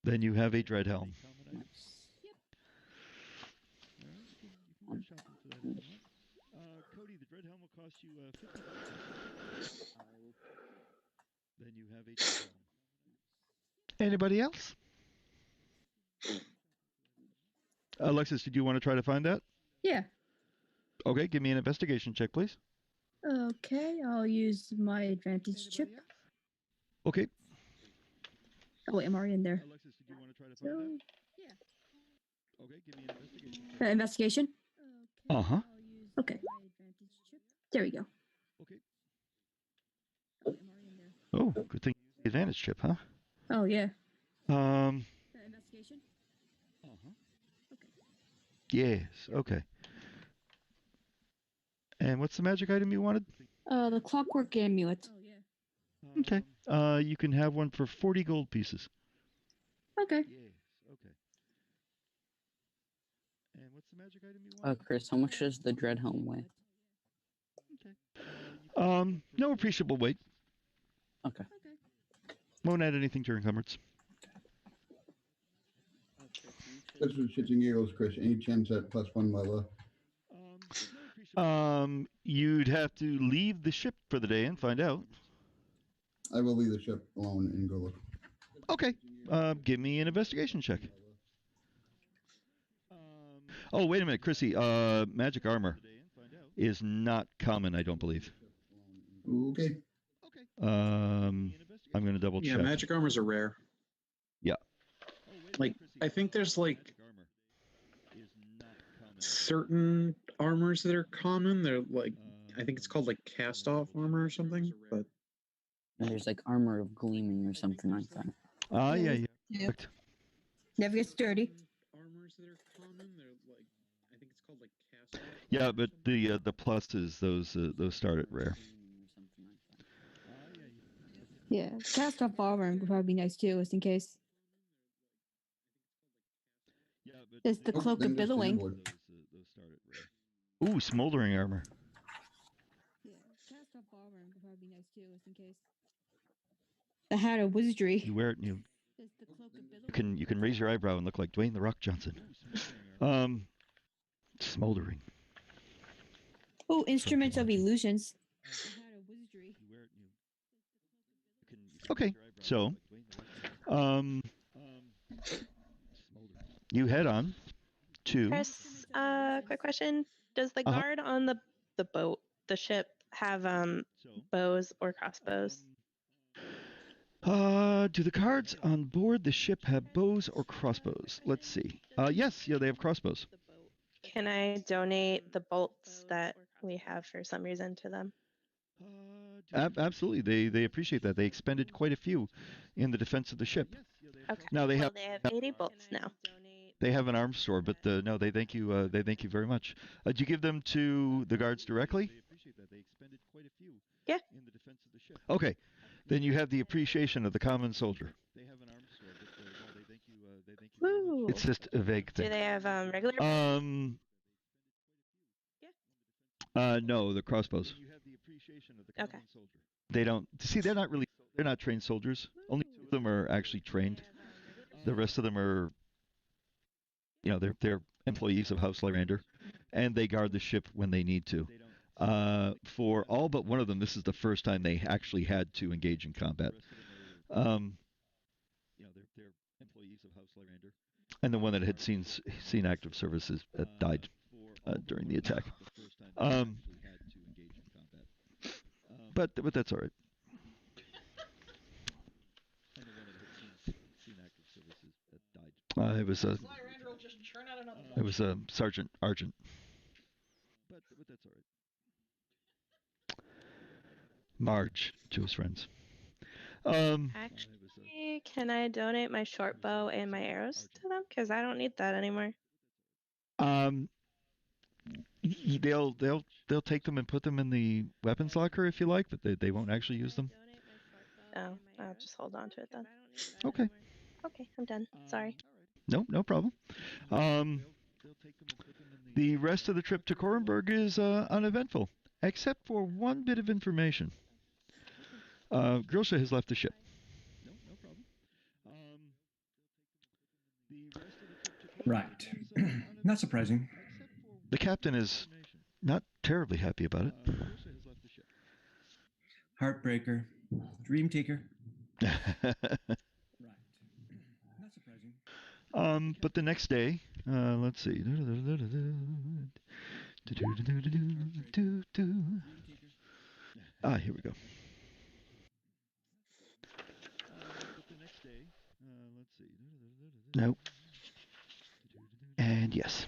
Then you have a Dreadhelm. Nice. Cody, the Dreadhelm will cost you 50. Then you have a Dreadhelm. Anybody else? Alexis, did you want to try to find that? Yeah. Okay, give me an investigation check, please. Okay, I'll use my advantage chip. Okay. Oh wait, I'm already in there. Alexis, did you want to try to find that? Yeah. Okay, give me an investigation. Investigation. Uh-huh. Okay. There we go. Okay. Oh, good thing you used the advantage chip, huh? Oh yeah. Investigation. Uh-huh. Okay. Yes, okay. And what's the magic item you wanted? The clockwork amulet. Oh yeah. Okay. You can have one for 40 gold pieces. Okay. Yes, okay. And what's the magic item you want? Chris, how much does the Dreadhelm weigh? Okay. No appreciable weight. Okay. Won't add anything to your encumbrance. That's for shits and giggles, Chris. Any chance at +1 level? You'd have to leave the ship for the day and find out. I will leave the ship alone and go look. Okay. Give me an investigation check. Oh, wait a minute, Chrissy. Magic armor is not common, I don't believe. Okay. I'm going to double check. Yeah, magic armors are rare. Yeah. Like, I think there's like certain armors that are common. They're like, I think it's called like cast off armor or something, but. And there's like armor of gleaming or something like that. Yeah. Never gets dirty. Armors that are common, they're like, I think it's called like cast off. Yeah, but the pluses, those start at rare. Yeah, cast off armor would probably be nice too, just in case. There's the cloak of billowing. Ooh, smoldering armor. Yeah, cast off armor would probably be nice too, just in case. The hat of wizardry. You wear it and you can raise your eyebrow and look like Dwayne the Rock Johnson. Smoldering. Oh, instruments of illusions. Okay, so you head on to. Chris, quick question: does the guard on the boat, the ship, have bows or crossbows? Do the cards on board the ship have bows or crossbows? Let's see. Yes, yeah, they have crossbows. Can I donate the bolts that we have for some reason to them? Absolutely, they appreciate that. They expended quite a few in the defense of the ship. Okay. Now they have 80 bolts now. They have an arms store, but no, they thank you. They thank you very much. Did you give them to the guards directly? Yeah. Okay, then you have the appreciation of the common soldier. Woo. It's just a vague thing. Do they have regular? No, the crossbows. Okay. They don't see. They're not trained soldiers. Only 2 of them are actually trained. The rest of them are, they're employees of House Lyrander, and they guard the ship when they need to. For all but one of them, this is the first time they actually had to engage in combat. They're employees of House Lyrander, and the one that had seen active services died during the attack. But that's all right. It was a Sergeant Argent. But that's all right. Marge to his friends. Actually, can I donate my short bow and my arrows to them? Because I don't need that anymore. They'll take them and put them in the weapons locker if you like, but they won't actually use them. Oh, I'll just hold on to it then. Okay. Okay, I'm done. Sorry. No problem. The rest of the trip to Korenberg is uneventful, except for one bit of information. Grilsha has left the ship. Right. Not surprising. The captain is not terribly happy about it. Heartbreaker. Dream taker. Right. Not surprising. But the next day, let's see. Here we go. Nope. And yes.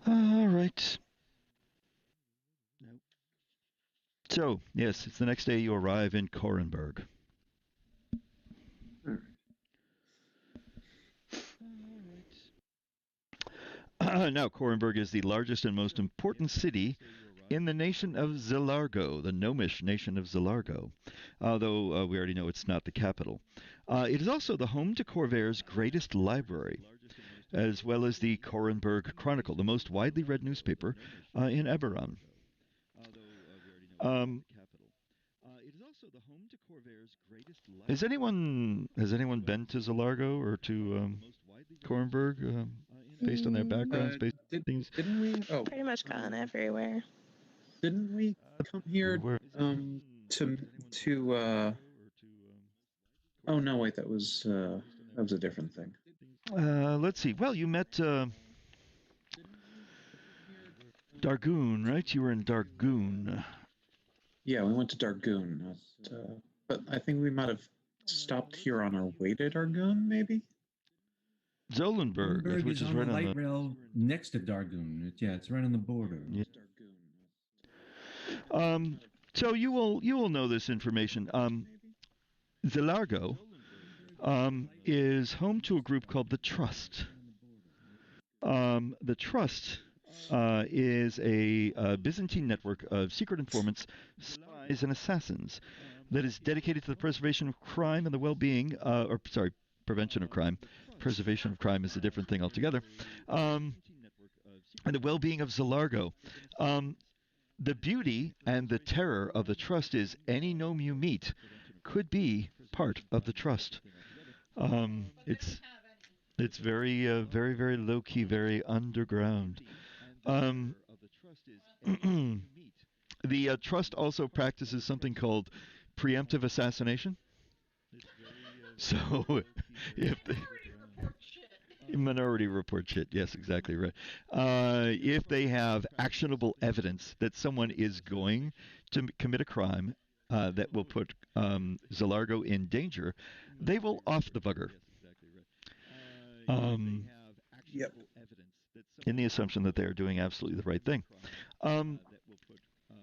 All right. So, yes, it's the next day you arrive in Korenberg. Now, Korenberg is the largest and most important city in the nation of Zilargo, the gnomish nation of Zilargo, although we already know it's not the capital. It is also the home to Corvair's greatest library, as well as the Korenberg Chronicle, the most widely read newspaper in Eberron. Has anyone been to Zilargo or to Korenberg based on their backgrounds? Didn't we? Oh, Pretty much gone everywhere. didn't we come here to Oh no, wait, that was a different thing. Let's see. Well, you met Dargoon, right? You were in Dargoon. Yeah, we went to Dargoon, but I think we might have stopped here on our way to Dargoon, maybe? Zolenberg, which is on right the on light rail next to Dargoon. Yeah, it's right on the border. Yeah. So you will know this information. Zilargo is home to a group called the Trust. The Trust is a Byzantine network of secret informants, spies, and assassins that is dedicated to the preservation of crime and the well-being, prevention of crime. Preservation of crime is a different thing altogether. And the well-being of Zilargo. The beauty and the terror of the Trust is any gnome you meet could be part of the Trust. It's very, very, very low-key, very underground. The Trust also practices something called preemptive assassination. So, if the Minority Report shit. Yes, exactly right. If they have actionable evidence that someone is going to commit a crime that will put Zilargo in danger, they will off the bugger. Yep. In the assumption that they are doing absolutely the right thing.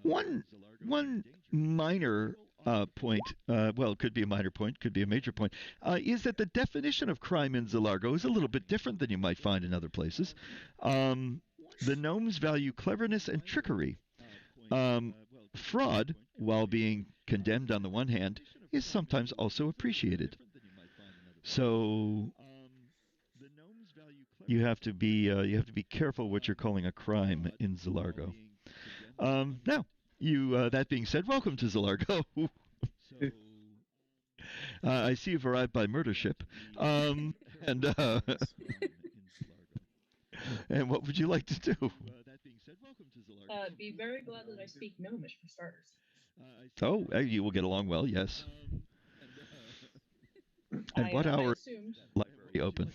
One minor point, well, it could be a minor point, could be a major point, is that the definition of crime in Zilargo is a little bit different than you might find in other places. The gnomes value cleverness and trickery. Fraud, while being condemned on the one hand, is sometimes also appreciated. So you have to be careful what you're calling a crime in Zilargo. Now, that being said, welcome to Zilargo. I see you've arrived by murder ship. And what would you like to do? Be very glad that I speak Gnomish for starters. Oh, you will get along well, yes. And what hour is the library open?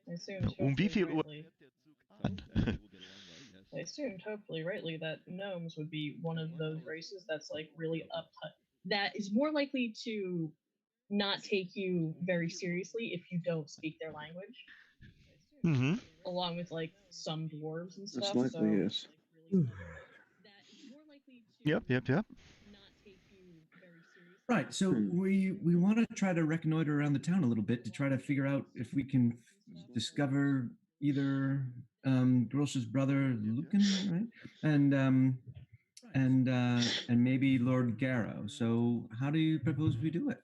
I assumed hopefully rightly that gnomes would be one of those races that's like really uptight, that is more likely to not take you very seriously if you don't speak their language. Mm-hmm. Along with like some dwarves and stuff. That's likely, yes. Yep. Right, so we want to try to reconnoiter around the town a little bit to try to figure out if we can discover either Grosse's brother Lucan, right, and maybe Lord Garrow. So how do you propose we do it?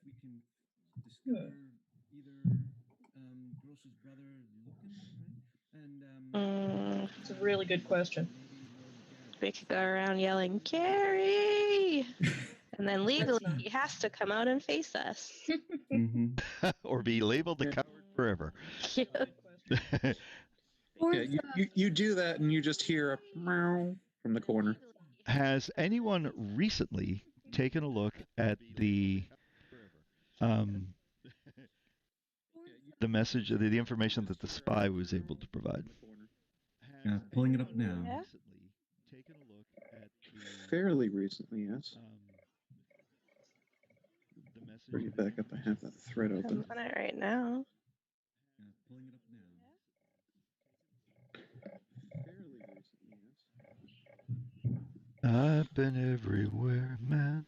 It's a really good question. We could go around yelling, Carrie! And then legally, he has to come out and face us. Or be labeled the coward forever. Yeah. Yeah, you do that and you just hear a meow from the corner. Has anyone recently taken a look at the message, the information that the spy was able to provide? Pulling it up now. Yeah. Fairly recently, yes. Bring it back up. I have that thread open. I'm on it right now. Pulling it up now. I've been everywhere, man.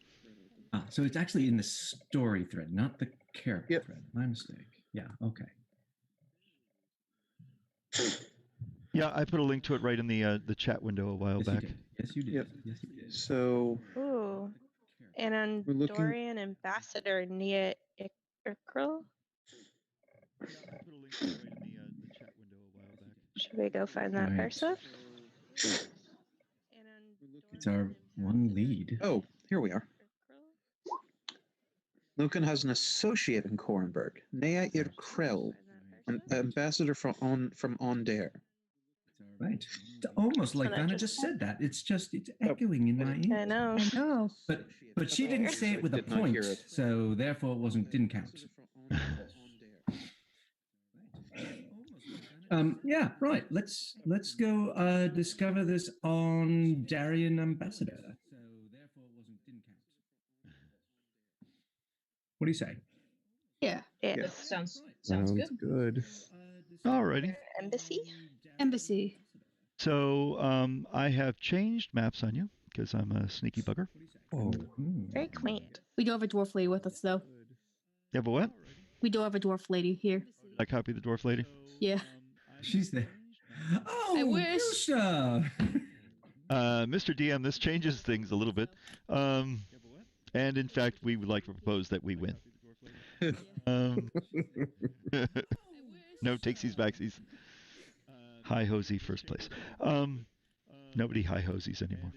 So it's actually in the story thread, not the character thread. My mistake. Yeah, okay. Yeah, I put a link to it right in the chat window a while back. Yes, you did. Yep. Yes, you did. So. Ooh. And Andorian Ambassador Nia Ikril. Should we go find that person? It's our one lead. Oh, here we are. Lucan has an associate in Korenberg, Nea Irkrel, an ambassador from Onder. Right. It's almost like Vanna just said that. It's echoing in my ears. I know. But she didn't say it with a point, so therefore didn't count. Yeah, right. Let's go discover this on Darien Ambassador. What do you say? Yeah. That sounds good. Alrighty. Embassy. So I have changed maps on you because I'm a sneaky bugger. Oh, very quaint. We do have a dwarf lady with us, though. Yeah, but what? We do have a dwarf lady here. I copy the dwarf lady. Yeah. She's there. Oh, I wish. Yusha! Mr. DM, this changes things a little bit. And in fact, we would like to propose that we win. No takesies backsies. High hosey first place. Nobody high hosies anymore.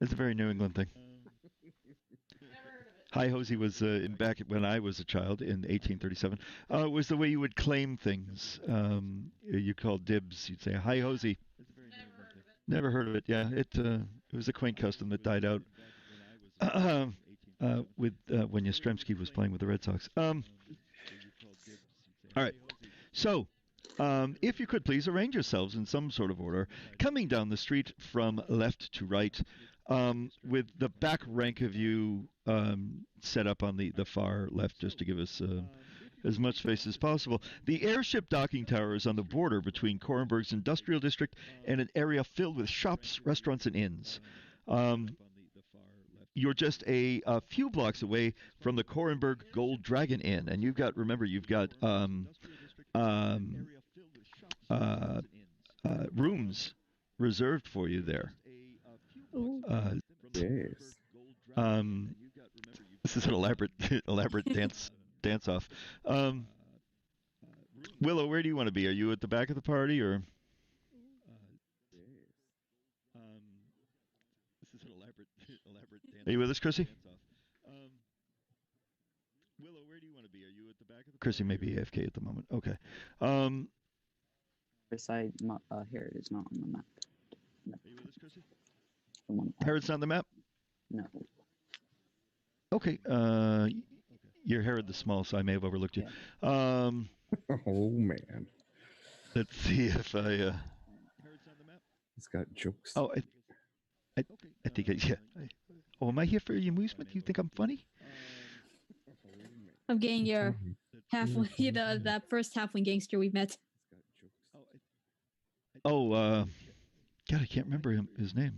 It's a very New England thing. High hosey was back when I was a child in 1837. Was the way you would claim things. You called dibs. You'd say hi hosey. Never heard of it. Yeah, it was a quaint custom that died out with when Yastrzemski was playing with the Red Sox. All right. So, if you could please arrange yourselves in some sort of order, coming down the street from left to right, with the back rank of you set up on the far left, just to give us as much space as possible. The airship docking tower is on the border between Korenberg's industrial district and an area filled with shops, restaurants, and inns. You're just a few blocks away from the Korenberg Gold Dragon Inn, and you've got rooms reserved for you there. Yes. This is an elaborate dance off. Willow, where do you want to be? Are you at the back of the party or? Are you with us, Chrissy? Willow, where do you want to be? Are you at the back of the? Chrissy may be AFK at the moment. Okay. Beside here, it is not on the map. No. Are you with us, Chrissy? Herod's not on the map? No. Okay. You're Herod the Small, so I may have overlooked you. Oh man. Let's see if I. Herod's on the map. He's got jokes. Oh, I think yeah. Oh, am I here for your amusement? You think I'm funny? I'm getting your halfway, that first halfling gangster we met. Oh, God, I can't remember his name.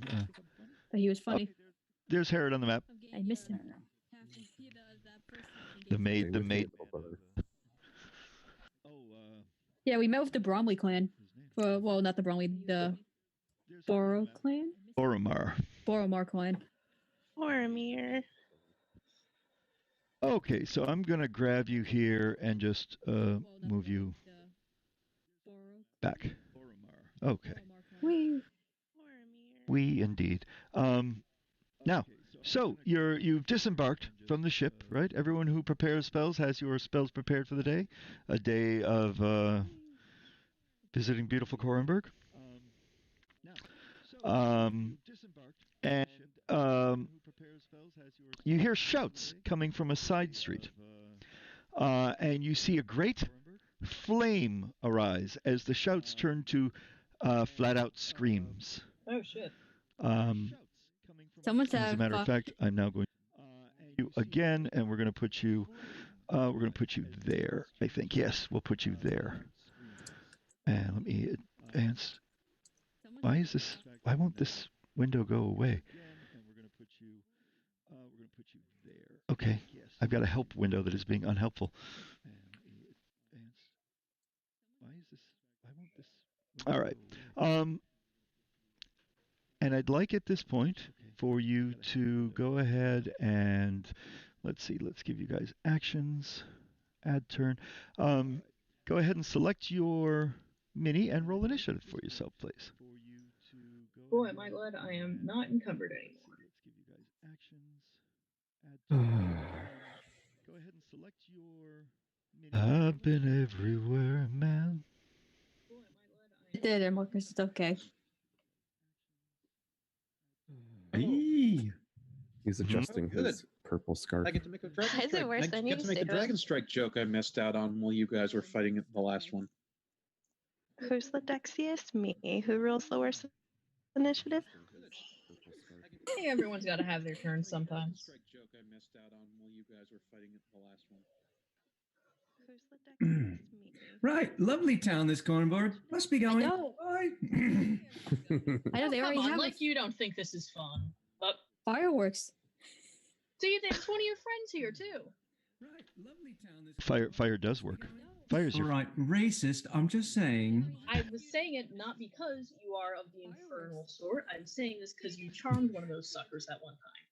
But he was funny. There's Herod on the map. I missed him. The maid. Yeah, we met with the Bromley clan. Well, not the Bromley, the Boro clan? Boromar clan. Boromir. Okay, so I'm going to grab you here and just move you back. Okay. We indeed. Now, So you've disembarked from the ship, right? Everyone who prepares spells has your spells prepared for the day. A day of visiting beautiful Korenberg. You hear shouts coming from a side street, and you see a great flame arise as the shouts turn to flat-out screams. Oh shit! Someone said, as a matter of fact, I'm now going to you again, and we're going to put you. We're going to put you there. I think yes, we'll put you there. And let me advance. Why is this? Why won't this window go away? Okay, I've got a help window that is being unhelpful. Why is this? Why won't this? All right. And I'd like at this point for you to go ahead and let's see. Let's give you guys actions. Add turn. Go ahead and select your mini and roll initiative for yourself, please. Boy, am I glad I am not encumbered anymore. Let's give you guys actions. Add turn. Go ahead and select your mini. I've been everywhere, man. it did, and Marcus, it's okay. Hey. He's adjusting his purple scarf. I get to make a dragon Why is it strike. worse I than get to make you the said? dragon strike joke I missed out on while you guys were fighting the last one. Who's the dexiest? Me. Who rules the worst initiative? I think everyone's got to have their turn sometimes. Strike joke I missed out on while you guys were fighting the last one. Who's the dexiest? Me. Right, lovely town, this cornboard. Must be going. know. Bye. I know they Come already on, have like you don't think this is fun. But fireworks. see, there's one of your friends here too. Right, lovely town, this Fire does work. Fire's All your right, racist. I'm just saying. I was saying it not because you are of the infernal sort. I'm saying this because you charmed one of those suckers that one time.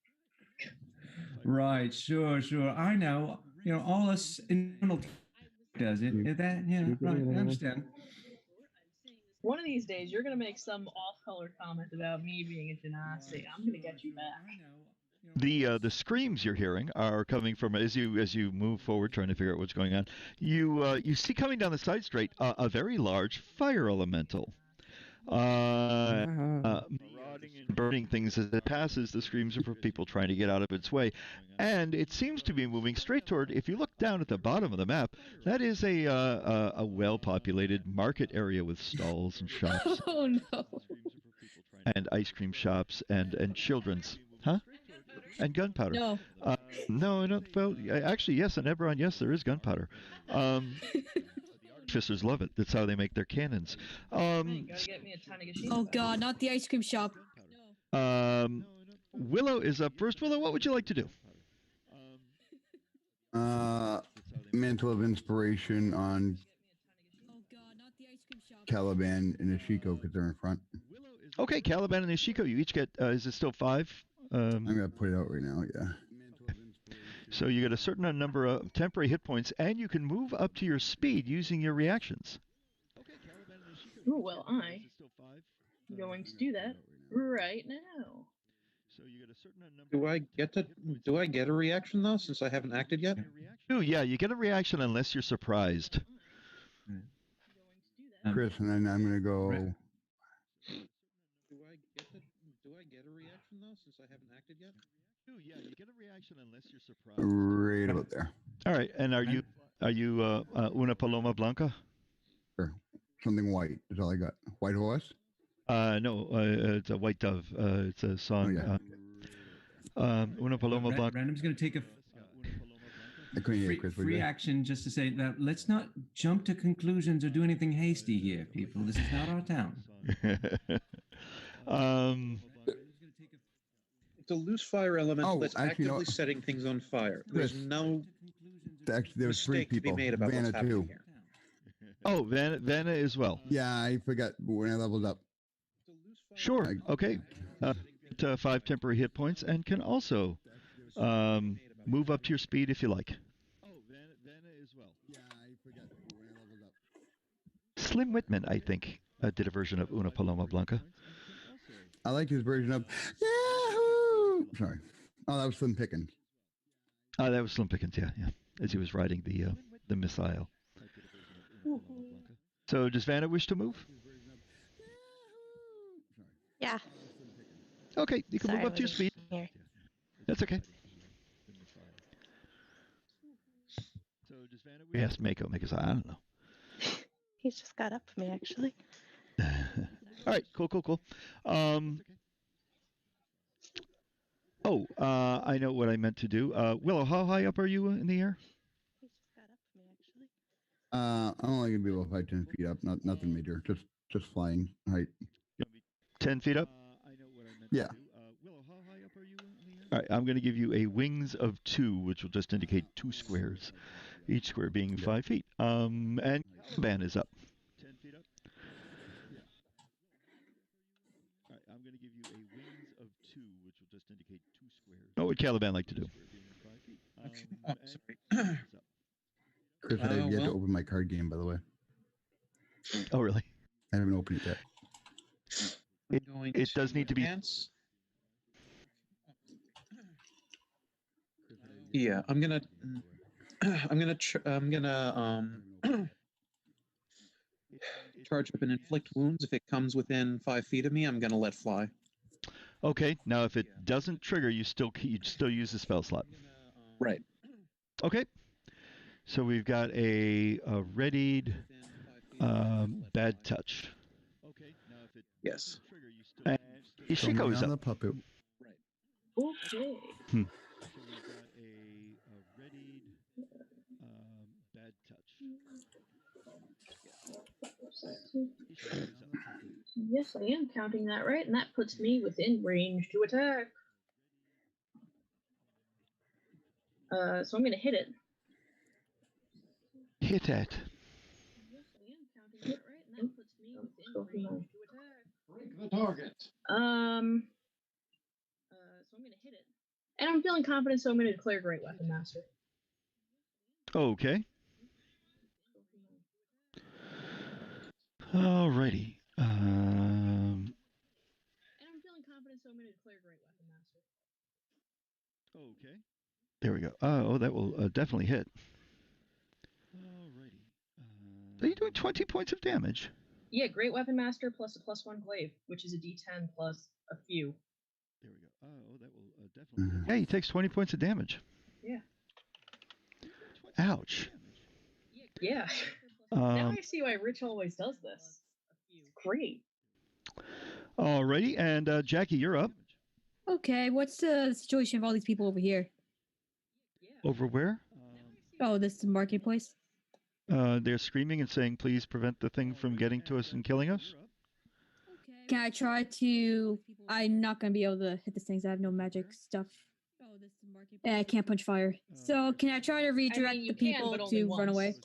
Right, sure. I know. You know, all us internal does it. Is that right? I understand. One of these days, you're gonna make some off-color comment about me being a genasi. I'm gonna get you back. The screams you're hearing are coming from as you move forward, trying to figure out what's going on. You see coming down the side street a very large fire elemental, marauding and burning things as it passes. The screams are for people trying to get out of its way, and it seems to be moving straight toward. If you look down at the bottom of the map, that is a well-populated market area with stalls and shops. Oh no! And ice cream shops and children's, and gunpowder. No. No, I don't. Well, actually, yes, in Eberron, yes, there is gunpowder. Artificers love it. That's how they make their cannons. Hey, gotta get me a Tanegashima. Oh god, not the ice cream shop. Willow is up first. Willow, what would you like to do? Mantle of Inspiration on Oh god, not the ice cream shop. Caliban and Ishiko because they're in front. Okay, Caliban and Ishiko, you each get. Is it still 5? I'm gonna put it out right now. Yeah. So you get a certain number of temporary hit points, and you can move up to your speed using your reactions. Ooh, well, I'm going to do that right now. So you get a certain number. Do I get a reaction though, since I haven't acted yet? Oh yeah, you get a reaction unless you're surprised. Chris, and then I'm gonna go. Do I get a reaction though, since I haven't acted yet? Oh yeah, you get a reaction unless you're surprised. Right about there. All right, and are you una paloma blanca? Sure. Something white is all I got. White horse? No, it's a white dove. It's a song. Oh, yeah. Una paloma blanca. Random's going to take a I couldn't hear you, Chris. What free you got? action just to say that let's not jump to conclusions or do anything hasty here, people. This is not our town. It's a loose fire elemental Oh, that's actually, actively no. setting things on fire. There's Chris. no Actually, there was 3 mistake to be people. made about Vanna what's happening too. here. Oh, Vanna as well. Yeah, I forgot when I leveled up. Sure. Okay. 5 temporary hit points, and can also move up to your speed if you like. Oh, Vanna as well. Yeah, I forgot when I leveled up. Slim Whitman, I think, did a version of Una Paloma Blanca. I like his version of Yahoo! Sorry. Oh, that was Slim Pickens. That was Slim Pickens, yeah. As he was riding the missile. So does Vanna wish to move? Yeah. Okay, you can Sorry, move up to your speed. Here. That's okay. We asked Mako. Mako's like, I don't know. He's just got up for me, actually. All right, cool. I know what I meant to do. Willow, how high up are you in the air? He's just got up for me, actually. I'm only gonna be able to fly 10 feet up. Nothing major. Just flying height. 10 feet up? Yeah. All right, I'm going to give you a wings of 2, which will just indicate 2 squares, each square being 5 feet. And Caliban is up. 10 feet up? All right, I'm going to give you a wings of 2, which will just indicate 2 squares. What would Caliban like to do? Sorry. Chris, I have yet to open my card game, by the way. Oh, really? I haven't opened it yet. It does need to be. Yeah, I'm gonna charge up and inflict wounds. If it comes within 5 feet of me, I'm gonna let fly. Okay. Now, if it doesn't trigger, you still use the spell slot. Right. Okay. So we've got a readied bad touch. Yes. And Ishiko is on up. the puppet. Okay. Bad touch. Yes, I am counting that right, and that puts me within range to attack. So I'm gonna hit it. Hit it. Yes, I am counting that right, and that puts me within range to attack. Break the target. So I'm gonna hit it. And I'm feeling confident, so I'm gonna declare Great Weapon Master. Okay. Alrighty. And I'm feeling confident, so I'm gonna declare Great Weapon Master. Okay. There we go. Oh, that will definitely hit. Alrighty. Are you doing 20 points of damage? Yeah, Great Weapon Master plus a +1 glaive, which is a D10 plus a few. There we go. Oh, that will definitely. Yeah, he takes 20 points of damage. Yeah. Ouch. Yeah. Now I see why Rich always does this. It's great. Alrighty, and Jackie, you're up. Okay, what's the situation of all these people over here? Over where? Oh, this is the marketplace. They're screaming and saying, "Please prevent the thing from getting to us and killing us." Can I try to? I'm not gonna be able to hit these things. I have no magic stuff. And I can't punch fire. So can I try to redirect the people to run away?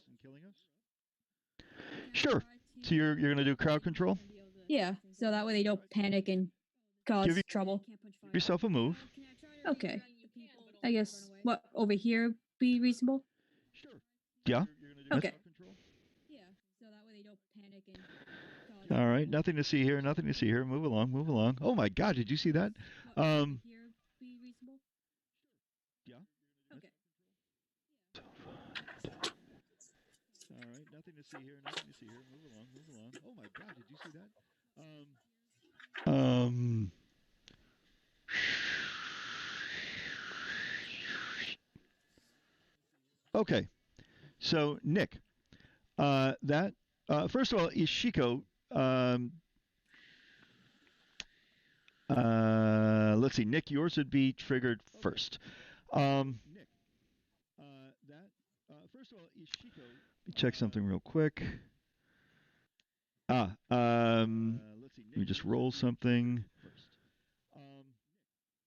Sure. So you're gonna do crowd control? Yeah, so that way they don't panic and cause trouble. Give yourself a move. Okay. I guess what over here be reasonable? Yeah. Okay. All right. Nothing to see here. Nothing to see here. Move along. Move along. Oh my God! Did you see that? Yeah. Okay. All right. Nothing to see here. Nothing to see here. Move along. Move along. Oh my God! Did you see that? Okay. So Nick, that first of all, Ishiko. Let's see, Nick, yours would be triggered first. First of all, Ishiko. Let me check something real quick. Let me just roll something.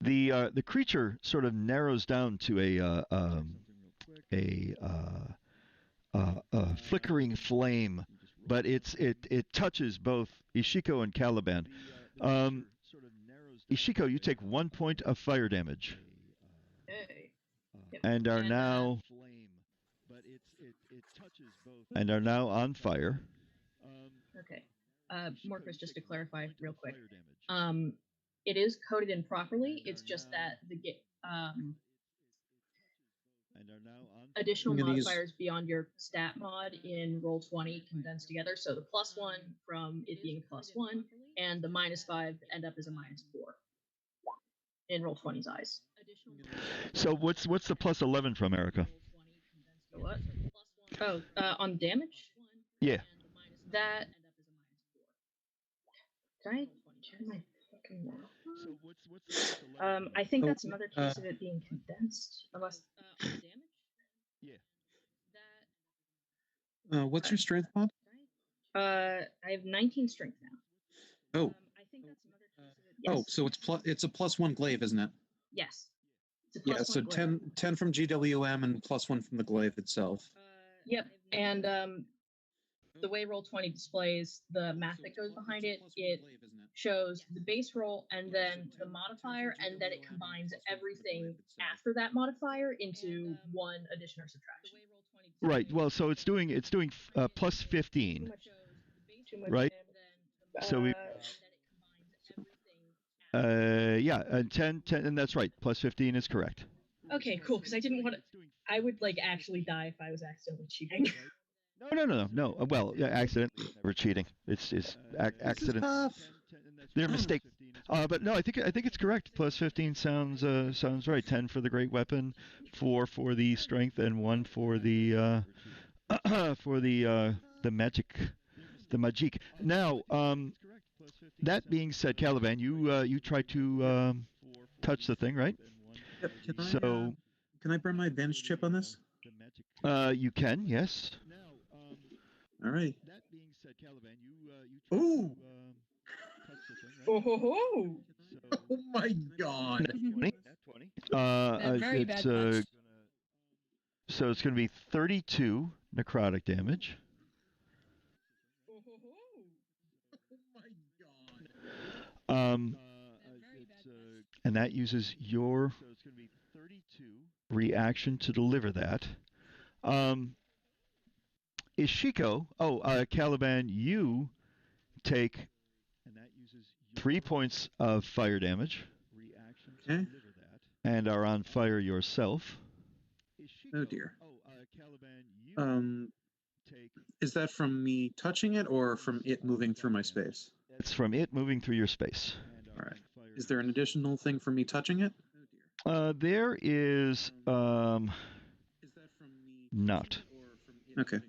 The creature sort of narrows down to a flickering flame, but it touches both Ishiko and Caliban. Ishiko, you take 1 point of fire damage, and are now on fire. Okay. Morpheus, just to clarify real quick. It is coded in properly. It's just that additional I'm gonna use- modifiers beyond your stat mod in Roll20 condensed together. So the +1 from it being +1 and the -5 end up as a -4 in Roll20's eyes. So what's the +11 from, Erica? So what? Oh, on damage? Yeah. That. Did I check my fucking math? I think that's another case of it being condensed, unless. What's your strength mod? I have 19 strength now. Oh. I think that's another case of it. Yes. Oh, so it's a +1 glaive, isn't it? Yes. It's a Yeah, +1 so glaive. 10 from GWM and +1 from the glaive itself. Yep, and the way Roll20 displays the math that goes behind it, it shows the base roll and then the modifier, and then it combines everything after that modifier into one addition or subtraction. Right. Well, so it's doing +15, right? So we. Yeah, and 10, and that's right. +15 is correct. Okay, cool. Because I didn't want to. I would like actually die if I was accidentally cheating. No. Well, yeah, accident, never cheating. It's accident. They're mistakes. But no, I think it's correct. +15 sounds right. 10 for the great weapon, 4 for the strength, and 1 for the the magic. Now, that being said, Caliban, you tried to touch the thing, right? Yep. Can I burn my advantage chip on this? You can, yes. All right. That being said, Caliban, you Ooh. touch the thing, right? Oh my God. 20. Very bad touch. So it's going to be 32 necrotic damage. And that uses your reaction to deliver that. Ishiko, Caliban, you take 3 points of fire damage. Okay. And are on fire yourself. Oh dear. Is that from me touching it or from it moving through my space? It's from it moving through your space. All right. Is there an additional thing for me touching it? There is not. Okay.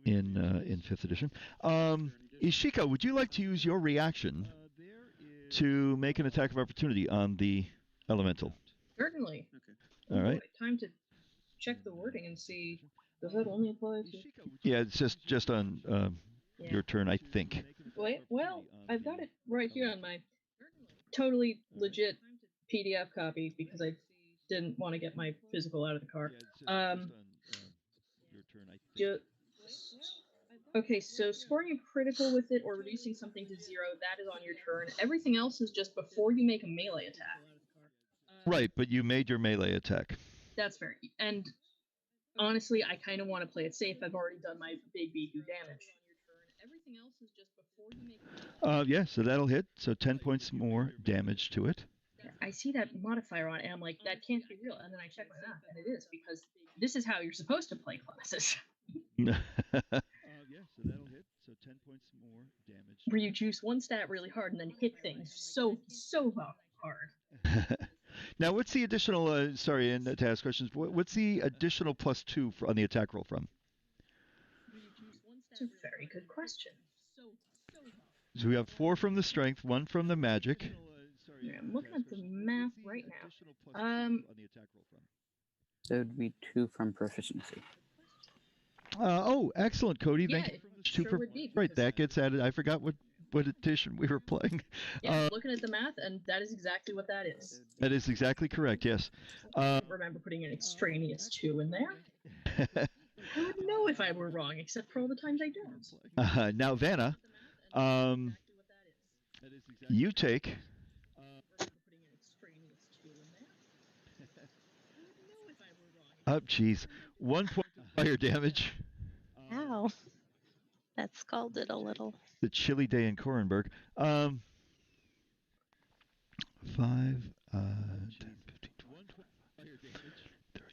In 5th edition. Ishiko, would you like to use your reaction to make an attack of opportunity on the elemental? Certainly. All right. Time to check the wording and see. Does that only apply to? Yeah, it's just on your turn, I think. Wait, well, I've got it right here on my totally legit PDF copy because I didn't want to get my physical out of the car. Okay, so scoring a critical with it or reducing something to 0, that is on your turn. Everything else is just before you make a melee attack. Right, but you made your melee attack. That's fair. And honestly, I kind of want to play it safe. I've already done my big B2 damage. Everything else is just before you make yeah, so that'll hit. So 10 points more damage to it. I see that modifier on it, and I'm like, that can't be real. And then I check my math, and it is, because this is how you're supposed to play classes. Yeah, so that'll hit. So 10 points more damage. Where you juice one stat really hard and then hit things so hard. Now, what's the additional, sorry, and to ask questions, what's the additional +2 on the attack roll from? That's a very good question. So we have 4 from the strength, 1 from the magic. Yeah, I'm looking at the math right now. So it would be 2 from proficiency. Oh, excellent, Cody. Yeah, Thank you. it sure would be, Right, that gets added. I forgot what edition we were playing. Yeah, looking at the math, and that is exactly what that is. That is exactly correct, yes. I remember putting an extraneous 2 in there. I would know if I were wrong, except for all the times I don't. Now, Vanna, you take... Oh, geez. 1 point of fire damage. Ow. That scalded a little. The chilly day in Korenberg. 5,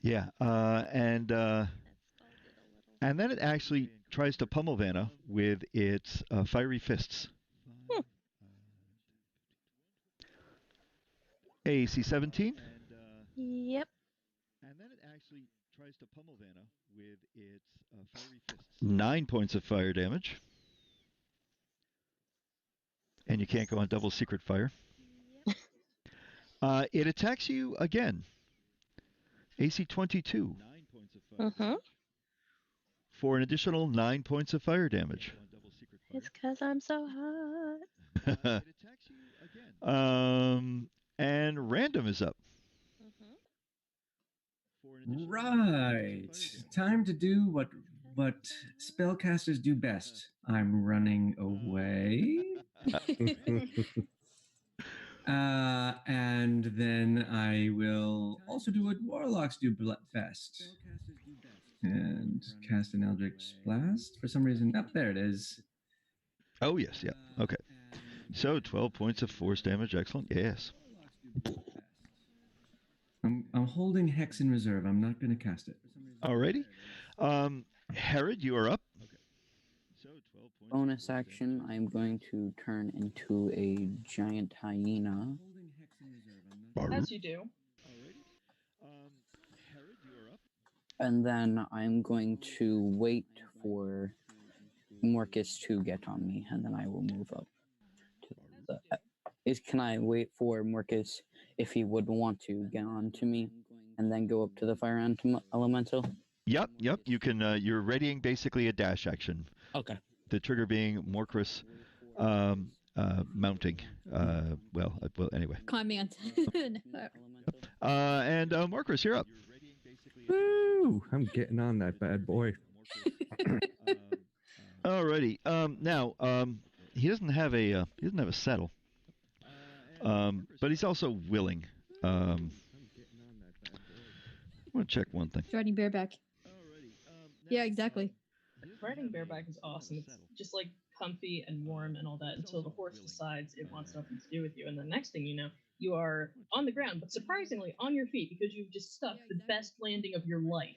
Yeah, and then it actually tries to pummel Vanna with its fiery fists. AC 17. Yep. And then it actually tries to pummel Vanna with its fiery fists. 9 points of fire damage. And you can't go on double secret fire. It attacks you again. AC 22. For an additional 9 points of fire damage. It's because I'm so hot. And random is up. Right. Time to do what spellcasters do best. I'm running away. And then I will also do what warlocks do best. And cast an Eldritch Blast. For some reason, up there it is. Oh, yes, yeah. Okay. So 12 points of force damage. Excellent. Yes. I'm holding Hex in reserve. I'm not going to cast it. Alrighty. Herod, you are up. Bonus action, I'm going to turn into a giant hyena. As you do. And then I'm going to wait for Morcus to get on me, and then I will move up. Can I wait for Morcus if he would want to get on to me, and then go up to the fire elemental? Yep. You can. You're readying basically a dash action. Okay. The trigger being Morcus mounting. Well, anyway. Climbing on. And Morcus, you're up. Woo! I'm getting on that bad boy. Alrighty. Now, he doesn't have a saddle. But he's also willing. I want to check one thing. Riding bareback. Yeah, exactly. Riding bareback is awesome. It's just like comfy and warm and all that until the horse decides it wants nothing to do with you. And the next thing you know, you are on the ground, but surprisingly on your feet because you've just stuck the best landing of your life.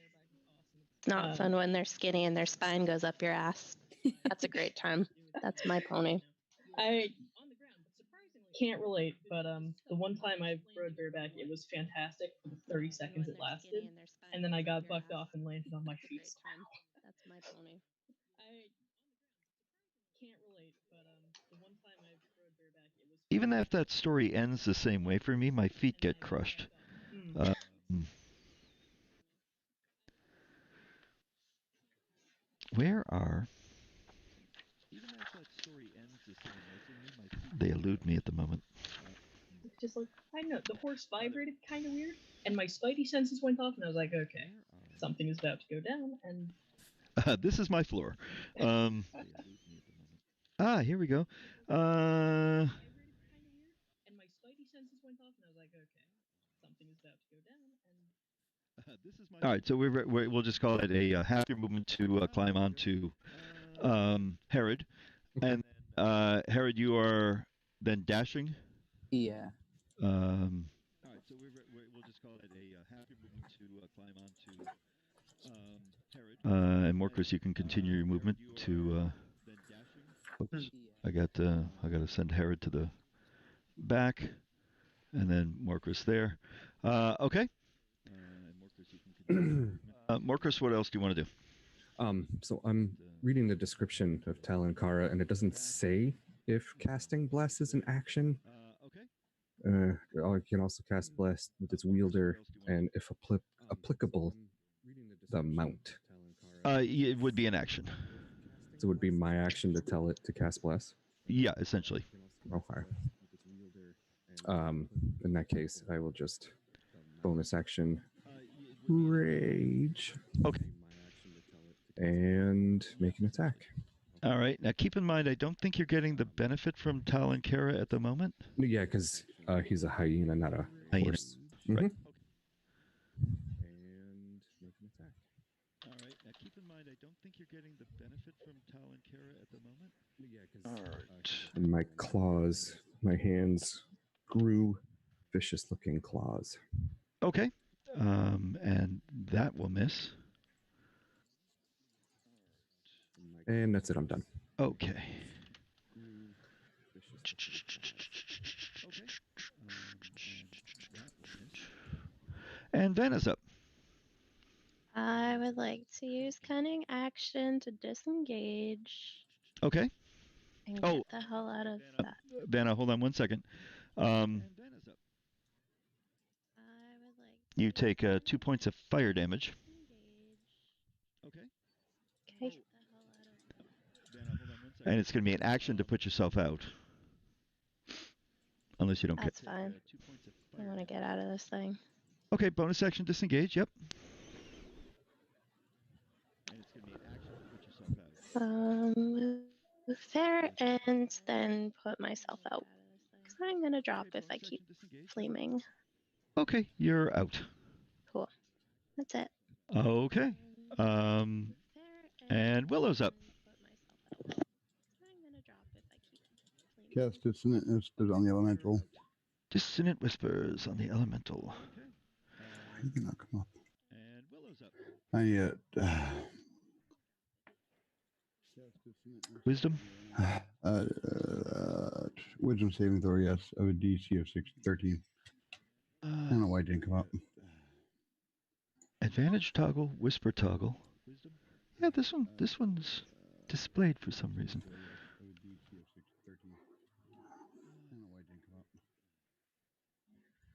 It's not fun when they're skinny and their spine goes up your ass. That's a great time. That's my pony. I can't relate, but the one time I rode bareback, it was fantastic for the 30 seconds it lasted, and then I got bucked off and landed on my feet. That's my pony. I can't relate, but the one time I rode bareback, it was Even if that story ends the same way for me, my feet get crushed. Where are... They elude me at the moment. just like, I know, the horse vibrated kind of weird, and my spidey senses went off, and I was like, okay, something is about to go down, and... This is my floor. Here we go. And my spidey senses went off, and I was like, okay, something is about to go down, and... All right, so we'll just call it a half your movement to climb onto Herod. And Herod, you are then dashing? Yeah. All right, so we'll just call it a half your movement to climb onto Herod. And Morcus, you can continue your movement to... oops, I got to send Herod to the back, and then Morcus there. Okay. Morcus, what else do you want to do? So I'm reading the description of Talon Kara, and it doesn't say if casting Bless is an action. I can also cast Bless with its wielder, and if applicable, the mount. It would be an action. So it would be my action to tell it to cast Bless? Yeah, essentially. Okay. In that case, I will just bonus action Rage. Okay. And make an attack. All right. Now, keep in mind, I don't think you're getting the benefit from Talon Kara at the moment. Yeah, because he's a hyena, not a horse. Right. And make an attack. All right. Now, keep in mind, I don't think you're getting the benefit from Talon Kara at the moment. Yeah, because all right. And my claws, my hands grew vicious-looking claws. Okay. And that will miss. And that's it. I'm done. Okay. And Vanna's up. I would like to use cunning action to disengage Okay. and get the hell out of that. Vanna, hold on 1 second. You take 2 points of fire damage. Okay. And it's going to be an action to put yourself out. Unless you don't That's fine. I want to get out of this thing. Okay, bonus action disengage, yep. Move there and then put myself out. Because I'm going to drop if I keep flaming. Okay, you're out. Cool. That's it. Okay. And Willow's up. Cast Dissonant Whispers on the Elemental. Dissonant Whispers on the Elemental. He cannot come up. Not yet. Wisdom? Wisdom saving throw, yes, of a DC of 13. I don't know why it didn't come up. Advantage toggle, whisper toggle. Yeah, this one's displayed for some reason.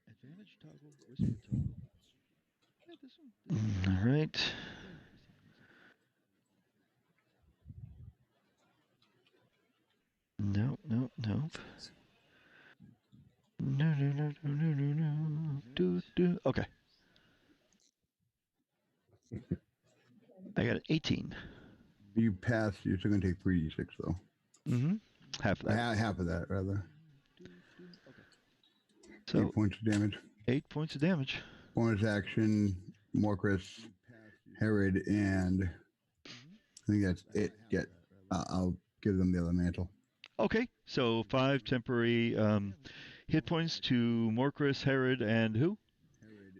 Advantage toggle, whisper toggle. Yeah, this one. All right. Nope. No. Okay. I got an 18. You passed. You're still going to take 3d6 though. Mm-hmm. Half of that. Half of that, rather. So 8 points of damage. 8 points of damage. Bonus action, Morcris, Herod, and I think that's it. I'll give them the other mantle. Okay, so 5 temporary hit points to Morcris, Herod, and who?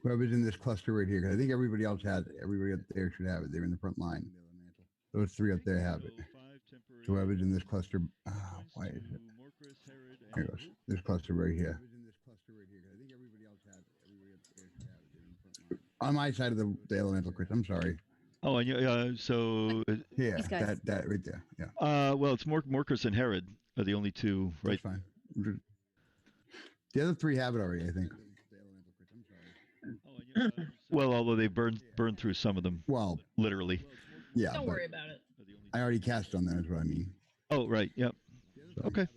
Whoever's in this cluster right here, because I think everybody else has it. Everybody up there should have it. They're in the front line. Those 3 up there have it. So whoever's in this cluster, why is it? Here it goes. This cluster right here. On my side of the elemental, Chris. I'm sorry. Oh, and so yeah, that right there. Yeah. Well, it's Morcris and Herod are the only 2, right? That's fine. The other 3 have it already, I think. Well, although they burned through some of them. Well, literally. Yeah. Don't worry about it. I already cast on them, is what I mean. Oh, right. Yep. So. Okay.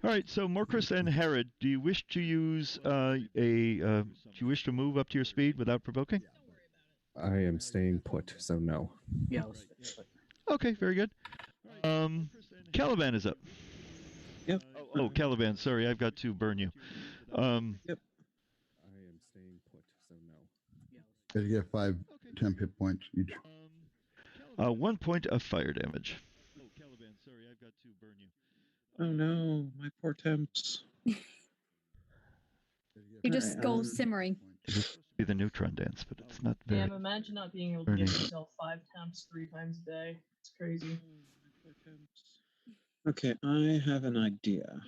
All right. So Morcris and Herod, do you wish to use do you wish to move up to your speed without provoking? I am staying put, so no. Yeah. Okay. Very good. Caliban is up. Yep. Oh, Caliban. Sorry, I've got to burn you. Yep. I am staying put, so no. You get 5 temp hit points each. 1 point of fire damage. Oh, Caliban, sorry, I've got to burn you. Oh no, my poor temps. You just go simmering. It's supposed to be the neutron dance, but it's not very. Damn, imagine not being able to give yourself 5 temps 3 times a day. It's crazy. Okay, I have an idea.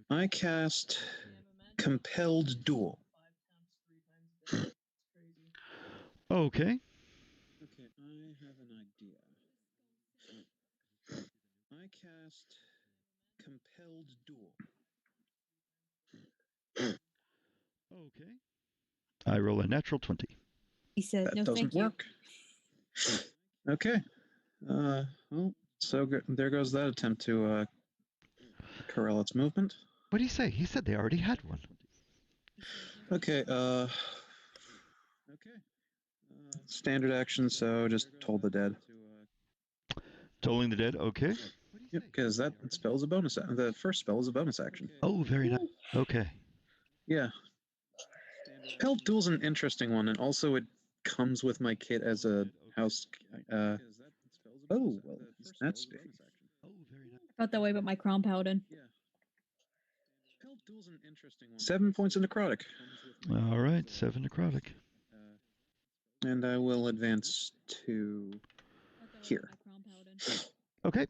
I cast Compelled Duel. Okay. Okay, I have an idea. I cast Compelled Duel. Okay. I roll a natural 20. He said, That "No, doesn't thank you." work. Okay. Well, so there goes that attempt to corral its movement. What did he say? He said they already had one. Okay. Standard action, so just toll the dead. Tolling the dead. Okay. Yep, because that spell is a bonus. The first spell is a bonus action. Oh, very nice. Okay. Yeah. Compelled Duel's an interesting one, and also it comes with my kit as a house. Oh, well, that's big. I felt that way about my Crown Paladin. Duel's an interesting one. 7 points of necrotic. All right, 7 necrotic. And I will advance to here. Okay.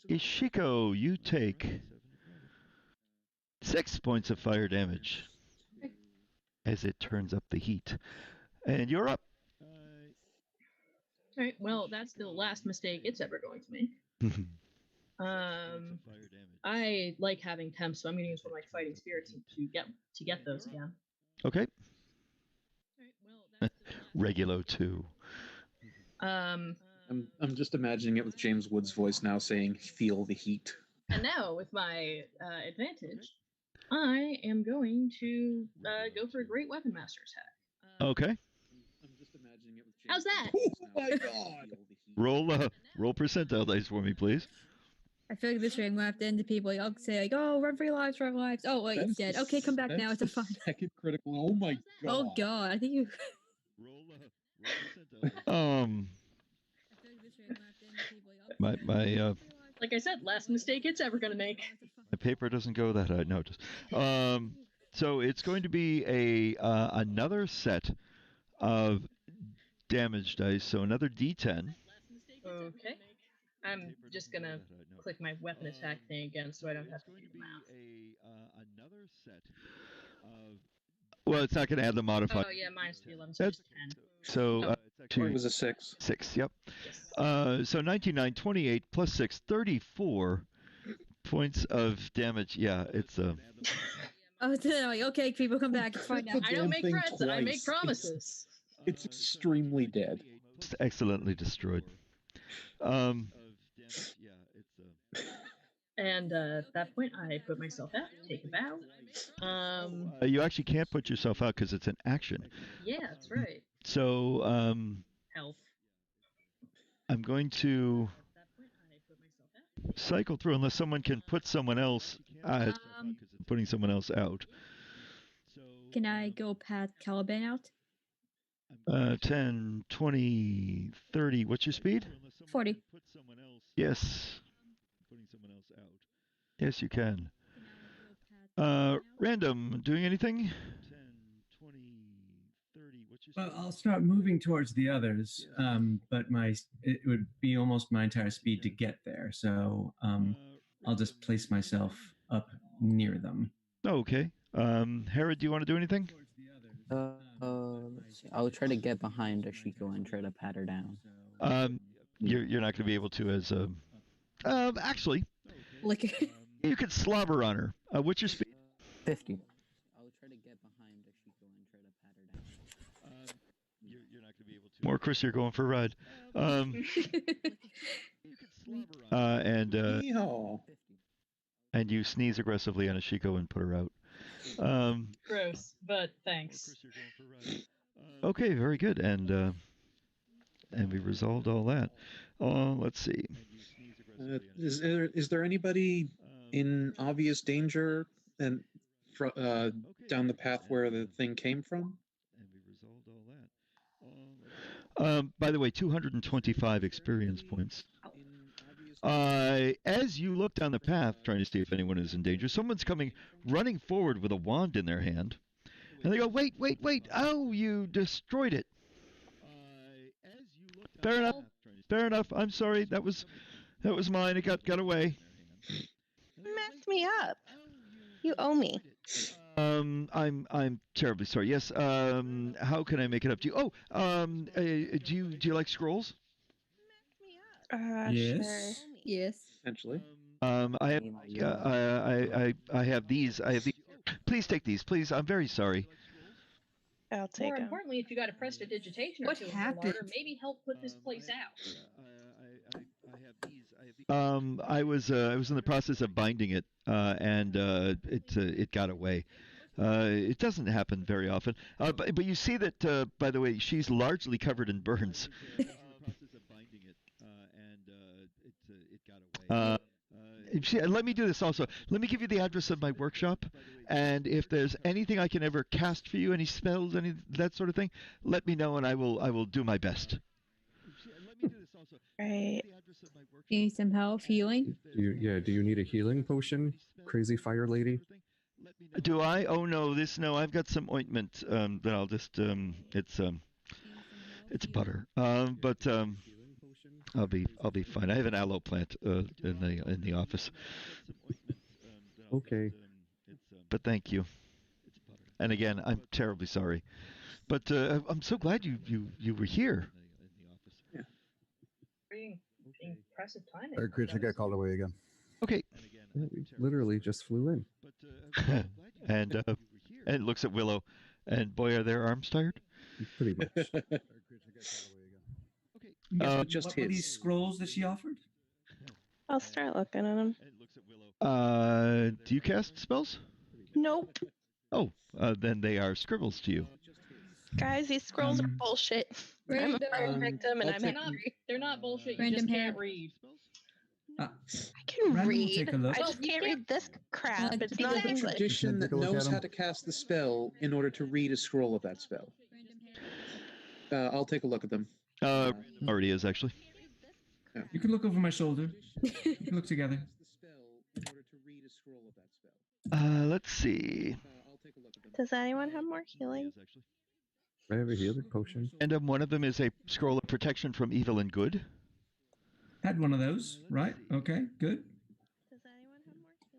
Ishiko, you take 6 points of fire damage as it turns up the heat. And you're up. All right. Well, that's the last mistake it's ever going to make. I like having temps, so I'm going to use one of my fighting spirits to get those again. Okay. Regulo 2. I'm just imagining it with James Wood's voice now saying, "Feel the heat." And now, with my advantage, I am going to go for a Great Weapon Master attack. Okay. I'm just imagining it with James How's that? Oh my god! Roll percentile dice for me, please. I feel like this way I'm gonna have to end the people. I'll say like, "Oh, run for your lives, run for your lives." Oh, wait, it's dead. Okay, come back now. It's a fun. Second critical. Oh my god. Oh god, I think you. My Like I said, last mistake it's ever going to make. my paper doesn't go that high. No, just so it's going to be another set of damage dice. So another D10. Okay. I'm just gonna click my weapon attack thing again, so I don't have to do the math. Another set of. Well, it's not going to add the modifier. Oh yeah, minus the 11, so it's 10. So It was a 6. 6, yep. So 99, 28 plus 6, 34 points of damage. Yeah, it's Oh, then I'm like, okay, people, come back. It's fine now. I don't make thing threats, I make twice. promises. It's extremely dead. It's excellently destroyed. And at that point, I put myself out, take a bow. You actually can't put yourself out because it's an action. Yeah, that's right. So Health. I'm going to cycle through unless someone can put someone else putting someone else out. Can I go pat Caliban out? 10, 20, 30. What's your speed? 40. Yes. Yes, you can. Random, doing anything? Well, I'll start moving towards the others, but it would be almost my entire speed to get there. So I'll just place myself up near them. Okay. Herod, do you want to do anything? Let's see. I'll try to get behind Ashiko and try to pat her down. You're not going to be able to as actually. Like You could slobber on her. What's your speed? 50. I'll try to get behind Ashiko and try to pat her down. You're not going to be able to. More, Chris, you're going for a ride. And you sneeze aggressively on Ashiko and put her out. Gross, but thanks. Okay, very good, and we resolved all that. Let's see. Is there anybody in obvious danger and down the path where the thing came from? By the way, 225 experience points. As you look down the path, trying to see if anyone is in danger, someone's coming running forward with a wand in their hand. And they go, wait, wait, wait. Oh, you destroyed it. Fair enough. Fair enough. I'm sorry. That was mine. It got away. Messed me up. You owe me. I'm terribly sorry. Yes. How can I make it up to you? Oh, do you like scrolls? Yes. Sure. Yes. Essentially. I have these. Please take these, please. I'm very sorry. I'll take More them. importantly, if you got a prestidigitation or What two in happened? water, maybe help put this place out. I was in the process of binding it, and it got away. It doesn't happen very often. But you see that, by the way, she's largely covered in burns. Let me do this also. Let me give you the address of my workshop, and if there's anything I can ever cast for you, any spells, any that sort of thing, let me know, and I will do my best. Right. Need some help healing? Do you need a healing potion, crazy fire lady? Do I? Oh no, no. I've got some ointment that I'll just it's butter. But I'll be fine. I have an aloe plant in the office. Okay. But thank you. And again, I'm terribly sorry. But I'm so glad you were here. Yeah. Impressive timing. All right, Chris, I got called away again. Okay. Yeah, we literally just flew in. And and looks at Willow, and boy, are their arms tired. Pretty much. What were these scrolls that she offered? I'll start looking at them. Do you cast spells? Nope. Oh, then they are scribbles to you. Guys, these scrolls are bullshit. I'm a burn victim and I'm angry. They're not bullshit. You Random just hand. can't read. I can Random will read. take a look. I just can't read this crap. It's Be not like a English. tradition that Take a look knows at how 'em. to cast the spell in order to read a scroll of that spell. I'll take a look at them. Already is actually. You can look over my shoulder. We can look together. Let's see. Does anyone have more healing? I have a healing potion. And one of them is a scroll of protection from evil and good. Had one of those, right? Okay, good.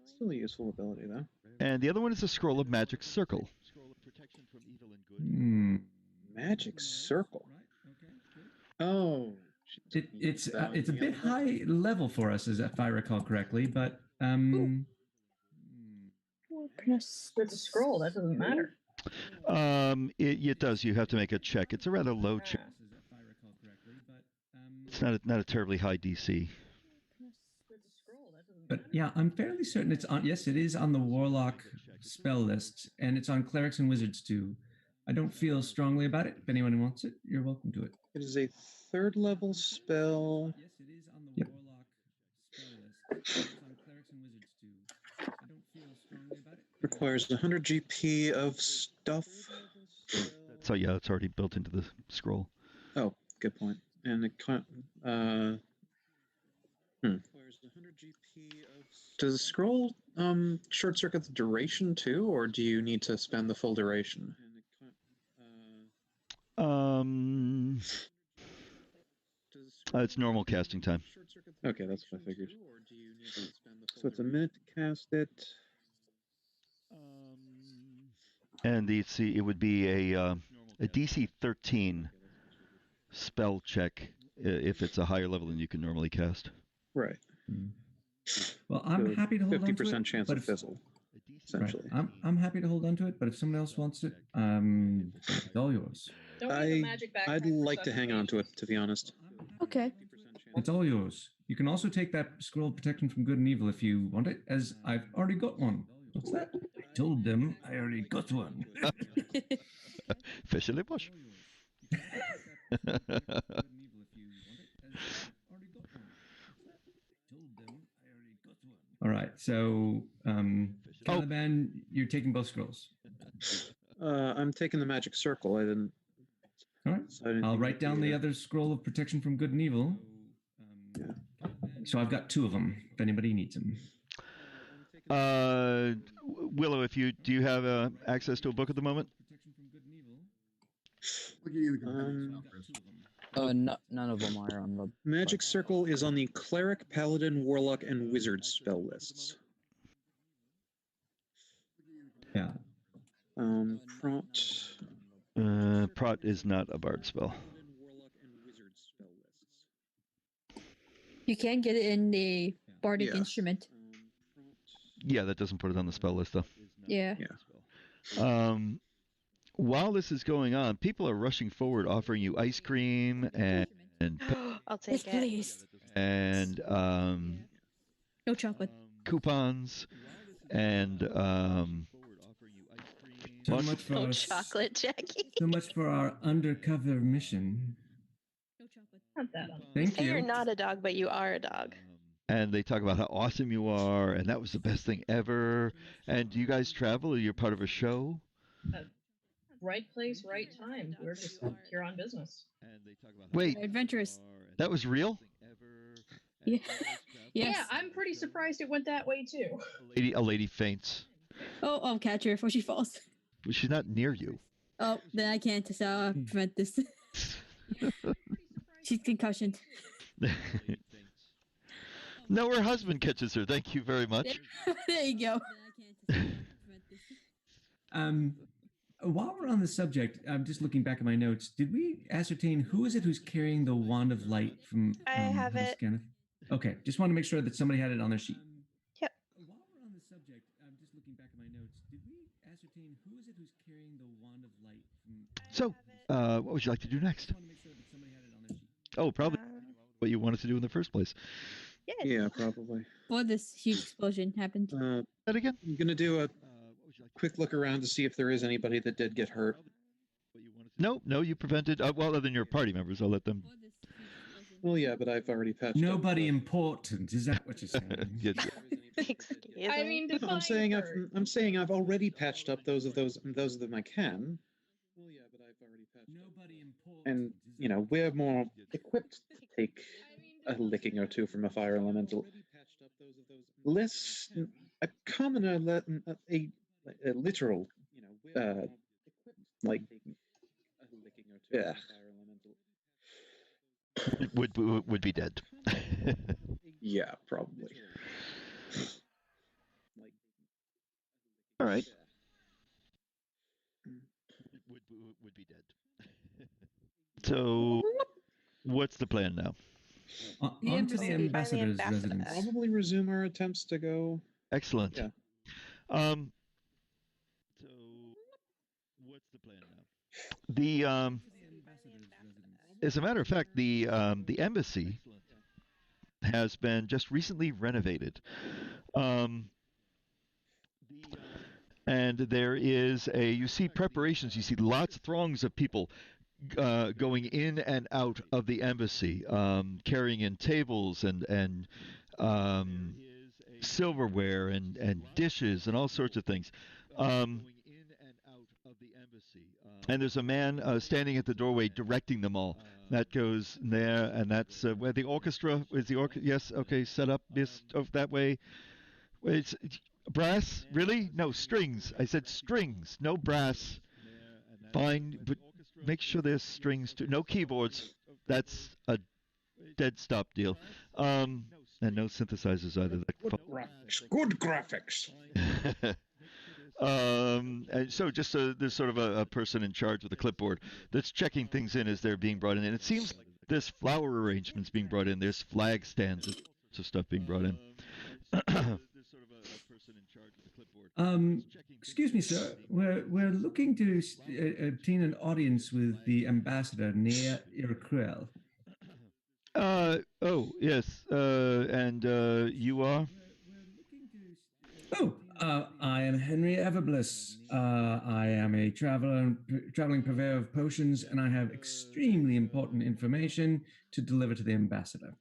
Still a useful ability, though. And the other one is a scroll of magic circle. Hmm. Magic circle. Oh. It's a bit high level for us, as if I recall correctly, but It's a scroll. That doesn't matter. It does. You have to make a check. It's a rather low check. It's not a terribly high DC. But yeah, I'm fairly certain it's on. Yes, it is on the Warlock spell list, and it's on Clerics and Wizards too. I don't feel strongly about it. If anyone wants it, you're welcome to it. It is a 3rd level spell. Yes, it is on the Warlock spell list. It's on Clerics and Wizards too. I don't feel strongly about it. Requires 100 GP of stuff. So yeah, it's already built into the scroll. Oh, good point. And it can't. Does the scroll short circuit the duration too, or do you need to spend the full duration? It's normal casting time. Okay, that's what I figured. So it's a minute to cast it. And it would be a DC 13 spell check if it's a higher level than you can normally cast. Right. Well, I'm happy to hold on to it. 50% chance but of fizzle, essentially. Right. I'm happy to hold on to it, but if someone else wants it, it's all yours. I'd like to hang on to it, to be honest. Okay. It's all yours. You can also take that scroll of protection from good and evil if you want it, as I've already got one. What's that? I told them I already got one. Fish in the bush. All right, so Caliban, you're taking both scrolls. I'm taking the magic circle. I didn't. All right, I'll write down the other scroll of protection from good and evil. So I've got 2 of them. If anybody needs them. Willow, do you have access to a book at the moment? None of them are on the Magic circle is on the cleric, paladin, warlock, and wizard spell lists. Yeah. Prot is not a bard spell. You can get it in the bardic instrument. Yeah, that doesn't put it on the spell list though. Yeah. While this is going on, people are rushing forward, offering you ice cream and I'll take it. Please. and No chocolate. coupons and So much for No our, chocolate, Jackie. so much for our undercover mission. Thank Say you. you're not a dog, but you are a dog. and they talk about how awesome you are, and that was the best thing ever. And do you guys travel? Or you're part of a show? Right place, right time. We're just here on business. Wait, Adventurous. that was real? Yeah. Yeah, Yes. I'm pretty surprised it went that way too. A lady faints. Oh, catch her before she falls. Well, she's not near you. Oh, then I can't prevent this. She's concussioned. No, her husband catches her. Thank you very much. There you go. While we're on the subject, I'm just looking back at my notes. Did we ascertain who is it who's carrying the wand of light from? I have House it. Kenneth? Okay, just want to make sure that somebody had it on their sheet. Yep. While we're on the subject, I'm just looking back at my notes. Did we ascertain who is it who's carrying the wand of light from? So, what would you like to do next? Oh, probably what you wanted to do in the first place. Yes. Yeah, probably. Before this huge explosion happened. That again? I'm gonna do a quick look around to see if there is anybody that did get hurt. No, you prevented. Well, other than your party members, I'll let them. Well, yeah, but I've already patched. Nobody important. Is that what you're saying? Yes. I mean, No, I'm saying I've already patched up those of them I can. Well, yeah, but I've already patched. Nobody important. And we're more equipped to take a licking or two from a fire elemental. Less a commoner, a literal, like, yeah. Would be dead. Yeah, probably. All right. Would be dead. So, what's the plan now? On to the ambassador's residence. Probably resume our attempts to go. Excellent. Yeah. So, what's the plan now? As a matter of fact, the embassy has been just recently renovated. And there is you see preparations, you see lots of throngs of people going in and out of the embassy, carrying in tables and silverware and dishes and all sorts of things. And there's a man standing at the doorway directing them all. That goes there, and that's where the orchestra is. Yes, okay, set up this that way. It's brass, really? No, strings. I said strings, no brass. Fine, but make sure there's strings too. No keyboards. That's a dead stop deal. And no synthesizers either. Good graphics. And so just there's sort of a person in charge with a clipboard that's checking things in as they're being brought in. And it seems like there's flower arrangements being brought in. There's flag stands, lots of stuff being brought in. Excuse me, sir. We're looking to obtain an audience with the ambassador near Iroquois. Oh yes. And you are? I am Henry Everbliss. I am a traveling purveyor of potions, and I have extremely important information to deliver to the ambassador.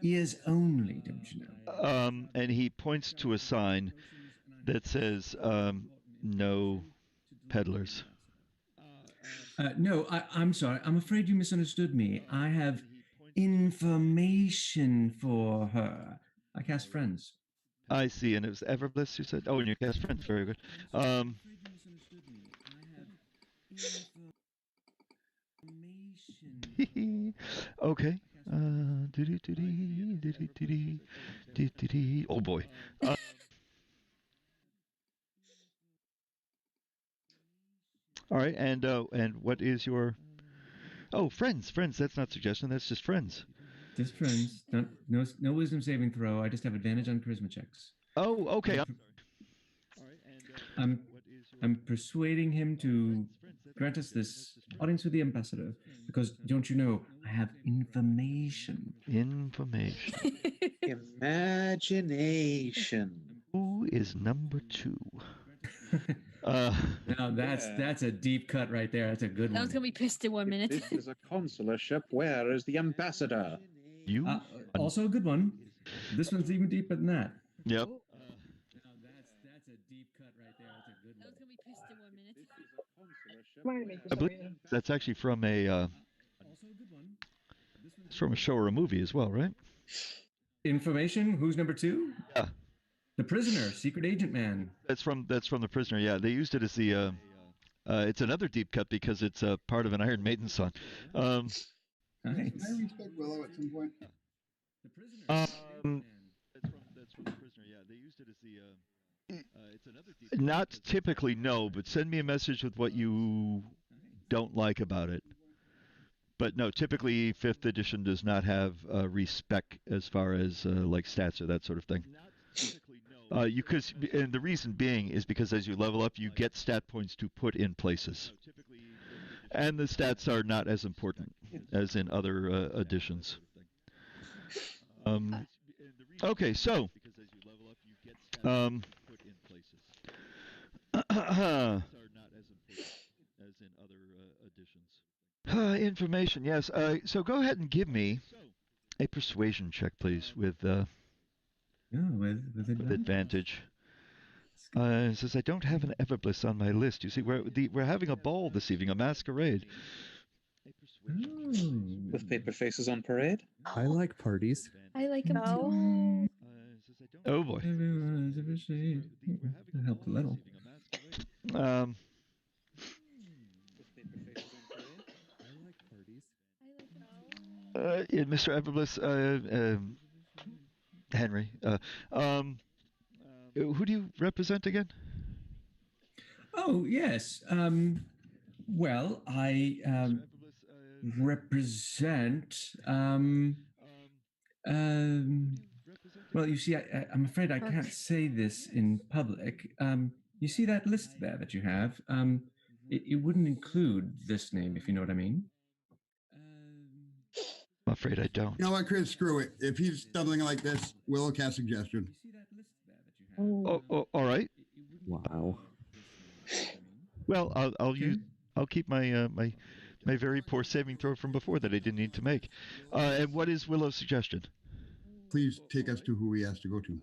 Ears only, don't you know? And he points to a sign that says, "No peddlers." No, I'm sorry. I'm afraid you misunderstood me. I have information for her. I cast friends. I see, and it was Everbliss you said? Oh, and you cast friends. Very good. Okay. Oh boy. All right, and what is your? Oh, friends. That's not suggestion. That's just friends. Just friends. No wisdom saving throw. I just have advantage on charisma checks. Oh, okay. I'm persuading him to grant us this audience with the ambassador because don't you know I have information. Information. Imagination. Who is number 2? Now that's a deep cut right there. That's a good one. That was gonna be pissed in 1 minute. This is a consular ship. Where is the ambassador? You. Also a good one. This one's even deeper than that. Yep. That's a deep cut right there. That's a good one. That was gonna be pissed in 1 minute. I believe that's actually from a It's from a show or a movie as well, right? Information? Who's number 2? Yeah. The Prisoner, Secret Agent Man. That's from The Prisoner. Yeah, they used it as the. It's another deep cut because it's part of an Iron Maiden song. Nice. Can I respect Willow at some point? That's from The Prisoner. Yeah, they used it as the. It's another deep. Not typically, no, but send me a message with what you don't like about it. But no, typically 5th edition does not have respec as far as like stats or that sort of thing. And the reason being is because as you level up, you get stat points to put in places, and the stats are not as important as in other editions. Okay, so. Information, yes. So go ahead and give me a persuasion check, please, with advantage. It says I don't have an Everbliss on my list. You see, we're having a ball this evening, a masquerade. With paper faces on parade? I like parties. I like them too. Oh boy. That helped a little. Mr. Everbliss, Henry, who do you represent again? Oh, yes. Well, I represent. Well, you see, I'm afraid I can't say this in public. You see that list there that you have? It wouldn't include this name, if you know what I mean. I'm afraid I don't. You know what, Chris? Screw it. If he's stumbling like this, Willow cast suggestion. Oh, all right. Wow. Well, I'll keep my my very poor saving throw from before that I didn't need to make. And what is Willow's suggestion? Please take us to who he has to go to.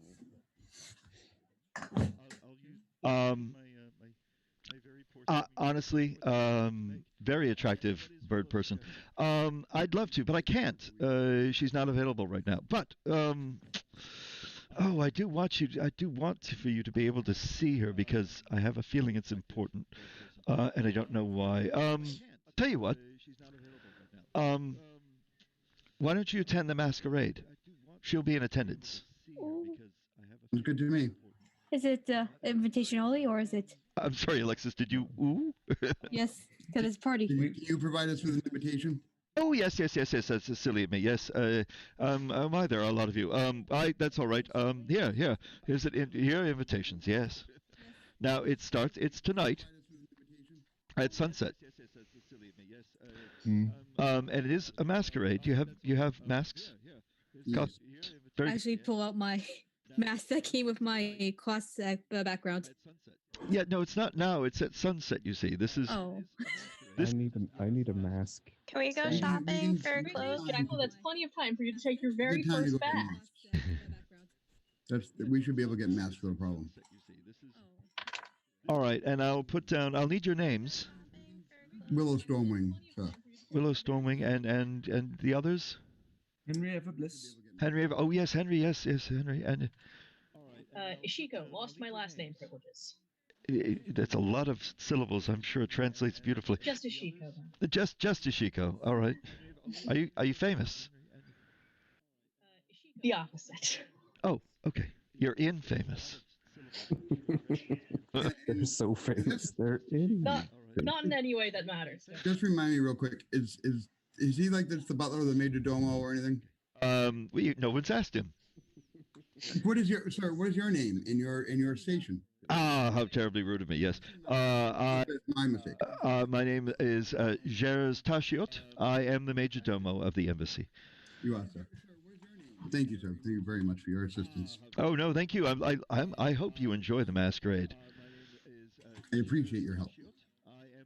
Honestly, very attractive bird person. I'd love to, but I can't. She's not available right now. But I do want for you to be able to see her because I have a feeling it's important, and I don't know why. Tell you what. Why don't you attend the masquerade? She'll be in attendance. It's good to me. Is it invitation only or is it? I'm sorry, Alexis. Did you ooh? Yes, because it's party. Can you provide us with an invitation? Oh yes. That's silly of me. Yes. Hi there, a lot of you. That's all right. Here. Here's it. Here are invitations. Yes. Now it's tonight at sunset. And it is a masquerade. You have masks? Yes. I actually pull out my mask that came with my class background. Yeah, no, it's not now. It's at sunset. You see, this is. Oh. I need a mask. Can we go shopping for clothes? Jackal, that's plenty of time for you to take your very Good time to first go get bath. We should be able to get masks without a problem. All right, and I'll need your names. Willow Stormwing, sir. Willow Stormwing and the others. Henry Everbliss. Oh yes, Henry. Yes, Henry. And Ishiko, lost my last name privileges. That's a lot of syllables. I'm sure it translates beautifully. Just Ishiko. Just Ishiko. All right. Are you famous? The opposite. Oh, okay. You're infamous. They're so famous. They're in. Not in any way that matters. No. Just remind me real quick. Is he like this, the butler of the Major Domo or anything? No one's asked him. What is your name in your station? Ah, how terribly rude of me. Yes. My mistake. My name is Jerez Tashiot. I am the Major Domo of the embassy. You are, sir. Thank you, sir. Thank you very much for your assistance. Oh no, thank you. I hope you enjoy the masquerade. I appreciate your help.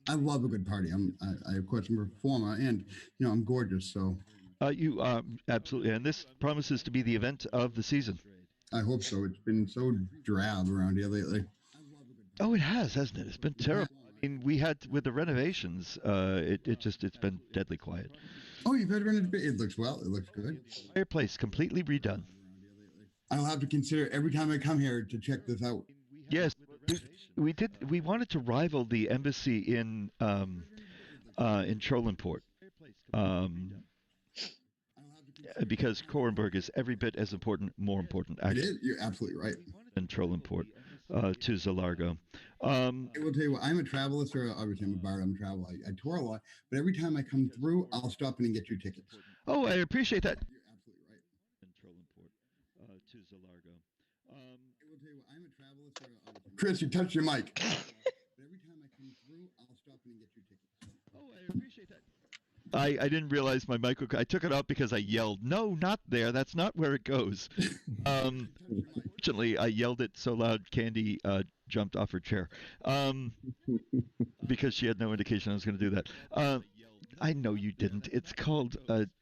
I love a good party. I of course am a performer, and I'm gorgeous. So. You absolutely, and this promises to be the event of the season. I hope so. It's been so drab around here lately. Oh, it has, hasn't it? It's been terrible. And we had with the renovations, it's been deadly quiet. Oh, you've had it. It looks well. It looks good. Fireplace completely redone. I'll have to consider every time I come here to check this out. Yes, we did. We wanted to rival the embassy in Trolenport, because Korenberg is every bit as important, more important, It actually, is. You're absolutely right. than Trolenport to Zalargo. I will tell you what. I'm a traveler, so obviously I'm a bard. I'm a traveler. I tour a lot, but every time I come through, I'll stop in and get you tickets. Oh, I appreciate that. You're absolutely right. To Zalargo. I will tell you what. I'm a traveler, so obviously. Chris, you touched your mic. But every time I come through, I'll stop in and get you tickets. Oh, I appreciate that. I didn't realize my mic. I took it out because I yelled, "No, not there. That's not where it goes." Fortunately, I yelled it so loud, Candy jumped off her chair because she had no indication I was going to do that. I know you didn't. It's called.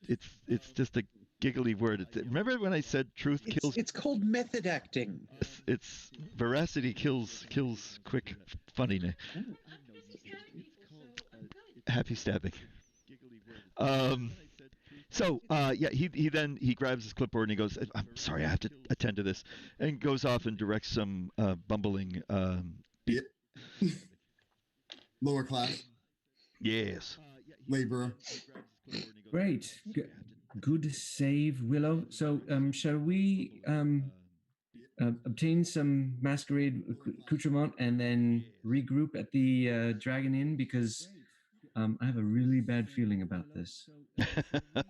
It's just a giggly word. Remember when I said truth kills? It's called method acting. It's veracity kills quick funniness. Happy stabbing. He grabs his clipboard and he goes, "I'm sorry, I have to attend to this," and goes off and directs some bumbling. Lower class. Yes. Laborer. Great. Good save, Willow. So, shall we obtain some masquerade accoutrement and then regroup at the Dragon Inn? Because I have a really bad feeling about this.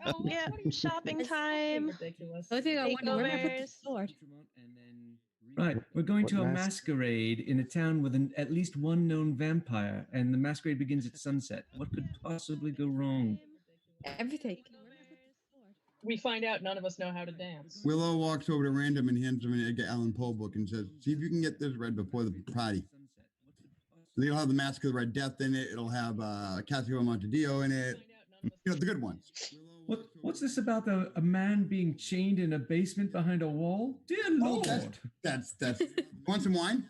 Oh, yeah, shopping time. Ridiculous. I think I wonder where I put the sword. Right, we're going to a What masquerade in a town with at least one known vampire, and the masquerade begins at sunset. What could possibly go wrong? Everything. We find out none of us know how to dance. Willow walks over to Random and hands him an Edgar Allan Poe book and says, "See if you can get this read before the party." So it'll have the Mask of the Red Death in it. It'll have Cassio Montedio in it. You know, the good ones. What's this about a man being chained in a basement behind a wall? Dear Lord! That's. Want some wine?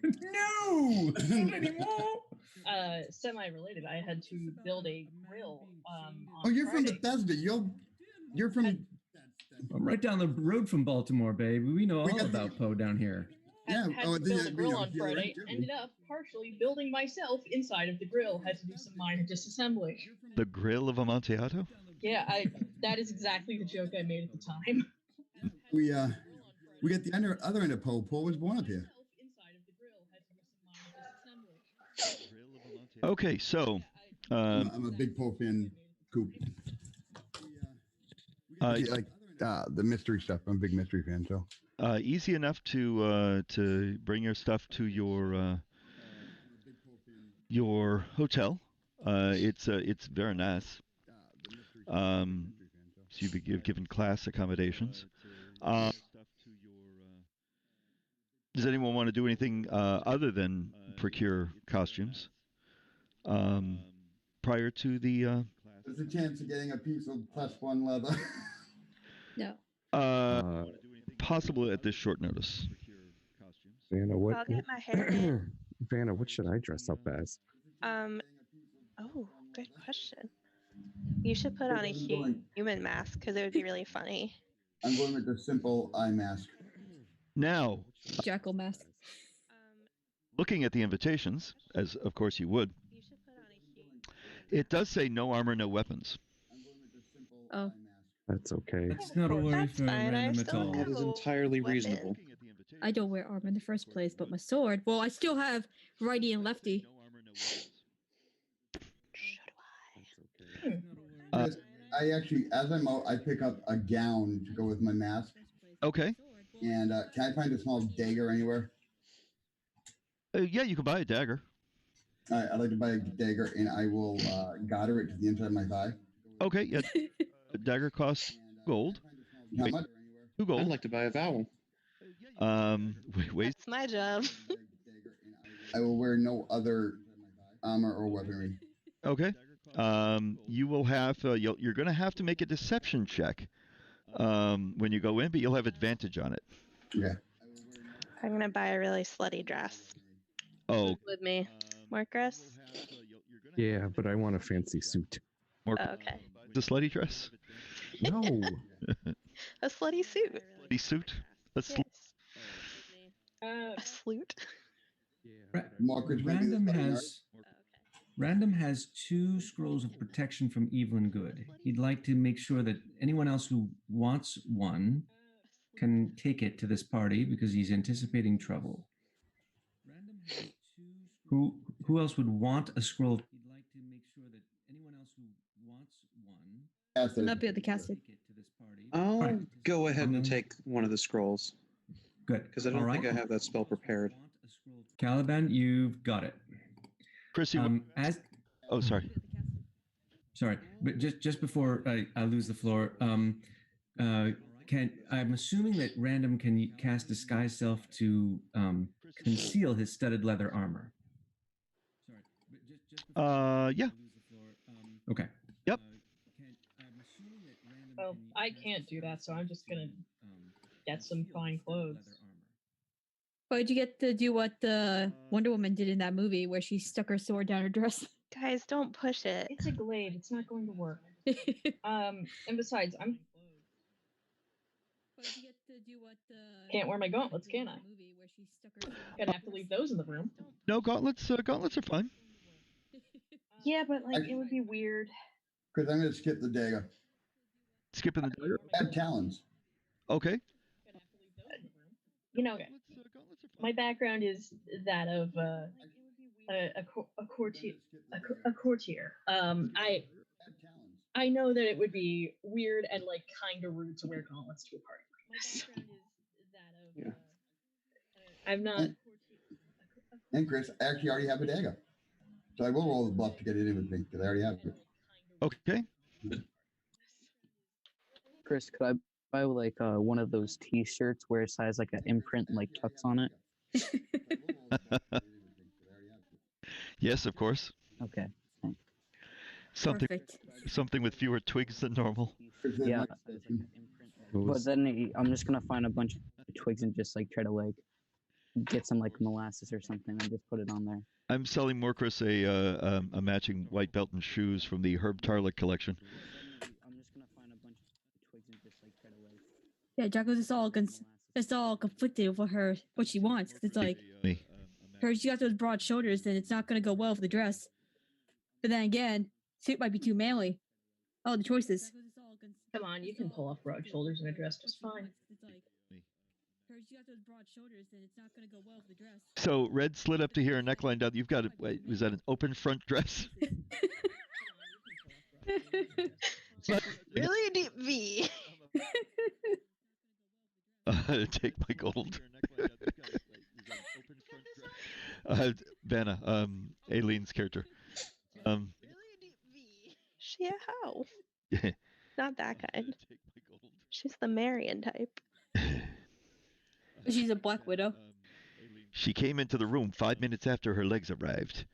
No! Not anymore! Semi-related, I had to build a grill. Oh, you're from Bethesda. You're from. I'm right down the road from Baltimore, baby. We know all about Poe down here. Yeah. Had to build a grill on Friday. Ended up partially building myself inside of the grill. Had to do some minor disassembly. The grill of Amontillado? Yeah, that is exactly the joke I made at the time. We got the other end of Poe. Poe was born up here. Okay, so I'm a big Poe fan. Coop. Like the mystery stuff. I'm a big mystery fan. So easy enough to bring your stuff to your hotel. It's very nice. So you've been given class accommodations. Does anyone want to do anything other than procure costumes prior to the? There's a chance of getting a piece of +1 leather. No. Possible at this short notice. Vanna, what? I'll get my hair done. Vanna, what should I dress up as? Oh, good question. You should put on a human mask because it would be really funny. I'm going with the simple eye mask. Now, Jackal mask. looking at the invitations, as of course you would, it does say no armor, no weapons. Oh. That's okay. It's not a worry for Random at all. That is entirely reasonable. I don't wear armor in the first place, but my sword. Well, I still have righty and lefty. I actually, as I'm out, I pick up a gown to go with my mask. Okay. And can I find a small dagger anywhere? Yeah, you can buy a dagger. All right, I'd like to buy a dagger, and I will garter it to the inside of my thigh. Okay, yeah. A dagger costs gold. How much? 2 gold. I'd like to buy a vowel. Wait. That's my job. I will wear no other armor or weaponry. Okay. You will have. You're going to have to make a deception check when you go in, but you'll have advantage on it. Yeah. I'm gonna buy a really slutty dress. Oh. With me. Marcus? Yeah, but I want a fancy suit. More Oh, okay. the slutty dress. No. A slutty suit. Slutty suit. A Yes. A salute. Marcus, maybe Random this has Random has 2 scrolls of protection from evil and good. He'd like to make sure that anyone else who wants one can take it to this party because he's anticipating trouble. Who else would want a scroll? He'd like to make sure that anyone else who wants one Will not be able to cast it. I'll Right. go ahead and take one of the scrolls Good. because I don't think I have that spell prepared. Caliban, you've got it. Chris, you oh, sorry. Sorry, but just before I lose the floor, I'm assuming that Random can cast Disguise Self to conceal his studded leather armor. Yeah. Okay. Yep. Well, I can't do that, so I'm just gonna get some fine clothes. But did you get to do what the Wonder Woman did in that movie where she stuck her sword down her dress? Guys, don't push it. It's a glaive. It's not going to work. And besides, I'm can't wear my gauntlets, can I? Gonna have to leave those in the room. No, gauntlets. Gauntlets are fine. Yeah, but like it would be weird. Because I'm going to skip the dagger. Skipping the dagger. I have talons. Okay. You know, my background is that of a courtier. I know that it would be weird and like kind of rude to wear gauntlets to a party like this. Yeah. I'm not. And Chris, I actually already have a dagger. So I will roll the bluff to get it in with me because I already have it. Okay. Chris, could I buy like one of those T-shirts where it has like an imprint like tucks on it? Yes, of course. Okay. Thanks. Something with fewer twigs than normal. Yeah. But then I'm just gonna find a bunch of twigs and just like try to like get some like molasses or something and just put it on there. I'm selling Morcris a matching white belt and shoes from the Herb Tarlick collection. I'm just gonna find a bunch of twigs and just like try to like. Yeah, Jacko's it's all conflicted for her what she wants. 'Cause it's like she got those broad shoulders, then it's not gonna go well with the dress. But then again, suit might be too manly. Oh, the choices. Come on, you can pull off broad shoulders in a dress just fine. She got those broad shoulders, then it's not gonna go well with the dress. So red slit up to here, neckline down. You've got it. Wait, was that an open front dress? Really deep V. Take my gold. Vanna, Aileen's character. She a hoe. Not that kind. She's the Marion type. She's a Black Widow. She came into the room 5 minutes after her legs arrived.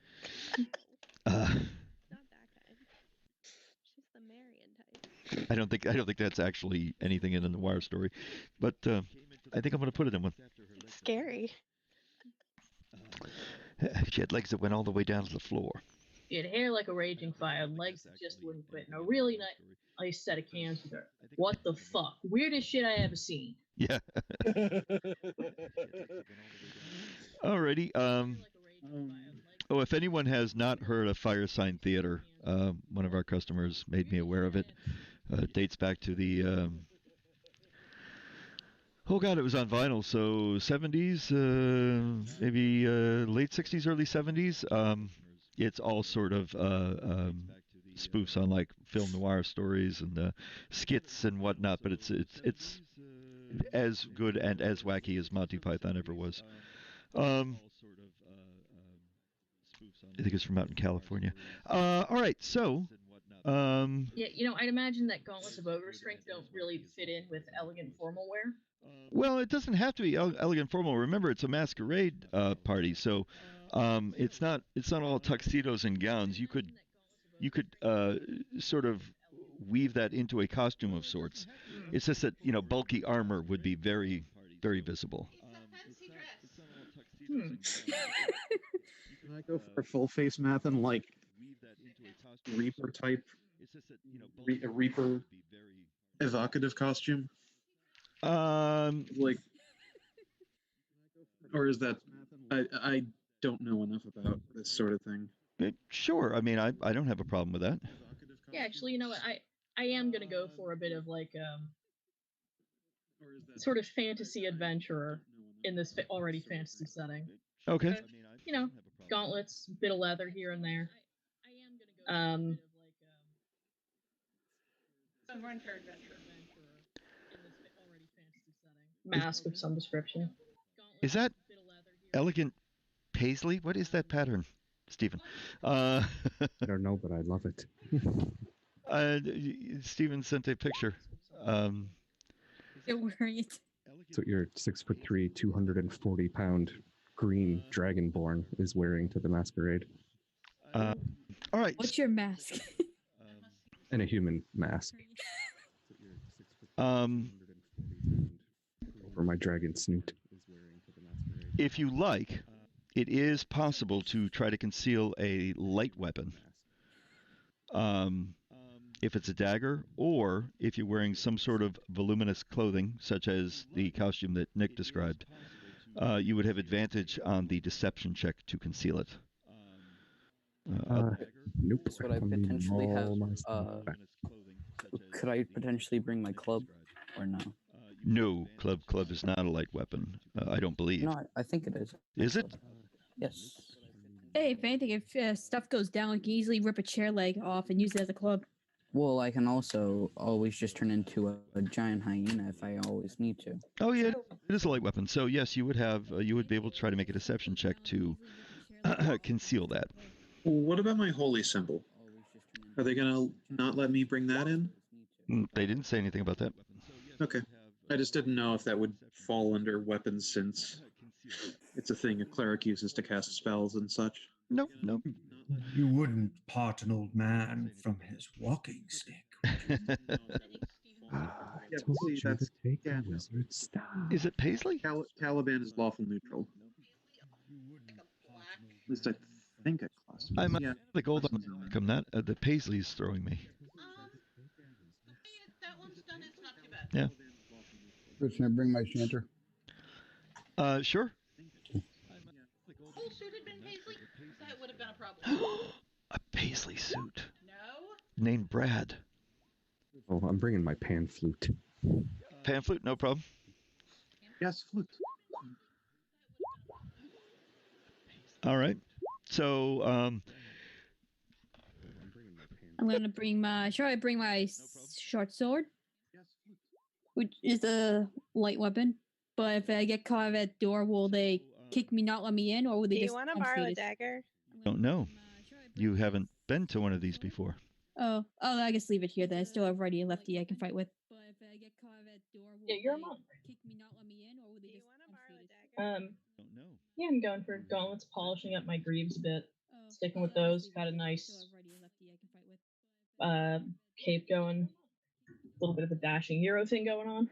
I don't think that's actually anything in the Noir story, but I think I'm going to put it in one. It's scary. She had legs that went all the way down to the floor. She had hair like a raging fire, legs that just wouldn't quit, and a really nice set of cans with her. What the fuck? Weirdest shit I ever seen. Yeah. Alrighty. Oh, if anyone has not heard of Firesign Theater, one of our customers made me aware of it. It dates back to the oh god, it was on vinyl, so 70s, maybe late 60s, early 70s. It's all sort of spoofs on like film noir stories and skits and whatnot, but it's as good and as wacky as Monty Python ever was. I think it's from out in California. All right, so. Yeah, I'd imagine that gauntlets of ogre strength don't really fit in with elegant formal wear. Well, it doesn't have to be elegant formal. Remember, it's a masquerade party, so it's not all tuxedos and gowns. You could sort of weave that into a costume of sorts. It's just that bulky armor would be very, very visible. Can I go for a full face math and like Reaper type, a Reaper evocative costume? Like, or is that I don't know enough about this sort of thing. Sure. I mean, I don't have a problem with that. Yeah, actually, you know what? I am gonna go for a bit of like sort of fantasy adventurer in this already fantasy setting. Okay. You know, gauntlets, bit of leather here and there. Mask of some description. Is that elegant paisley? What is that pattern, Stephen? I don't know, but I love it. Stephen sent a picture. You're wearing it. So your 6'3", 240-pound green dragonborn is wearing to the masquerade. All right. What's your mask? And a human mask. Over my dragon snoot. If you like, it is possible to try to conceal a light weapon. If it's a dagger, or if you're wearing some sort of voluminous clothing, such as the costume that Nick described, you would have advantage on the deception check to conceal it. Nope. Would I potentially have? Could I potentially bring my club, or no? No, club is not a light weapon. I don't believe. No, I think it is. Is it? Yes. Hey, if anything, if stuff goes down, we can easily rip a chair leg off and use it as a club. Well, I can also always just turn into a giant hyena if I always need to. Oh yeah, it is a light weapon. So yes, you would have you would be able to try to make a deception check to conceal that. What about my holy symbol? Are they gonna not let me bring that in? They didn't say anything about that. Okay. I just didn't know if that would fall under weapons since it's a thing a cleric uses to cast spells and such. No. You wouldn't part an old man from his walking stick. Is it paisley? Caliban is lawful neutral. At least I think it costs. I'm the gold on that. The paisley's throwing me. Yeah. Chris, can I bring my chanter? Sure. Full suit had been paisley? That would have been a problem. A paisley suit. No? Named Brad. Oh, I'm bringing my pan flute. Pan flute, no problem. Yes, flute. All right. So, I'm gonna bring my. Should I bring my short sword? Which is a light weapon. But if I get caught at the door, will they kick me, not let me in, or will they Do just? you want to borrow a dagger? Don't know. You haven't been to one of these before. Oh, I guess leave it here then. I still have righty and lefty I can fight with. Yeah, you're a monk. Yeah, I'm going for gauntlets, polishing up my greaves a bit. Sticking with those. Got a nice cape going. A little bit of a dashing hero thing going on.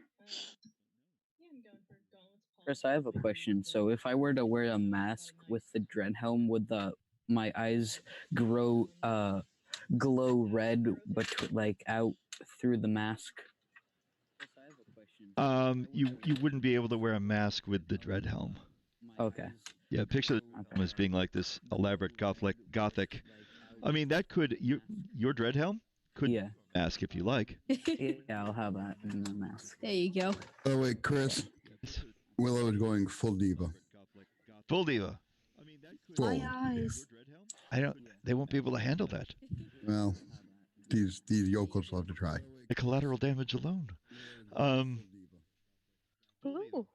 Chris, I have a question. So if I were to wear a mask with the dread helm, would my eyes glow red, but like out through the mask? You wouldn't be able to wear a mask with the dread helm. Okay. Yeah, picture the helm as being like this elaborate gothic. I mean, that could your dread helm could mask if you like. Yeah, I'll have that in the mask. There you go. Oh wait, Chris. Willow is going full diva. Full diva. Full. My eyes. They won't be able to handle that. Well, these yokels will have to try. The collateral damage alone. Ooh.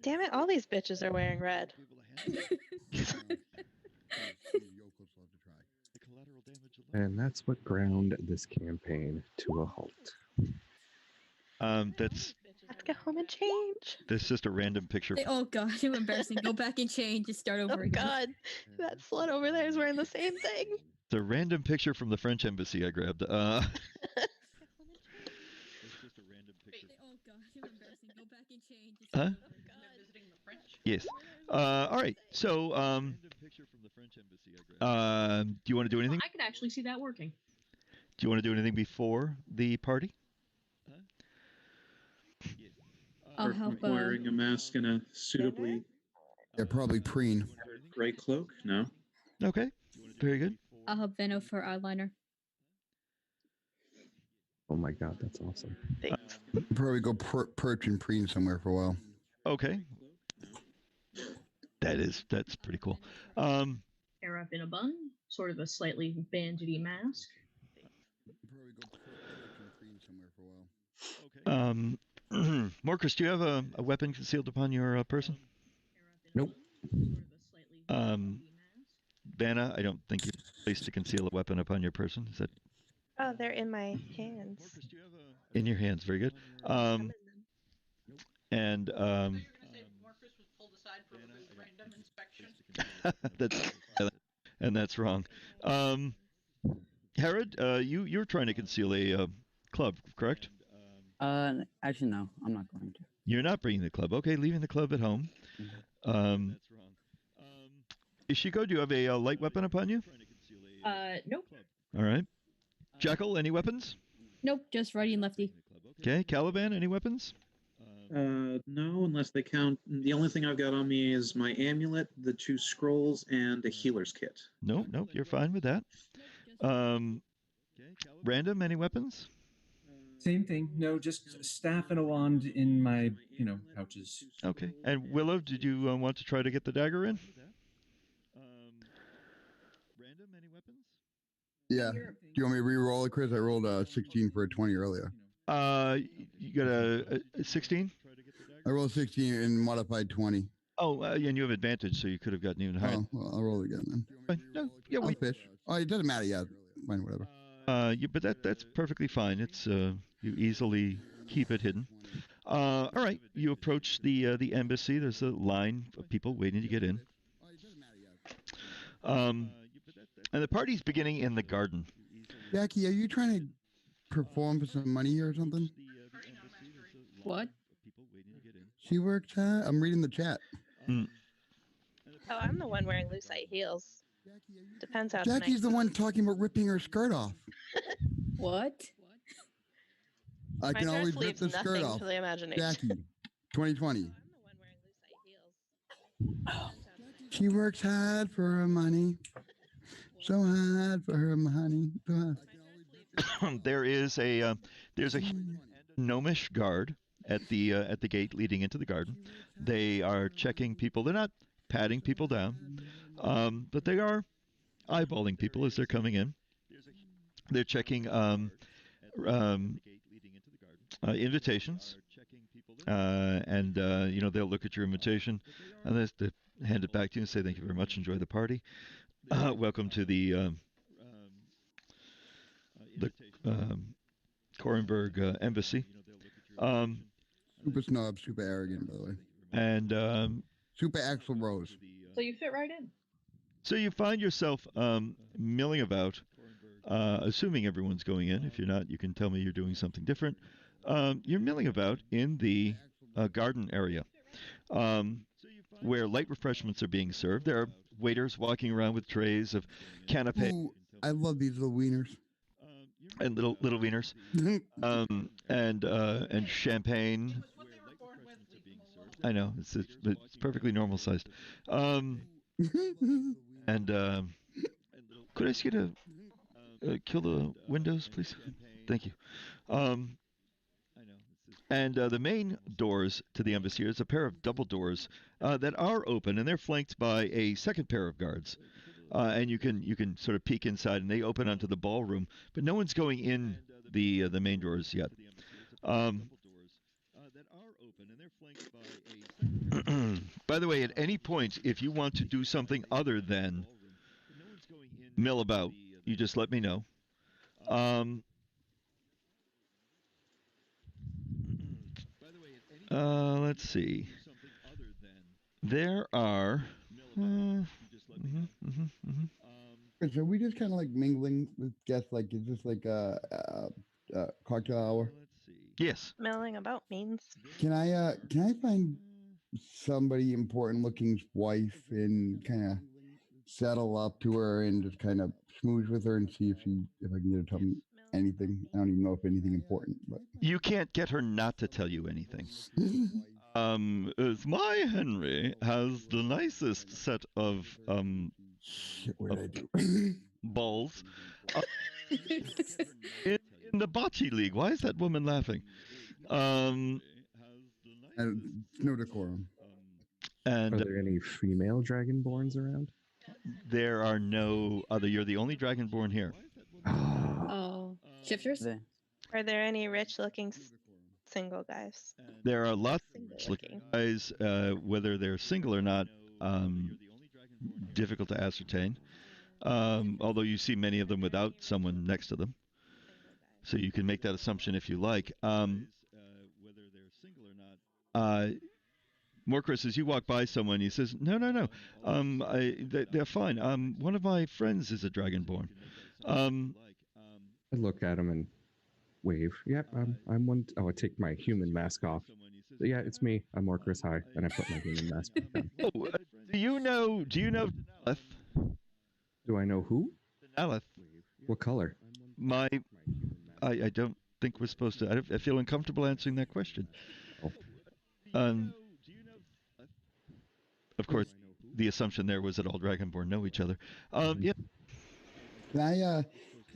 Damn it, all these bitches are wearing red. And that's what ground this campaign to a halt. Let's go home and change. That's just a random picture. Oh god, too embarrassing. Go back and change and start over again. Oh god, that slut over there is wearing the same thing. It's a random picture from the French embassy I grabbed. Huh? Yes. All right. So, do you want to do anything? I could actually see that working. Do you want to do anything before the party? I'll help. Wearing a mask and a suitably Yeah, probably preen. gray cloak. No. Okay. Very good. I'll help Veno for eyeliner. Oh my god, that's awesome. Thanks. Probably go perch and preen somewhere for a while. Okay. That's pretty cool. Hair up in a bun, sort of a slightly bandity mask. Probably go perch and preen somewhere for a while. Morcus, do you have a weapon concealed upon your person? Nope. Vanna, I don't think you have a place to conceal a weapon upon your person. Is that Oh, they're in my hands. in your hands? Very good. And Marcus was pulled aside for random inspection. that's wrong. Herod, you're trying to conceal a club, correct? Actually, no, I'm not going to. You're not bringing the club. Okay, leaving the club at home. Ishiko, do you have a light weapon upon you? Nope. All right. Jackal, any weapons? Nope, just righty and lefty. Okay. Caliban, any weapons? No, unless they count. The only thing I've got on me is my amulet, the 2 scrolls, and a healer's kit. Nope, you're fine with that. Random, any weapons? Same thing. No, just staff and a wand in my, pouches. Okay. And Willow, did you want to try to get the dagger in? Random, any weapons? Yeah. Do you want me to re-roll it, Chris? I rolled a 16 for a 20 earlier. You got a 16? I rolled 16 and modified 20. Oh, and you have advantage, so you could have gotten even higher. Oh, well, I'll roll again then. No, yeah, I'll fish. Oh, it doesn't matter. Yeah, fine, whatever. But that's perfectly fine. It's you easily keep it hidden. All right, you approach the embassy. There's a line of people waiting to get in. And the party's beginning in the garden. Jackie, are you trying to perform for some money here or something? What? She works at. I'm reading the chat. Oh, I'm the one wearing loose-eye heels. Depends how. Jackie's the one talking about ripping her skirt off. What? I can My always dress rip the leaves skirt nothing off. to the imagination. Jackie, 2020. She works hard for her money. So hard for her money. There's a gnomish guard at the gate leading into the garden. They are checking people. They're not patting people down, but they are eyeballing people as they're coming in. They're checking invitations, and they'll look at your invitation, and they hand it back to you and say, "Thank you very much. Enjoy the party. Welcome to the Korenberg embassy." Super snob, super arrogant, by the way. And super Axl Rose. So you fit right in. So you find yourself milling about, assuming everyone's going in. If you're not, you can tell me you're doing something different. You're milling about in the garden area, where light refreshments are being served. There are waiters walking around with trays of canapé. Ooh, I love these little wieners. And little wieners, and champagne. I know it's perfectly normal sized. And could I ask you to kill the windows, please? Thank you. And the main doors to the embassy is a pair of double doors that are open, and they're flanked by a second pair of guards. And you can sort of peek inside, and they open onto the ballroom, but no one's going in the main doors yet. By the way, at any point, if you want to do something other than mill about, you just let me know. Let's see. There are. So are we just kind of like mingling with guests? Like, is this like a cocktail hour? Yes. Milling about means. Can I find somebody important looking's wife and kind of settle up to her and just kind of smooch with her and see if I can get her to tell me anything. I don't even know if anything important, but You can't get her not to tell you anything. My Henry has the nicest set of shit, what did I do? balls in the bocce league. Why is that woman laughing? No decorum. And are there any female dragonborns around? there are no other. You're the only dragonborn here. Oh, shifters? Are there any rich-looking single guys? There are lots of looking guys, whether they're single or not, difficult to ascertain. Although you see many of them without someone next to them. So you can make that assumption if you like. Morcris, as you walk by someone, he says, no, they're fine. One of my friends is a dragonborn. I look at him and wave. Yep, I'm one. Oh, I take my human mask off. Yeah, it's me. I'm Morcris. Hi, and I put my human mask back on. Oh, do you know Denalith? Do I know who? Denalith. What color? I don't think we're supposed to. I feel uncomfortable answering that question. Oh. Of course, the assumption there was that all Dragonborn know each other. Yeah. Can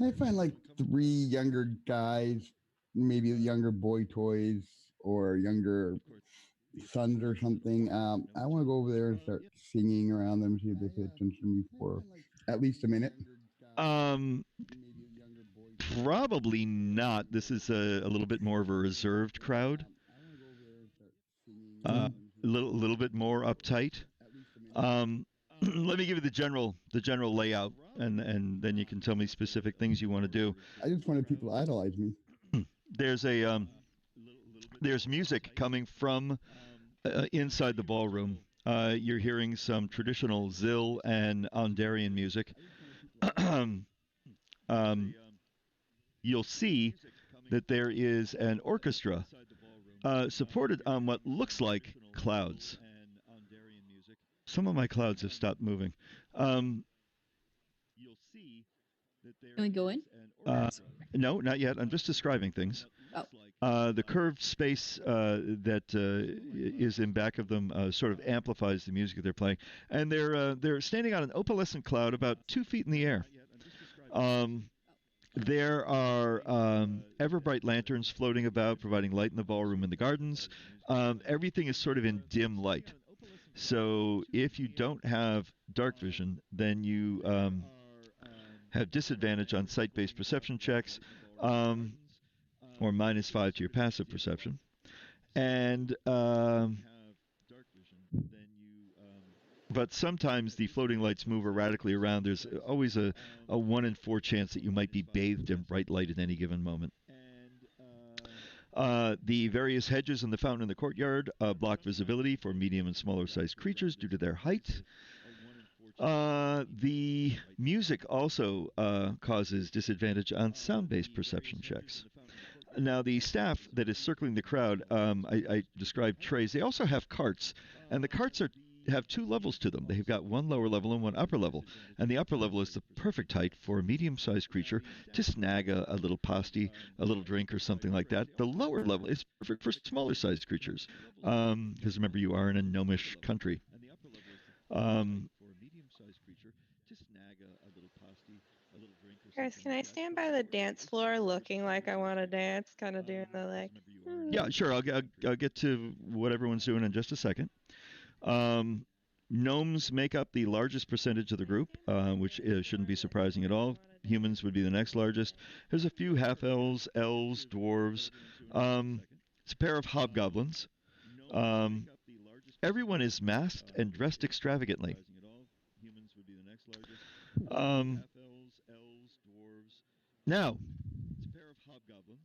I find like 3 younger guys, maybe younger boy toys or younger sons or something? I want to go over there and start singing around them, see if they pay attention to me for at least a minute. Probably not. This is a little bit more of a reserved crowd. A little bit more uptight. Let me give you the general layout, and then you can tell me specific things you want to do. I just wanted people to idolize me. There's music coming from inside the ballroom. You're hearing some traditional Zil and Ondarian music. You'll see that there is an orchestra supported on what looks like clouds. Some of my clouds have stopped moving. You'll see that there. Can we go in? No, not yet. I'm just describing things. Oh. The curved space that is in back of them sort of amplifies the music that they're playing, and they're standing on an opalescent cloud about 2 feet in the air. There are ever bright lanterns floating about, providing light in the ballroom and the gardens. Everything is sort of in dim light. So if you don't have dark vision, then you have disadvantage on sight-based perception checks, or -5 to your passive perception. And but sometimes the floating lights move erratically around. There's always a 1 in 4 chance that you might be bathed in bright light at any given moment. The various hedges in the fountain in the courtyard block visibility for medium and smaller sized creatures due to their height. The music also causes disadvantage on sound-based perception checks. Now, the staff that is circling the crowd, I described trays. They also have carts, and the carts have 2 levels to them. They've got 1 lower level and 1 upper level, and the upper level is the perfect height for a medium-sized creature to snag a little pasty, a little drink, or something like that. The lower level is perfect for smaller-sized creatures, because remember, you are in a gnomish country. Guys, can I stand by the dance floor looking like I want to dance, kind of doing the like? Yeah, sure. I'll get to what everyone's doing in just a second. Gnomes make up the largest percentage of the group, which shouldn't be surprising at all. Humans would be the next largest. There's a few half-elves, elves, dwarves. It's a pair of hobgoblins. Everyone is masked and dressed extravagantly. Now,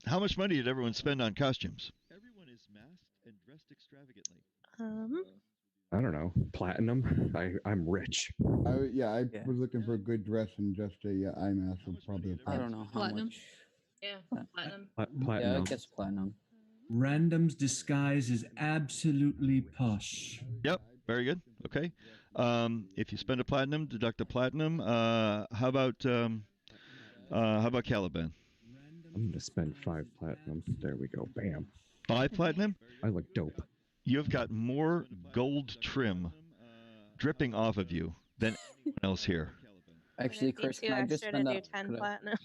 how much money did everyone spend on costumes? Everyone is masked and dressed extravagantly. I don't know. Platinum. I'm rich. I was looking for a good dress and just a eye mask would probably. I don't know how Platinum. much. Yeah, platinum. Platinum. Yeah, I guess platinum. Random's disguise is absolutely posh. Yep, very good. Okay. If you spend a platinum, deduct a platinum. How about Caliban? I'm gonna spend 5 platinum. There we go. Bam. 5 platinum? I look dope. You've got more gold trim dripping off of you than anyone else here. Actually, Chris, can I just spend do 10 platinum?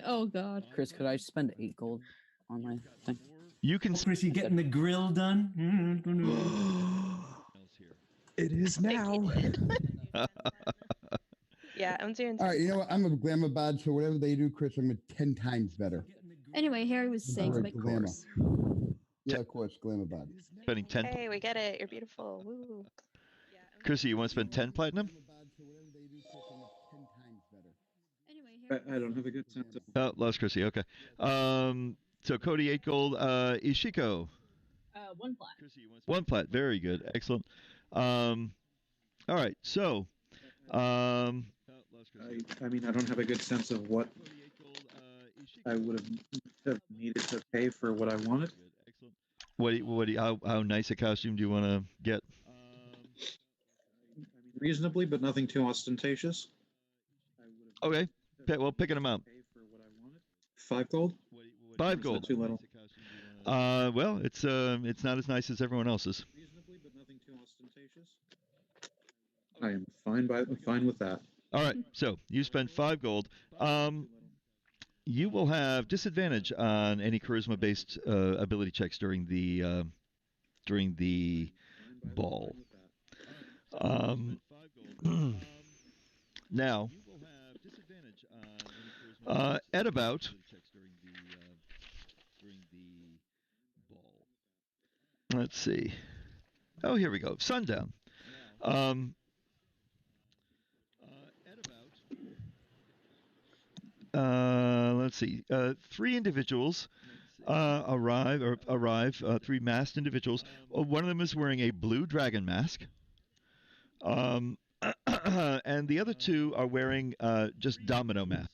Oh God. Chris, could I spend 8 gold on my thing? You can. Chris, you getting the grill done? It is now. Yeah, I'm doing. All right, you know what? I'm a glamour bod, so whatever they do, Chris, I'm 10 times better. Anyway, Harry was saying Or something. glamour. Yeah, of course, glamour bod. Spending 10. Hey, we get it. You're beautiful. Woo. Chrissy, you want to spend 10 platinum? I don't have a good sense of. Oh, lost Chrissy. Okay. So Cody 8 gold. Ishiko 1 plat. 1 plat. Very good. Excellent. All right. So, I mean, I don't have a good sense of what I would have needed to pay for what I wanted. How nice a costume do you want to get? Reasonably, but nothing too ostentatious. Okay. Well, pick an amount. 5 gold. 5 gold. Too little. Well, it's not as nice as everyone else's. Reasonably, but nothing too ostentatious. I am fine with that. All right. So you spend 5 gold. You will have disadvantage on any charisma-based ability checks during the ball. Now, at about let's see. Oh, here we go. Sundown. Let's see. 3 individuals arrive. 3 masked individuals. One of them is wearing a blue dragon mask. And the other 2 are wearing just domino masks.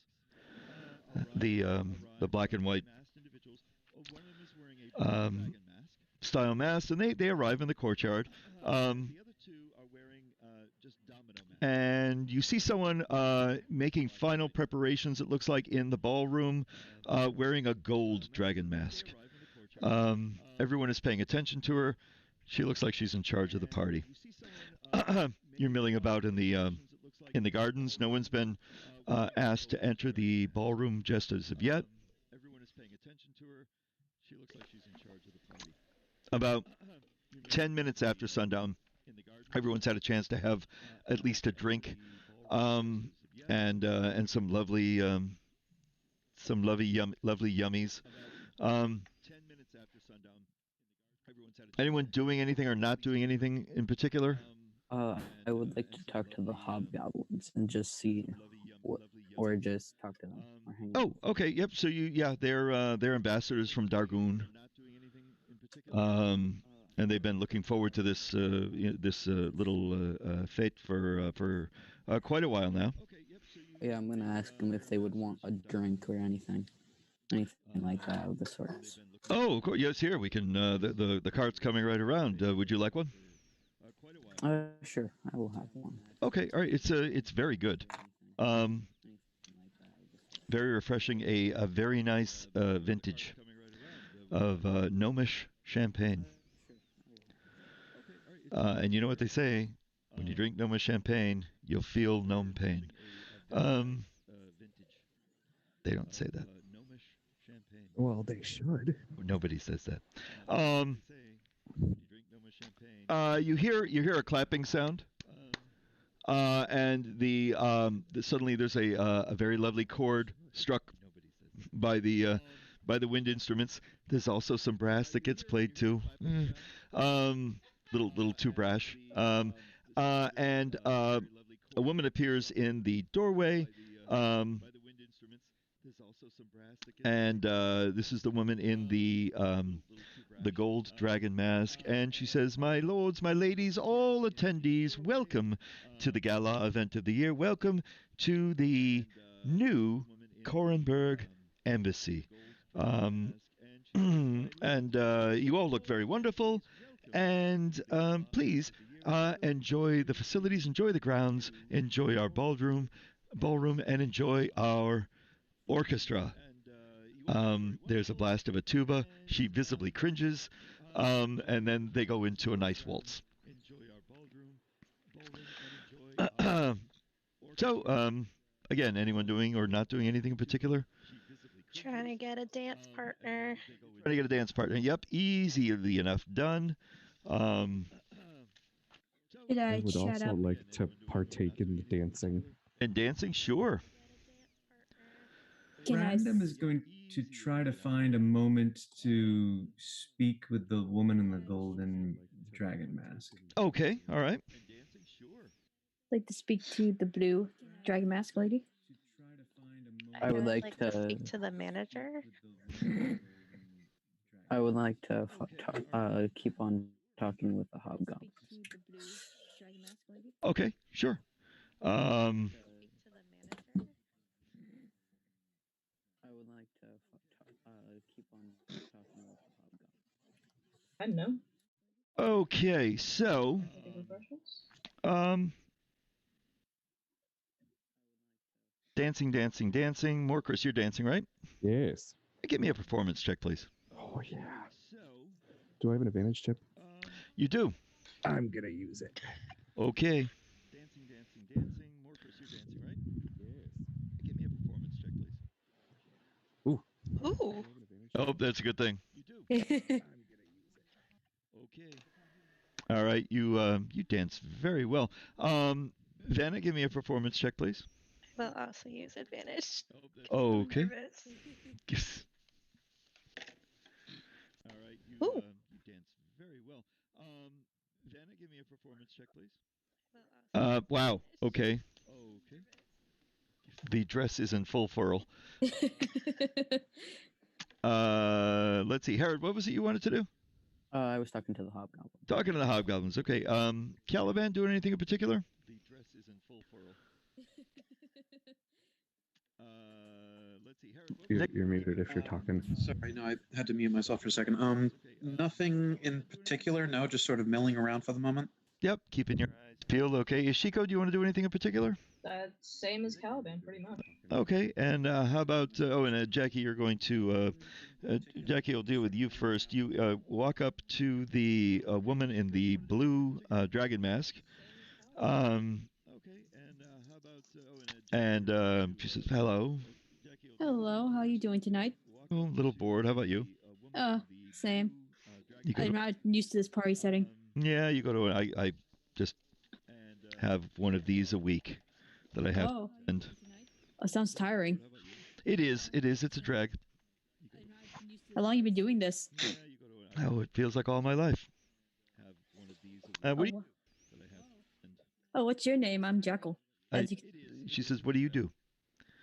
The black and white style masks, and they arrive in the courtyard. And you see someone making final preparations, it looks like, in the ballroom, wearing a gold dragon mask. Everyone is paying attention to her. She looks like she's in charge of the party. You're milling about in the gardens. No one's been asked to enter the ballroom just as of yet. Everyone is paying attention to her. She looks like she's in charge of the party. About 10 minutes after sundown, everyone's had a chance to have at least a drink, and some lovely yummies. Anyone doing anything or not doing anything in particular? I would like to talk to the hobgoblins and just see what, or just talk to them. Or hang out. Oh, okay, yep. So they're ambassadors from Dargoon. And they've been looking forward to this little fete for quite a while now. Yeah, I'm gonna ask them if they would want a drink or anything like that of the sorts. Oh, of course, yes. Here we can. The cart's coming right around. Would you like one? Sure, I will have one. Okay, all right. It's very good. Very refreshing. A very nice vintage of gnomish champagne. And you know what they say? When you drink gnomish champagne, you'll feel gnome pain. They don't say that. Well, they should. Nobody says that. You hear a clapping sound, and suddenly there's a very lovely chord struck by the wind instruments. There's also some brass that gets played too. Little too brash. And a woman appears in the doorway. And this is the woman in the gold dragon mask, and she says, "My lords, my ladies, all attendees, welcome to the gala event of the year. Welcome to the new Korenberg Embassy. and you all look very wonderful. And please enjoy the facilities, enjoy the grounds, enjoy our ballroom, and enjoy our orchestra. There's a blast of a tuba. She visibly cringes, and then they go into a nice waltz. So, again, anyone doing or not doing anything in particular? Trying to get a dance partner. Trying to get a dance partner. Yep, easily enough done. Did I I would shut also up? like to partake in the dancing. And dancing, sure. Can I Random is going to try to find a moment to speak with the woman in the golden dragon mask. Okay, all right. like to speak to the blue dragon mask lady? I would like to to. speak to the manager. I would like to keep on talking with the hobgoblins. Okay, sure. I would like to keep on talking with the hobgoblins. I don't know. Okay, so dancing. Morcris, you're dancing, right? Yes. Give me a performance check, please. Oh yeah. Do I have an advantage chip? You do. I'm gonna use it. Okay. Dancing. Morcris, you're dancing, right? Yes. Give me a performance check, please. Ooh. Ooh. Oh, that's a good thing. You do. Okay. All right, you dance very well. Vanna, give me a performance check, please. We'll also use advantage. Okay. Nervous. Yes. All right, you dance very well. Vanna, give me a performance check, please. Wow. Okay. Okay. The dress is in full furl. Let's see, Herod, what was it you wanted to do? I was talking to the hobgoblin. Talking to the hobgoblins. Okay. Caliban, doing anything in particular? The dress is in full furl. Let's see, Herod. You're muted if you're talking. Sorry, no, I had to mute myself for a second. Nothing in particular. No, just sort of milling around for the moment. Yep, keeping your eyes peeled. Okay. Ishiko, do you want to do anything in particular? Same as Caliban, pretty much. Okay. And how about? Jackie, you're going to. Jackie, will deal with you first. You walk up to the woman in the blue dragon mask. Okay. And how about? And she says, "Hello." Hello, how are you doing tonight? Oh, a little bored. How about you? Same. You go I'm not used to this party setting. Yeah, you go to. I just have one of these a week that I have. Oh. And Oh, sounds tiring. it is. It's a drag. How long have you been doing this? Oh, it feels like all my life. What do you? Oh, what's your name? I'm Jekyll. She says, "What do you do?"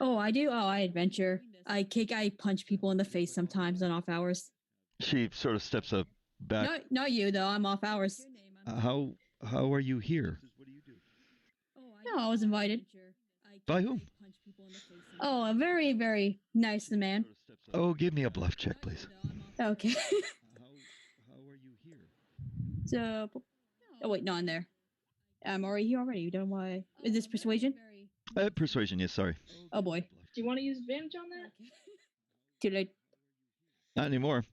Oh, I do? Oh, I adventure. I punch people in the face sometimes on off hours. She sort of steps up back. Not you though. I'm off hours. How are you here? No, I was invited. By whom? Oh, a very, very nice man. Oh, give me a bluff check, please. Okay. How are you here? So, oh wait, no, I'm there. I'm already here already. You don't know why? Is this persuasion? Persuasion, yes. Sorry. Oh boy. Do you want to use advantage on that? Too late. Not anymore.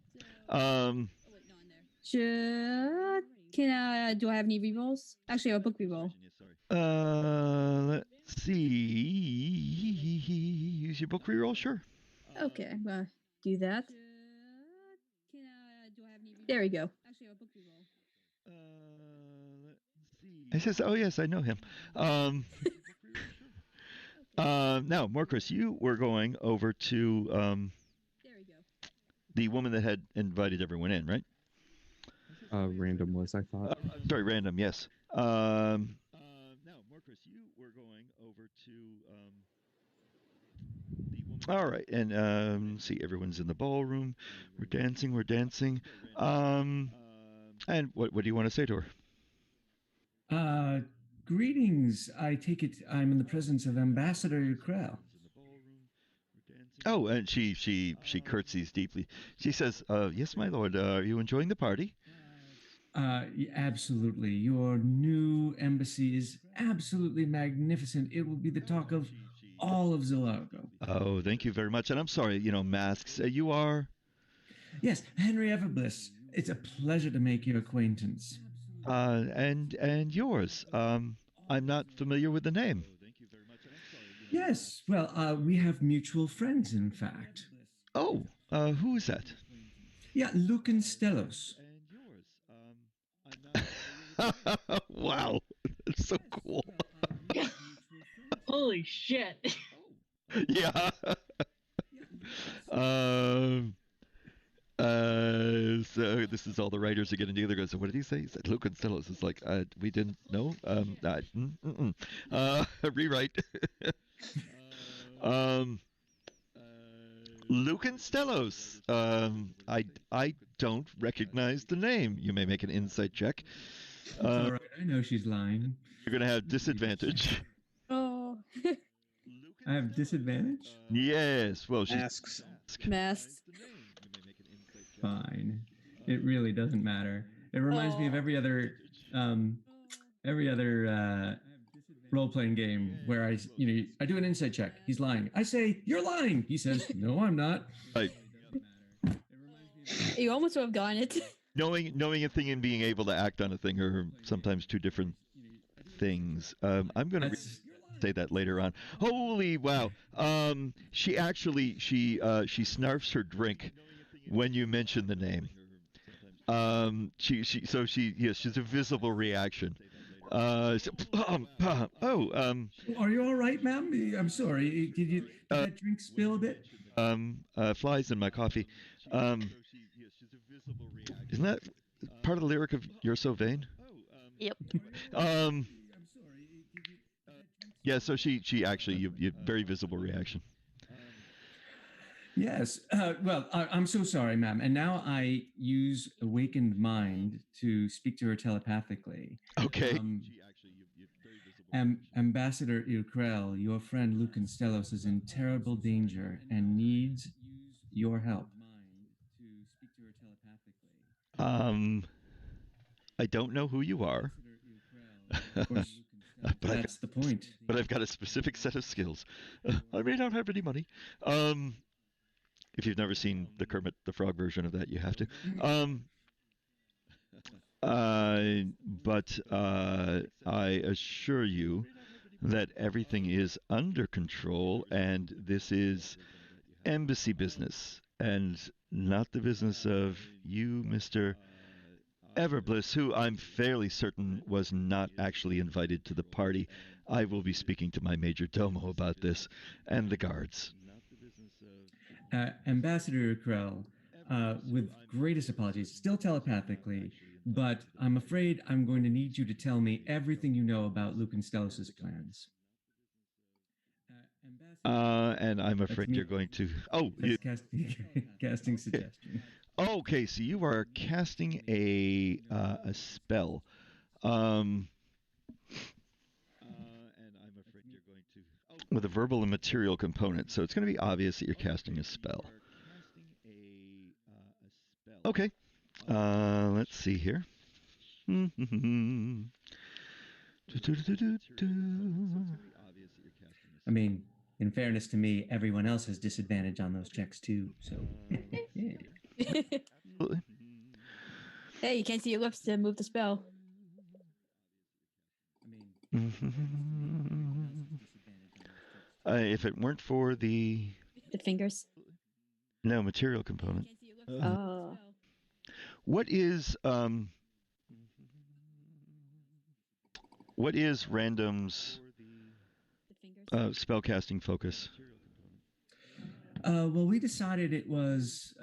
Should do I have any rerolls? Actually, I have a book reroll. Let's see. Use your book reroll, sure. Okay, do that. There we go. He says, "Oh yes, I know him." Now, Morcris, you were going over to the woman that had invited everyone in, right? Random was, I thought. Sorry, Random, yes. Now, Morcris, you were going over to the woman. All right, and see, everyone's in the ballroom. We're dancing. And what do you want to say to her? Greetings. I take it I'm in the presence of Ambassador Krell. Oh, and she curtsies deeply. She says, "Yes, my lord. Are you enjoying the party?" Absolutely. Your new embassy is absolutely magnificent. It will be the talk of all of Zilargo. Oh, thank you very much. And I'm sorry, masks. You are? Yes, Henry Everbliss. It's a pleasure to make your acquaintance. And yours. I'm not familiar with the name. Yes, well, we have mutual friends, in fact. Oh, who is that? Yeah, Lucan Stellos. Wow, that's so cool. Holy shit. Yeah. So this is all the writers are getting together. Goes, so what did he say? He said Lucan Stellos. It's like we didn't know. Rewrite. Lucan Stellos. I don't recognize the name. You may make an insight check. All right, I know she's lying. You're gonna have disadvantage. Oh. I have disadvantage? Yes. Well, she Masks. Masks. Fine. It really doesn't matter. It reminds me of every other role-playing game where I do an insight check. He's lying. I say, "You're lying." He says, "No, I'm not." Right. You almost would have gotten it. Knowing a thing and being able to act on a thing are sometimes two different things. I'm gonna say that later on. Holy wow! She actually she snarfs her drink when you mention the name. She's a visible reaction. Are you all right, ma'am? I'm sorry. Did that drink spill a bit? Flies in my coffee. Isn't that part of the lyric of "You're So Vain"? Yep. Yeah. So she actually you very visible reaction. Yes. Well, I'm so sorry, ma'am. And now I use awakened mind to speak to her telepathically. Okay. Ambassador Ilkrel, your friend Lucan Stellos is in terrible danger and needs your help. I don't know who you are. Of course, that's the point. But I've got a specific set of skills. I may not have any money. If you've never seen the Kermit the Frog version of that, you have to. But I assure you that everything is under control, and this is embassy business, and not the business of you, Mr. Everbliss, who I'm fairly certain was not actually invited to the party. I will be speaking to my major domo about this, and the guards. Ambassador Krell, with greatest apologies, still telepathically, but I'm afraid I'm going to need you to tell me everything you know about Lucan Stellos' plans. And I'm afraid you're going to... Oh, casting suggestion. Okay, so you are casting a spell. With a verbal and material component, so it's going to be obvious that you're casting a spell. Okay, let's see here. I mean, in fairness to me, everyone else has disadvantage on those checks too, so... Hey, you can't see your lips to move the spell. If it weren't for the fingers. No, material component. Oh. What is Random's spellcasting focus? Well, we decided it was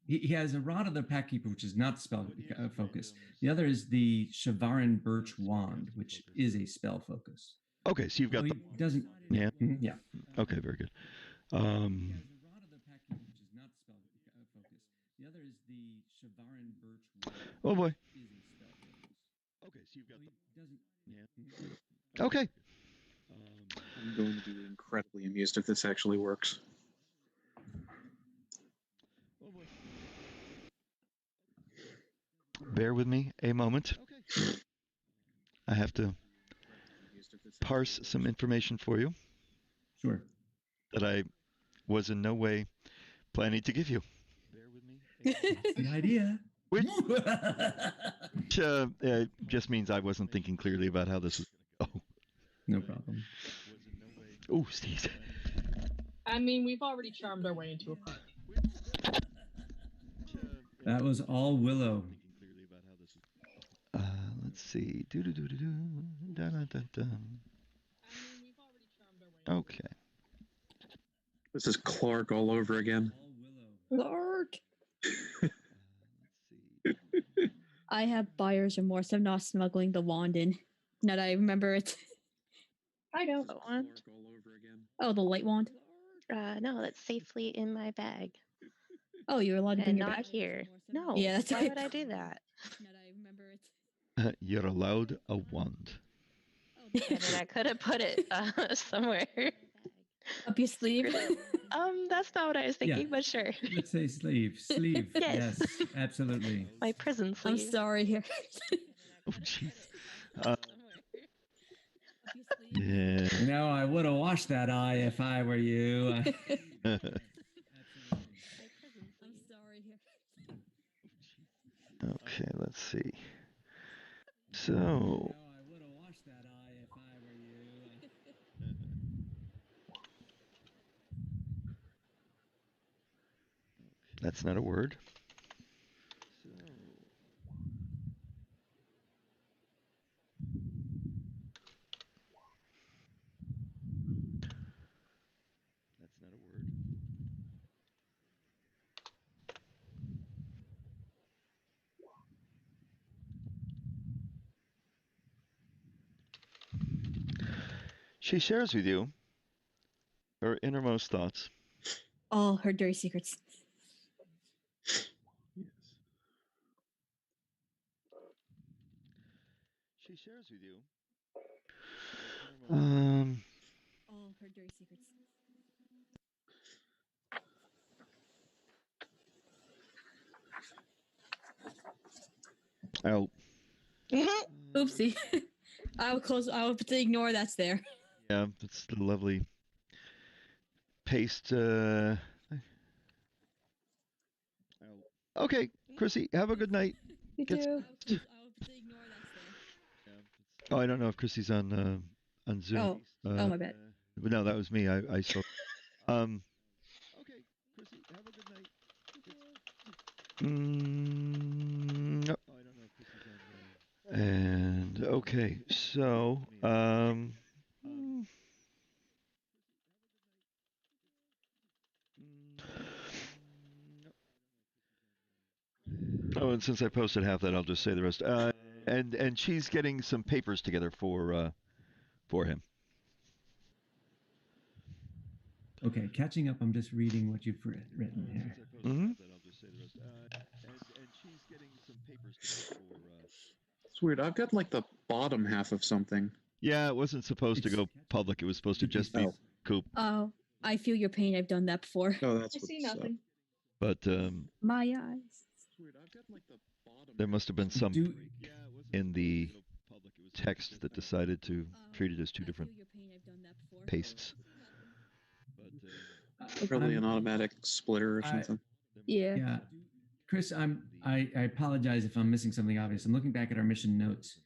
he has a Rod of the Packkeeper, which is not spell focus. The other is the Shavaran Birch Wand, which is a spell focus. Okay, so you've got doesn't. Yeah. Yeah. Okay, very good. The other is the Shavaran Birch Wand. Oh boy. Okay, so you've got Okay. I'm going to be incredibly amused if this actually works. Bear with me a moment. I have to parse some information for you Sure. that I was in no way planning to give you. The idea. Which just means I wasn't thinking clearly about how this was going to go. No problem. Oh, Steve. I mean, we've already charmed our way into a party. That was all Willow. Let's see. Okay. This is Clark all over again. Clark. I have buyer's remorse. I'm not smuggling the wand in. Now that I remember it. I don't. The wand? Oh, the light wand? No, that's safely in my bag. Oh, you're allowed to bring And your not bag? here. No. Yeah, that's why right. would I do that? Now that I remember it. You're allowed a wand. I mean, I could have put it somewhere. Up your sleeve? That's not what I was thinking, but sure. Let's say sleeve. Sleeve. Yes. Yes, absolutely. My prison sleeve. I'm sorry here. Oh, jeez. Yeah. You know, I would have washed that eye if I were you. I'm sorry here. Okay, let's see. So. That's not a word. That's not a word. She shares with you her innermost thoughts. All her dirty secrets. She shares with you. All her dirty secrets. Oh. Oopsie. I'll ignore that's there. Yeah, it's the lovely paste. Okay, Chrissy, have a good night. You Get too. Oh, I don't know if Chrissy's on Zoom. Oh, my bad. But no, that was me. I saw. Okay, Chrissy, have a good night. No. Oh, I don't know if Chrissy's on. And okay, so Oh, and since I posted half that, I'll just say the rest. And she's getting some papers together for him. Okay, catching up. I'm just reading what you've written here. Mm-hmm. It's weird. I've got like the bottom half of something. Yeah, it wasn't supposed to go public. It was supposed to just be Coop. Oh, I feel your pain. I've done that before. Oh, that's I see nothing. But My eyes. there must have been some break in the text that decided to treat it as two different pastes. Probably an automatic splitter or something. Yeah. Chris, I apologize if I'm missing something obvious. I'm looking back at our mission notes.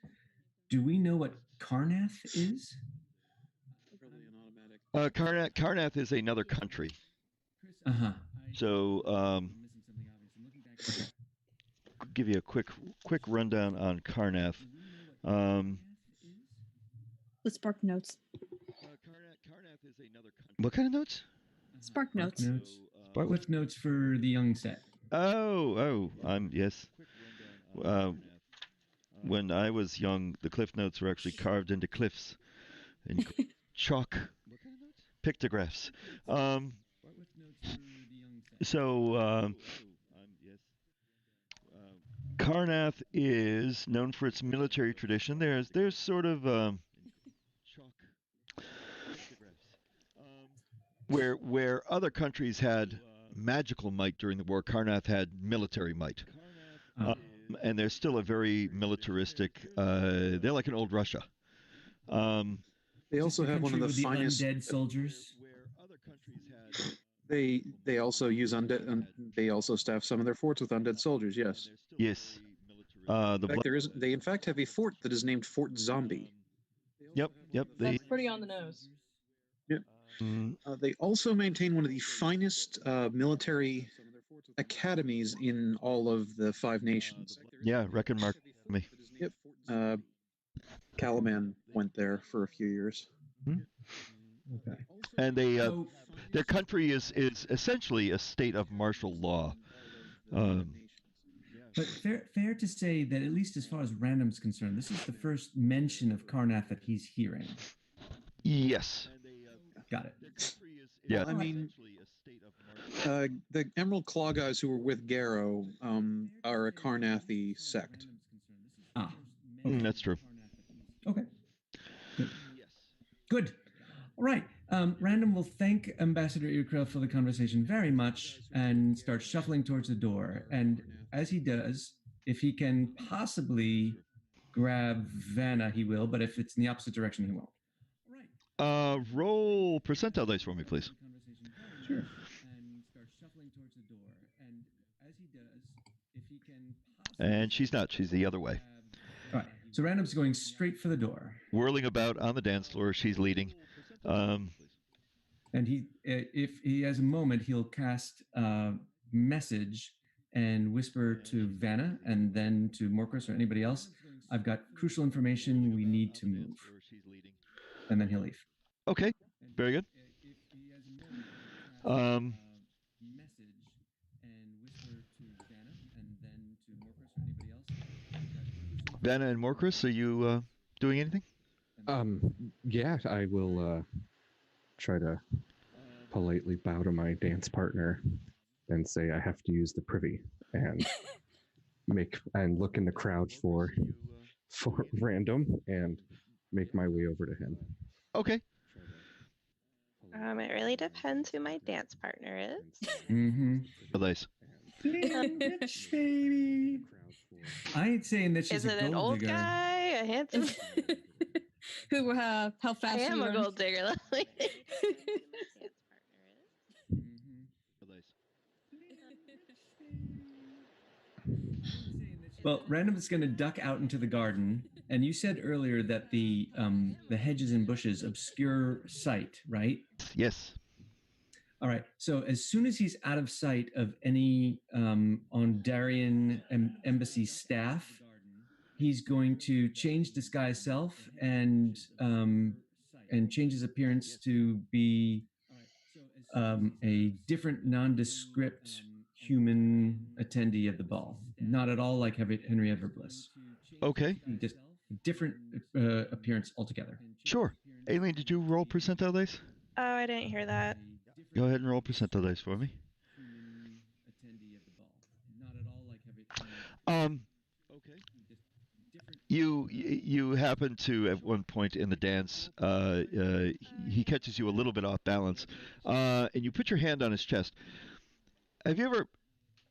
Do we know what Karnath is? Karnath is another country. Uh-huh. So give you a quick rundown on Karnath. The Spark Notes. Karnath is another country. What kind of notes? Spark Notes. Cliff notes for the young set. Yes. When I was young, the cliff notes were actually carved into cliffs in chalk pictographs. Karnath is known for its military tradition. There's sort of where other countries had magical might during the war, Karnath had military might. And they're still a very militaristic. They're like an old Russia. They also have one of the finest undead soldiers. They also use undead, and they also staff some of their forts with undead soldiers. Yes. Yes. They in fact have a fort that is named Fort Zombie. Yep. That's pretty on the nose. Yep. They also maintain one of the finest military academies in all of the 5 nations. Yeah, Reckon Mark me. Yep. Calaman went there for a few years. Okay. And their country is essentially a state of martial law. But fair to say that at least as far as Random's concerned, this is the first mention of Karnath that he's hearing. Yes. Got it. Yeah. I mean, the Emerald Claw guys who were with Garrow are a Karnathi sect. Ah. Okay. That's true. Okay. Good. All right. Random will thank Ambassador Earkrell for the conversation very much and start shuffling towards the door. And as he does, if he can possibly grab Vanna, he will. But if it's in the opposite direction, he won't. Roll percentile dice for me, please. Sure. And start shuffling towards the door. And as he does, if he can possibly... And she's not. She's the other way. All right. So Random's going straight for the door. Whirling about on the dance floor. She's leading. And he, if he has a moment, he'll cast message and whisper to Vanna and then to Morcris or anybody else. I've got crucial information. We need to move. And then he'll leave. Okay. Very good. Vanna and Morcris, are you doing anything? Yeah, I will try to politely bow to my dance partner and say I have to use the privy and look in the crowd for Random and make my way over to him. Okay. It really depends who my dance partner is. Mm-hmm. Nice. Rich baby. I ain't saying that she's is it a an gold old digger. guy, a handsome? Who how fast? I am you a run? gold digger. Leslie. Well, Random is going to duck out into the garden, and you said earlier that the hedges and bushes obscure sight, right? Yes. All right. So as soon as he's out of sight of any Ondarian embassy staff, he's going to change disguise self and change his appearance to be a different nondescript human attendee of the ball. Not at all like Henry Edward Bliss. Okay. Just different appearance altogether. Sure. Aileen, did you roll percentile dice? Oh, I didn't hear that. Go ahead and roll percentile dice for me. You happen to at one point in the dance, he catches you a little bit off balance, and you put your hand on his chest. Have you ever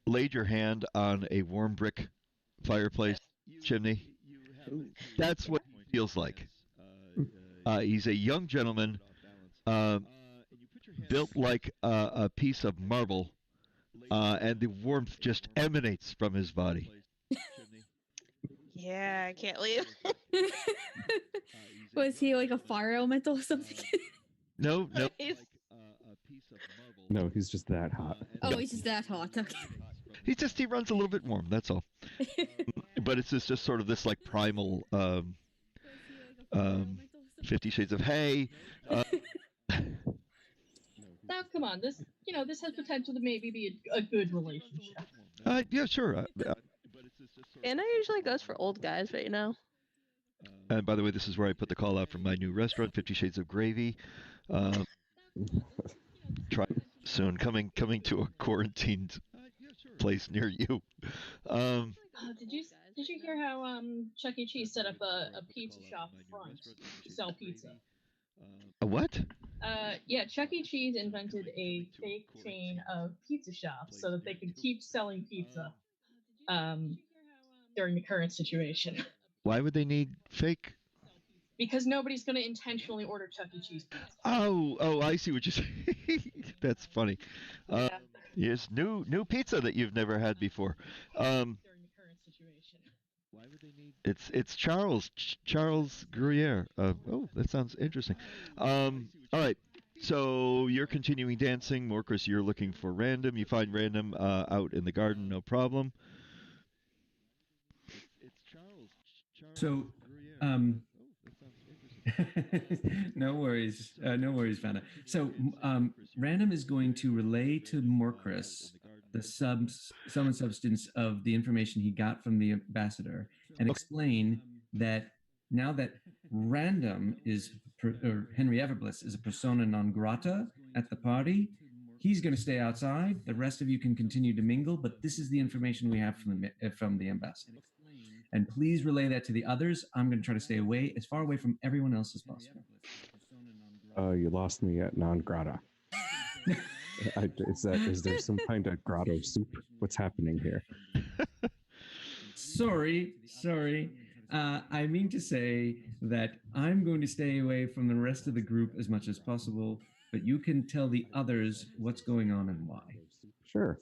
laid your hand on a warm brick fireplace chimney? That's what it feels like. He's a young gentleman, built like a piece of marble, and the warmth just emanates from his body. Yeah, I can't leave. Was he like a fire elemental or something? No. No, he's just that hot. Oh, he's just that hot. Okay. He runs a little bit warm. That's all. But it's just sort of this like primal 50 Shades of Hay. Now, come on, this has potential to maybe be a good relationship. Yeah, sure. Anna usually goes for old guys, but And by the way, this is where I put the call out for my new restaurant, 50 Shades of Gravy. Try soon, coming to a quarantined place near you. Did you hear how Chuck E. Cheese set up a pizza shop front to sell pizza? A what? Yeah, Chuck E. Cheese invented a fake chain of pizza shops so that they could keep selling pizza during the current situation. Why would they need fake? Because nobody's going to intentionally order Chuck E. Cheese pizza. Oh, I see what you're saying. That's funny. Yes, new pizza that you've never had before. During the current situation. Why would they need? It's Charles Gruyere. Oh, that sounds interesting. All right. So you're continuing dancing, Morcris. You're looking for Random. You find Random out in the garden, no problem. So, no worries, Vanna. So, Random is going to relay to Morcris the sum and substance of the information he got from the ambassador, and explain that now that Random is, or Henry Everbliss is a persona non grata at the party, he's going to stay outside. The rest of you can continue to mingle, but this is the information we have from the ambassador. And please relay that to the others. I'm going to try to stay away, as far away from everyone else as possible. You lost me at non grata. Is there some kind of grotto soup? What's happening here? Sorry. I mean to say that I'm going to stay away from the rest of the group as much as possible, but you can tell the others what's going on and why. Sure.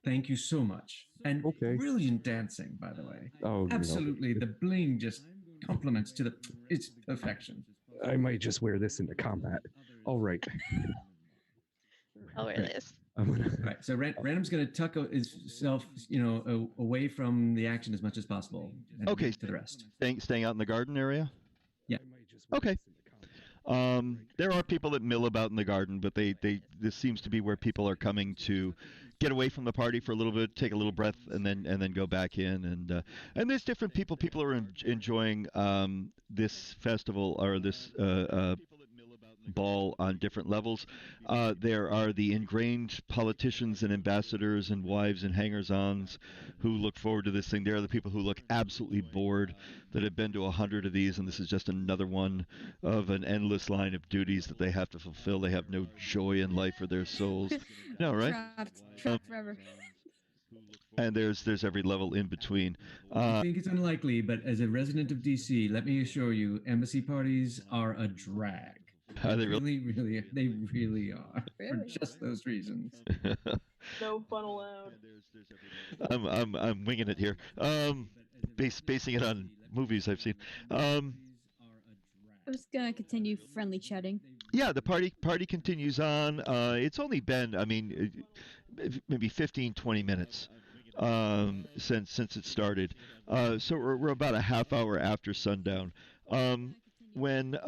Thank you so much. And brilliant dancing, by the way. Oh, absolutely. The bling just compliments to its perfection. I might just wear this into combat. All right. I'll wear this. Right. So Random's going to tuck himself, away from the action as much as possible. Okay. To the rest. Staying out in the garden area? Yeah. Okay. There are people that mill about in the garden, but this seems to be where people are coming to get away from the party for a little bit, take a little breath, and then go back in. And there's different people. People are enjoying this festival or this ball on different levels. There are the ingrained politicians and ambassadors and wives and hangers-ons who look forward to this thing. There are the people who look absolutely bored, that have been to 100 of these, and this is just another one of an endless line of duties that they have to fulfill. They have no joy in life for their souls. No, right? Trapped forever. And there's every level in between. I think it's unlikely, but as a resident of DC, let me assure you, embassy parties are a drag. Are they really? They really are. For just those reasons. No fun allowed. I'm winging it here. Basing it on movies I've seen. I'm just gonna continue friendly chatting. Yeah, the party continues on. It's only been, maybe 15-20 minutes since it started. So we're about a half hour after sundown. When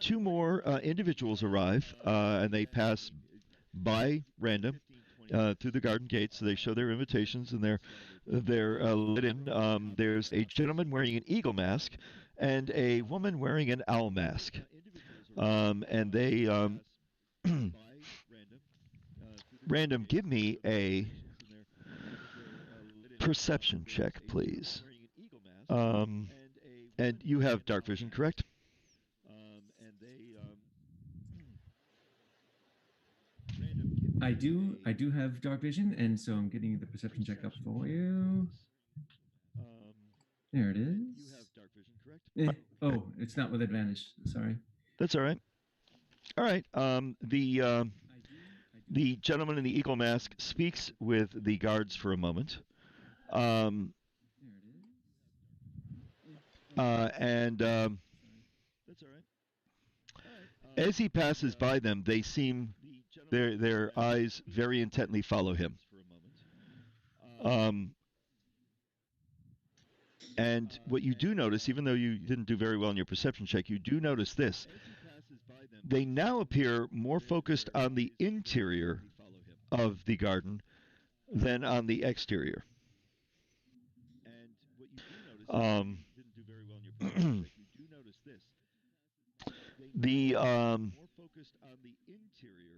two more individuals arrive, and they pass by Random through the garden gates. So they show their invitations, and they're lit in. There's a gentleman wearing an eagle mask and a woman wearing an owl mask. And they Random, give me a perception check, please. And you have dark vision, correct? I do have dark vision, and so I'm getting the perception check up for you. There it is. You have dark vision, correct? Oh, it's not with advantage. Sorry. That's all right. All right. The gentleman in the eagle mask speaks with the guards for a moment. That's all right. As he passes by them, they seem their eyes very intently follow him. And what you do notice, even though you didn't do very well in your perception check, you do notice this. They now appear more focused on the interior of the garden than on the exterior.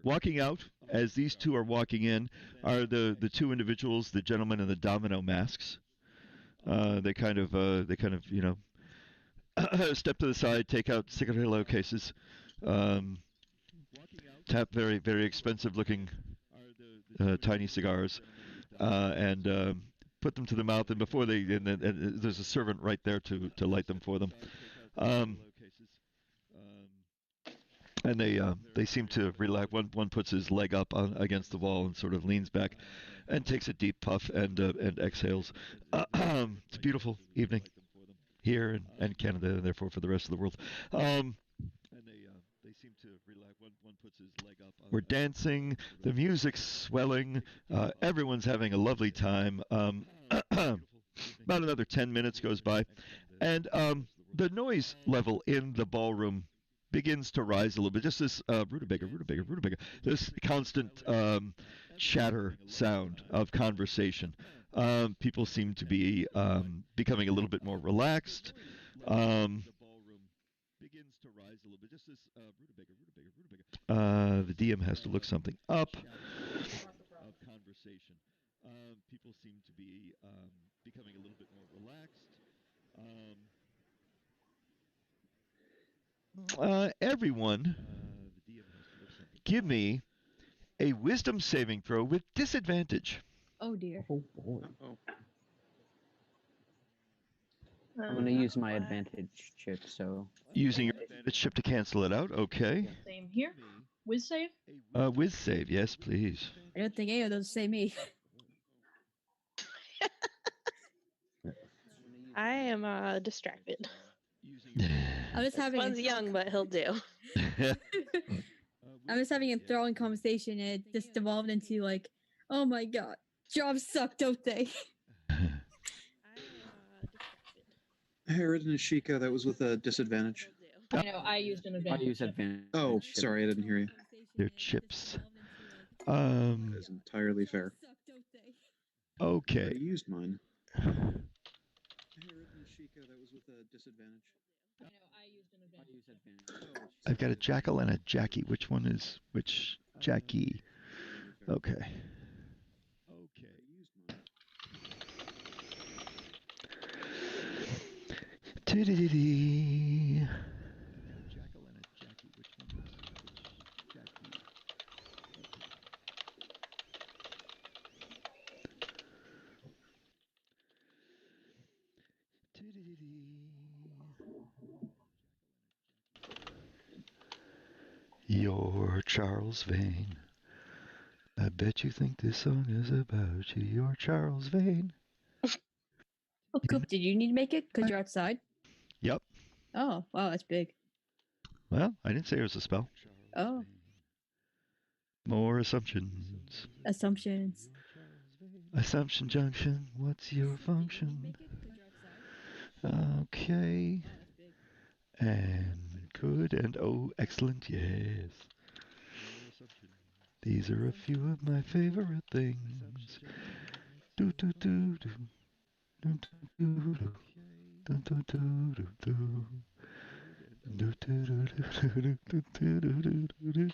Walking out, as these two are walking in, are the two individuals, the gentleman in the domino masks. They kind of step to the side, take out cigarillo cases, tap very, very expensive looking tiny cigars, and put them to the mouth. And before and there's a servant right there to light them for them. And they seem to relax. One puts his leg up against the wall and sort of leans back, and takes a deep puff and exhales. It's a beautiful evening here in Canada, and therefore for the rest of the world. They seem to relax. One puts his leg up. We're dancing. The music's swelling. Everyone's having a lovely time. About another 10 minutes goes by, and the noise level in the ballroom begins to rise a little bit. Just this rutabaga, this constant chatter sound of conversation. People seem to be becoming a little bit more relaxed. The DM has to look something up. People seem to be becoming a little bit more relaxed. Everyone, give me a wisdom saving throw with disadvantage. Oh dear. Oh boy. I'm going to use my advantage chip, so... Using your advantage chip to cancel it out, okay. Same here. Whiz save? Whiz save, yes, please. I don't think any of those say me. I am distracted. I'm just having. One's young, but he'll do. I'm just having a enthralling conversation, and it just devolved into like, "Oh my god, jobs suck, don't they?" Herod and Ashika, that was with a disadvantage. I know, I used an advantage. I use advantage. Oh, sorry, I didn't hear you. They're chips. That is entirely fair. Okay. I used mine. Herod and Ashika, that was with a disadvantage. I know, I used an advantage. I've got a Jackal and a Jackie. Which one is which? Jackie. Okay. Tiddy. You're Charles Vane. I bet you think this song is about you. You're Charles Vane. Oh, Coop, did you need to make it because you're outside? Yep. Oh, wow, that's big. Well, I didn't say it was a spell. Oh, More assumptions. assumptions. Assumption Junction, what's your function? Okay. And good and oh, excellent, yes. These are a few of my favorite things. Do do do do. Do do do do. Do do do do do. Do do do do do do do do do.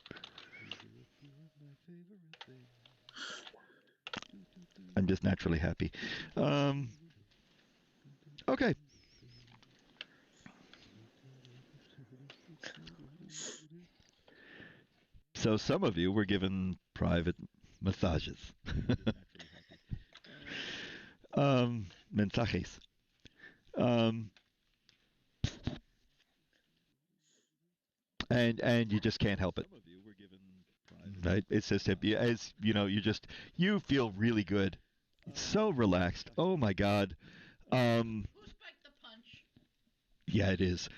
I'm just naturally happy. Okay. So some of you were given private massages. Mensajes. And you just can't help it. Right? It's just as you know, you feel really good. It's so relaxed. Oh my god. Who spiked the punch? Yeah, it is.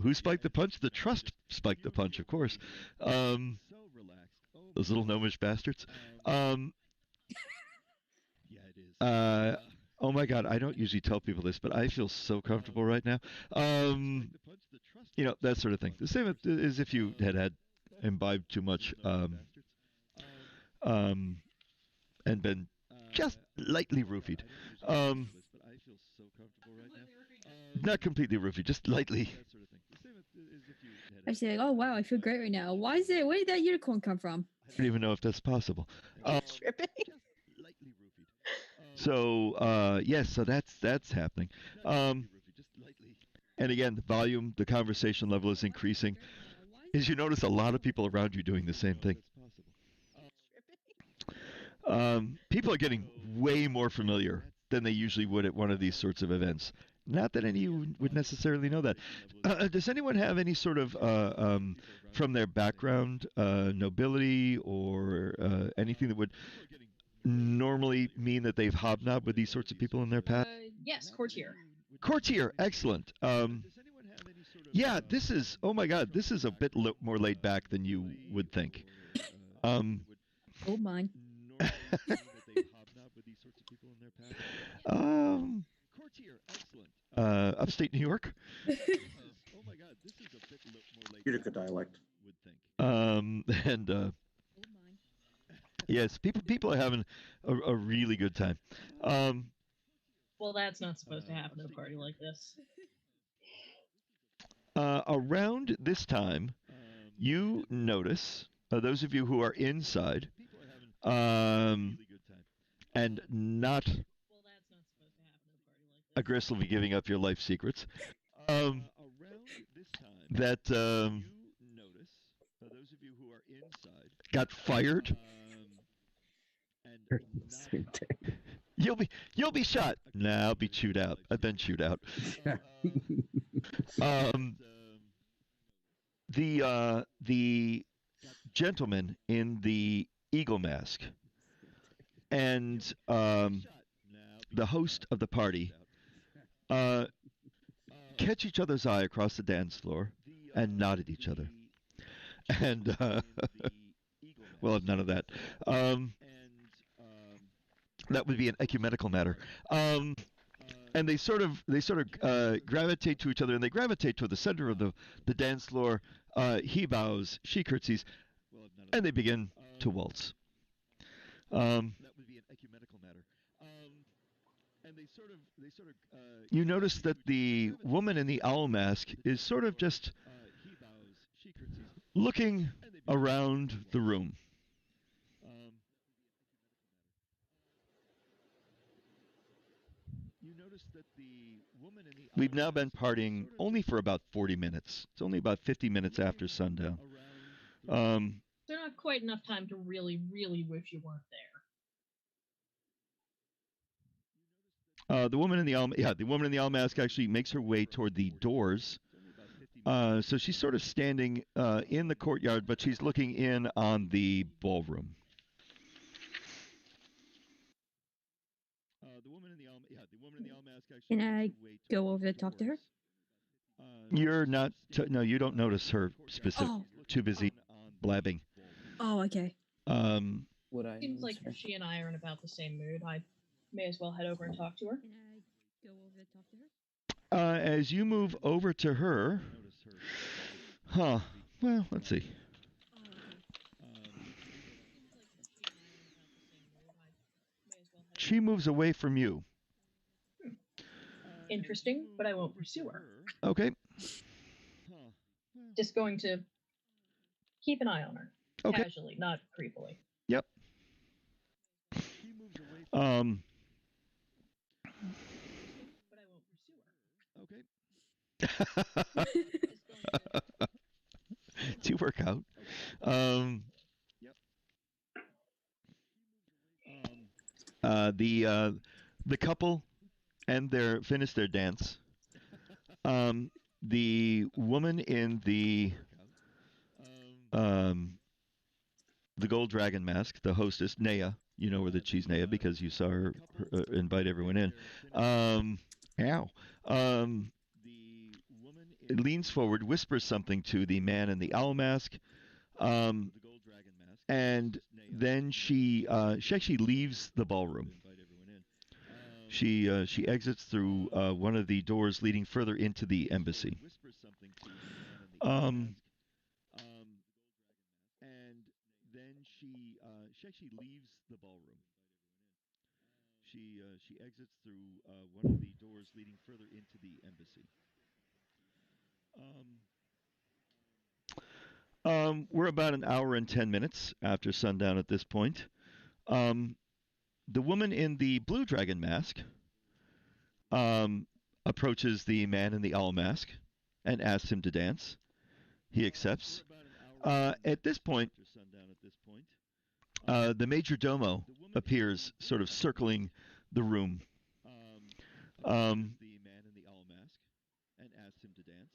Who spiked the punch? The Trust spiked the punch, of course. Those little gnomish bastards. Oh my god, I don't usually tell people this, but I feel so comfortable right now. You know, that sort of thing. The same as if you had imbibed too much and been just lightly roofied. Not completely roofied, just lightly. I'm saying, oh wow, I feel great right now. Where did that unicorn come from? I don't even know if that's possible. Tripping. So yes, so that's happening. and again, the volume, the conversation level is increasing, is you notice a lot of people around you doing the same thing. People are getting way more familiar than they usually would at one of these sorts of events. Not that any of you would necessarily know that. Does anyone have any sort of, from their background, nobility or anything that would normally mean that they've hobnobbed with these sorts of people in their past? Yes, courtier. Courtier, excellent. Yeah, this is, oh my God, this is a bit more laid back than you would think. Oh my. Upstate New York. Utica dialect. And yes, people are having a really good time. Well, that's not supposed to happen at a party like this. Around this time, you notice, those of you who are inside, and not aggressively giving up your life secrets, that got fired. You'll be shot. Nah, I'll be chewed out. I've been chewed out. The gentleman in the eagle mask and the host of the party catch each other's eye across the dance floor and nod at each other. And we'll have none of that. That would be an ecumenical matter. And they sort of gravitate to each other, and they gravitate toward the center of the dance floor. He bows, she curtsies, and they begin to waltz. You notice that the woman in the owl mask is sort of just looking around the room. We've now been partying only for about 40 minutes. It's only about 50 minutes after sundown. There's not quite enough time to really, really wish you weren't there. The woman in the owl mask actually makes her way toward the doors. So she's sort of standing in the courtyard, but she's looking in on the ballroom. Can I go over to talk to her? You're not. No, you don't notice her specific. Oh. Too busy blabbing. Oh, okay. Seems like she and I are in about the same mood. I may as well head over and talk to her. Can I go over to talk to her? As you move over to her, well, let's see. She moves away from you. Interesting, but I won't pursue her. Okay. Just going to keep an eye on her. Okay. Casually, not creepily. Yep. But I won't pursue her. Okay. To work out. The couple finish their dance. The woman in the gold dragon mask, the hostess, Naya, you know her that she's Naya because you saw her invite everyone in. It leans forward, whispers something to the man in the owl mask, and then she actually leaves the ballroom. She exits through one of the doors leading further into the embassy. And then she actually leaves the ballroom. She exits through one of the doors leading further into the embassy. We're about an hour and 10 minutes after sundown at this point. The woman in the blue dragon mask approaches the man in the owl mask and asks him to dance. He accepts. At this point, the major domo appears, sort of circling the room. The man in the owl mask and asks him to dance.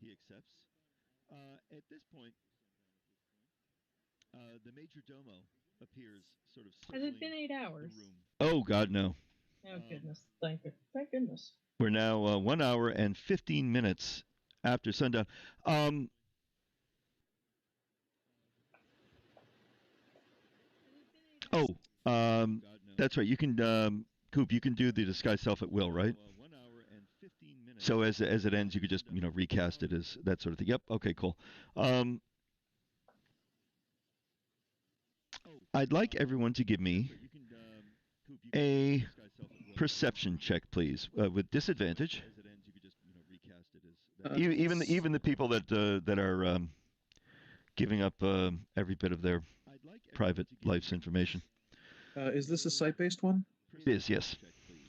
He accepts. At this point, the major domo appears, sort of Has circling it been 8 hours? the room. Oh God, no. Oh goodness, thank you, thank goodness. We're now 1 hour and 15 minutes after sundown. That's right. You can, Coop, you can do the disguise self at will, right? So as it ends, you could just, recast it as that sort of thing. Yep. Okay, cool. I'd like everyone to give me a perception check, please, with disadvantage. Even the people that are giving up every bit of their private life's information. Is this a site-based one? It is, yes.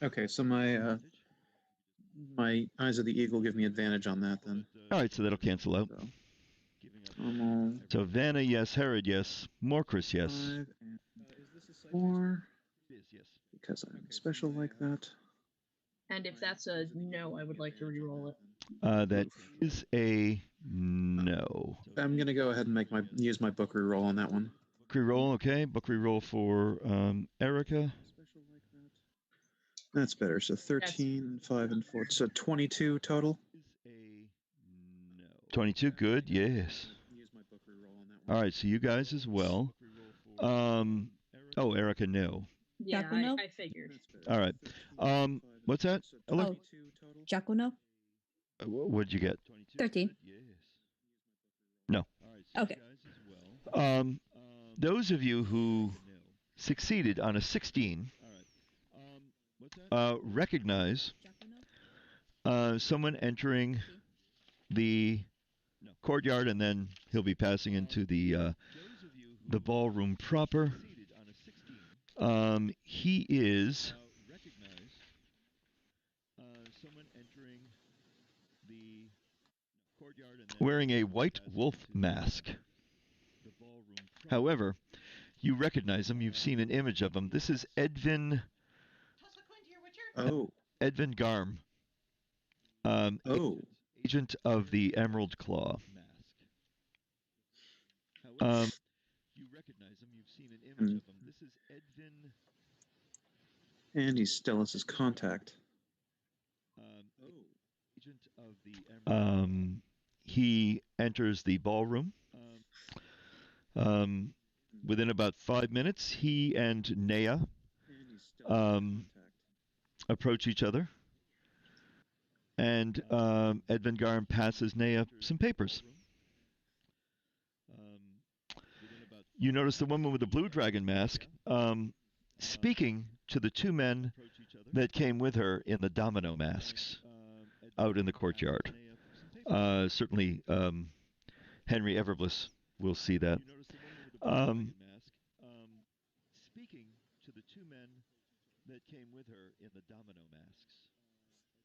Okay, so my Eyes of the Eagle give me advantage on that then. All right, so that'll cancel out. So Vanna, yes. Herod, yes. Morcris, yes. 5 and 4. Because I'm special like that. And if that's a no, I would like to re-roll it. That is a no. I'm gonna go ahead and use my book reroll on that one. Book reroll, okay. Book reroll for Erica. That's better. So 13, 5, and 4. So 22 total. 22, good, yes. All right, so you guys as well. Erica, no. Yeah, Jackal no? I figured. All right. What's that? Oh, Jackal no? What'd you get? 13. No. Okay. Those of you who succeeded on a 16 recognize someone entering the courtyard, and then he'll be passing into the ballroom proper. He is wearing a white wolf mask. However, you recognize him. You've seen an image of him. This is Edvin. Oh. Edvin Garm. Agent of the Emerald Claw. You recognize him. You've seen an image of him. This is Edvin. And he's Stellis's contact. Agent of the he enters the ballroom. Within about 5 minutes, he and Nea approach each other. And Edvin Garm passes Nea some papers. You notice the woman with the blue dragon mask speaking to the two men that came with her in the domino masks out in the courtyard. Certainly, Henry Everbliss will see that. Speaking to the two men that came with her in the domino masks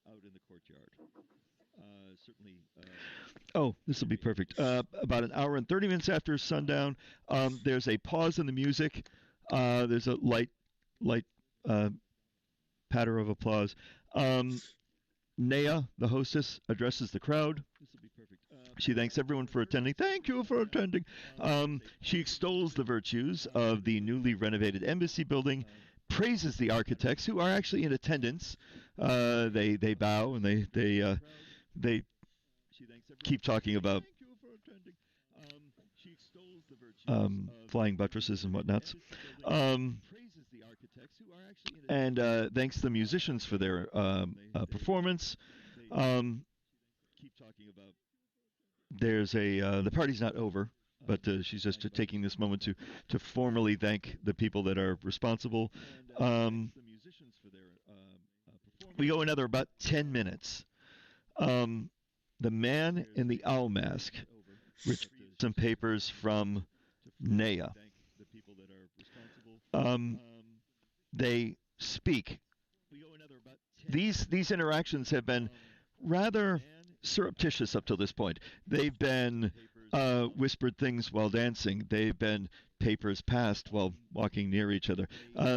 out in the courtyard. Certainly. This will be perfect. About an hour and 30 minutes after sundown, there's a pause in the music. There's a light patter of applause. Nea, the hostess, addresses the crowd. She thanks everyone for attending. Thank you for attending. She extols the virtues of the newly renovated embassy building, praises the architects who are actually in attendance. They bow and they keep talking about flying buttresses and whatnots. And thanks the musicians for their performance. There's the party's not over, but she's just taking this moment to formally thank the people that are responsible. We go another about 10 minutes. The man in the owl mask retrieves some papers from Nea. They speak. these interactions have been rather surreptitious up till this point. They've been whispered things while dancing. They've been papers passed while walking near each other.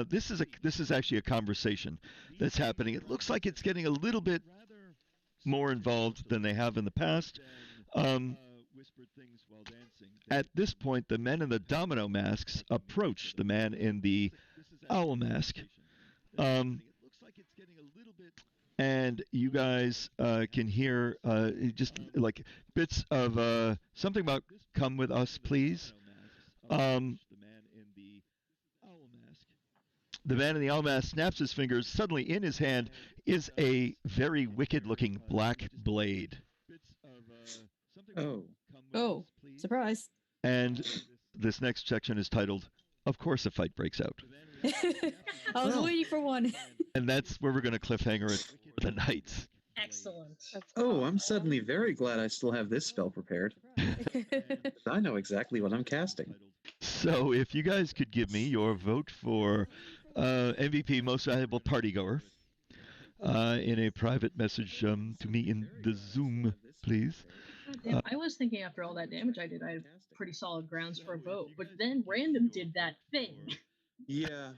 This is actually a conversation that's happening. It looks like it's getting a little bit more involved than they have in the past. At this point, the men in the domino masks approach the man in the owl mask. And you guys can hear just like bits of something about "come with us, please." The man in the owl mask snaps his fingers. Suddenly, in his hand is a very wicked-looking black blade. Oh, surprise. And this next section is titled, "Of course a fight breaks out." I was waiting for one. And that's where we're going to cliffhanger it for the night. Excellent. Oh, I'm suddenly very glad I still have this spell prepared. I know exactly what I'm casting. So if you guys could give me your vote for MVP Most Valuable Partygoer in a private message to me in the Zoom, please. Damn, I was thinking after all that damage I did, I had pretty solid grounds for a vote, but then random did that thing. Yeah,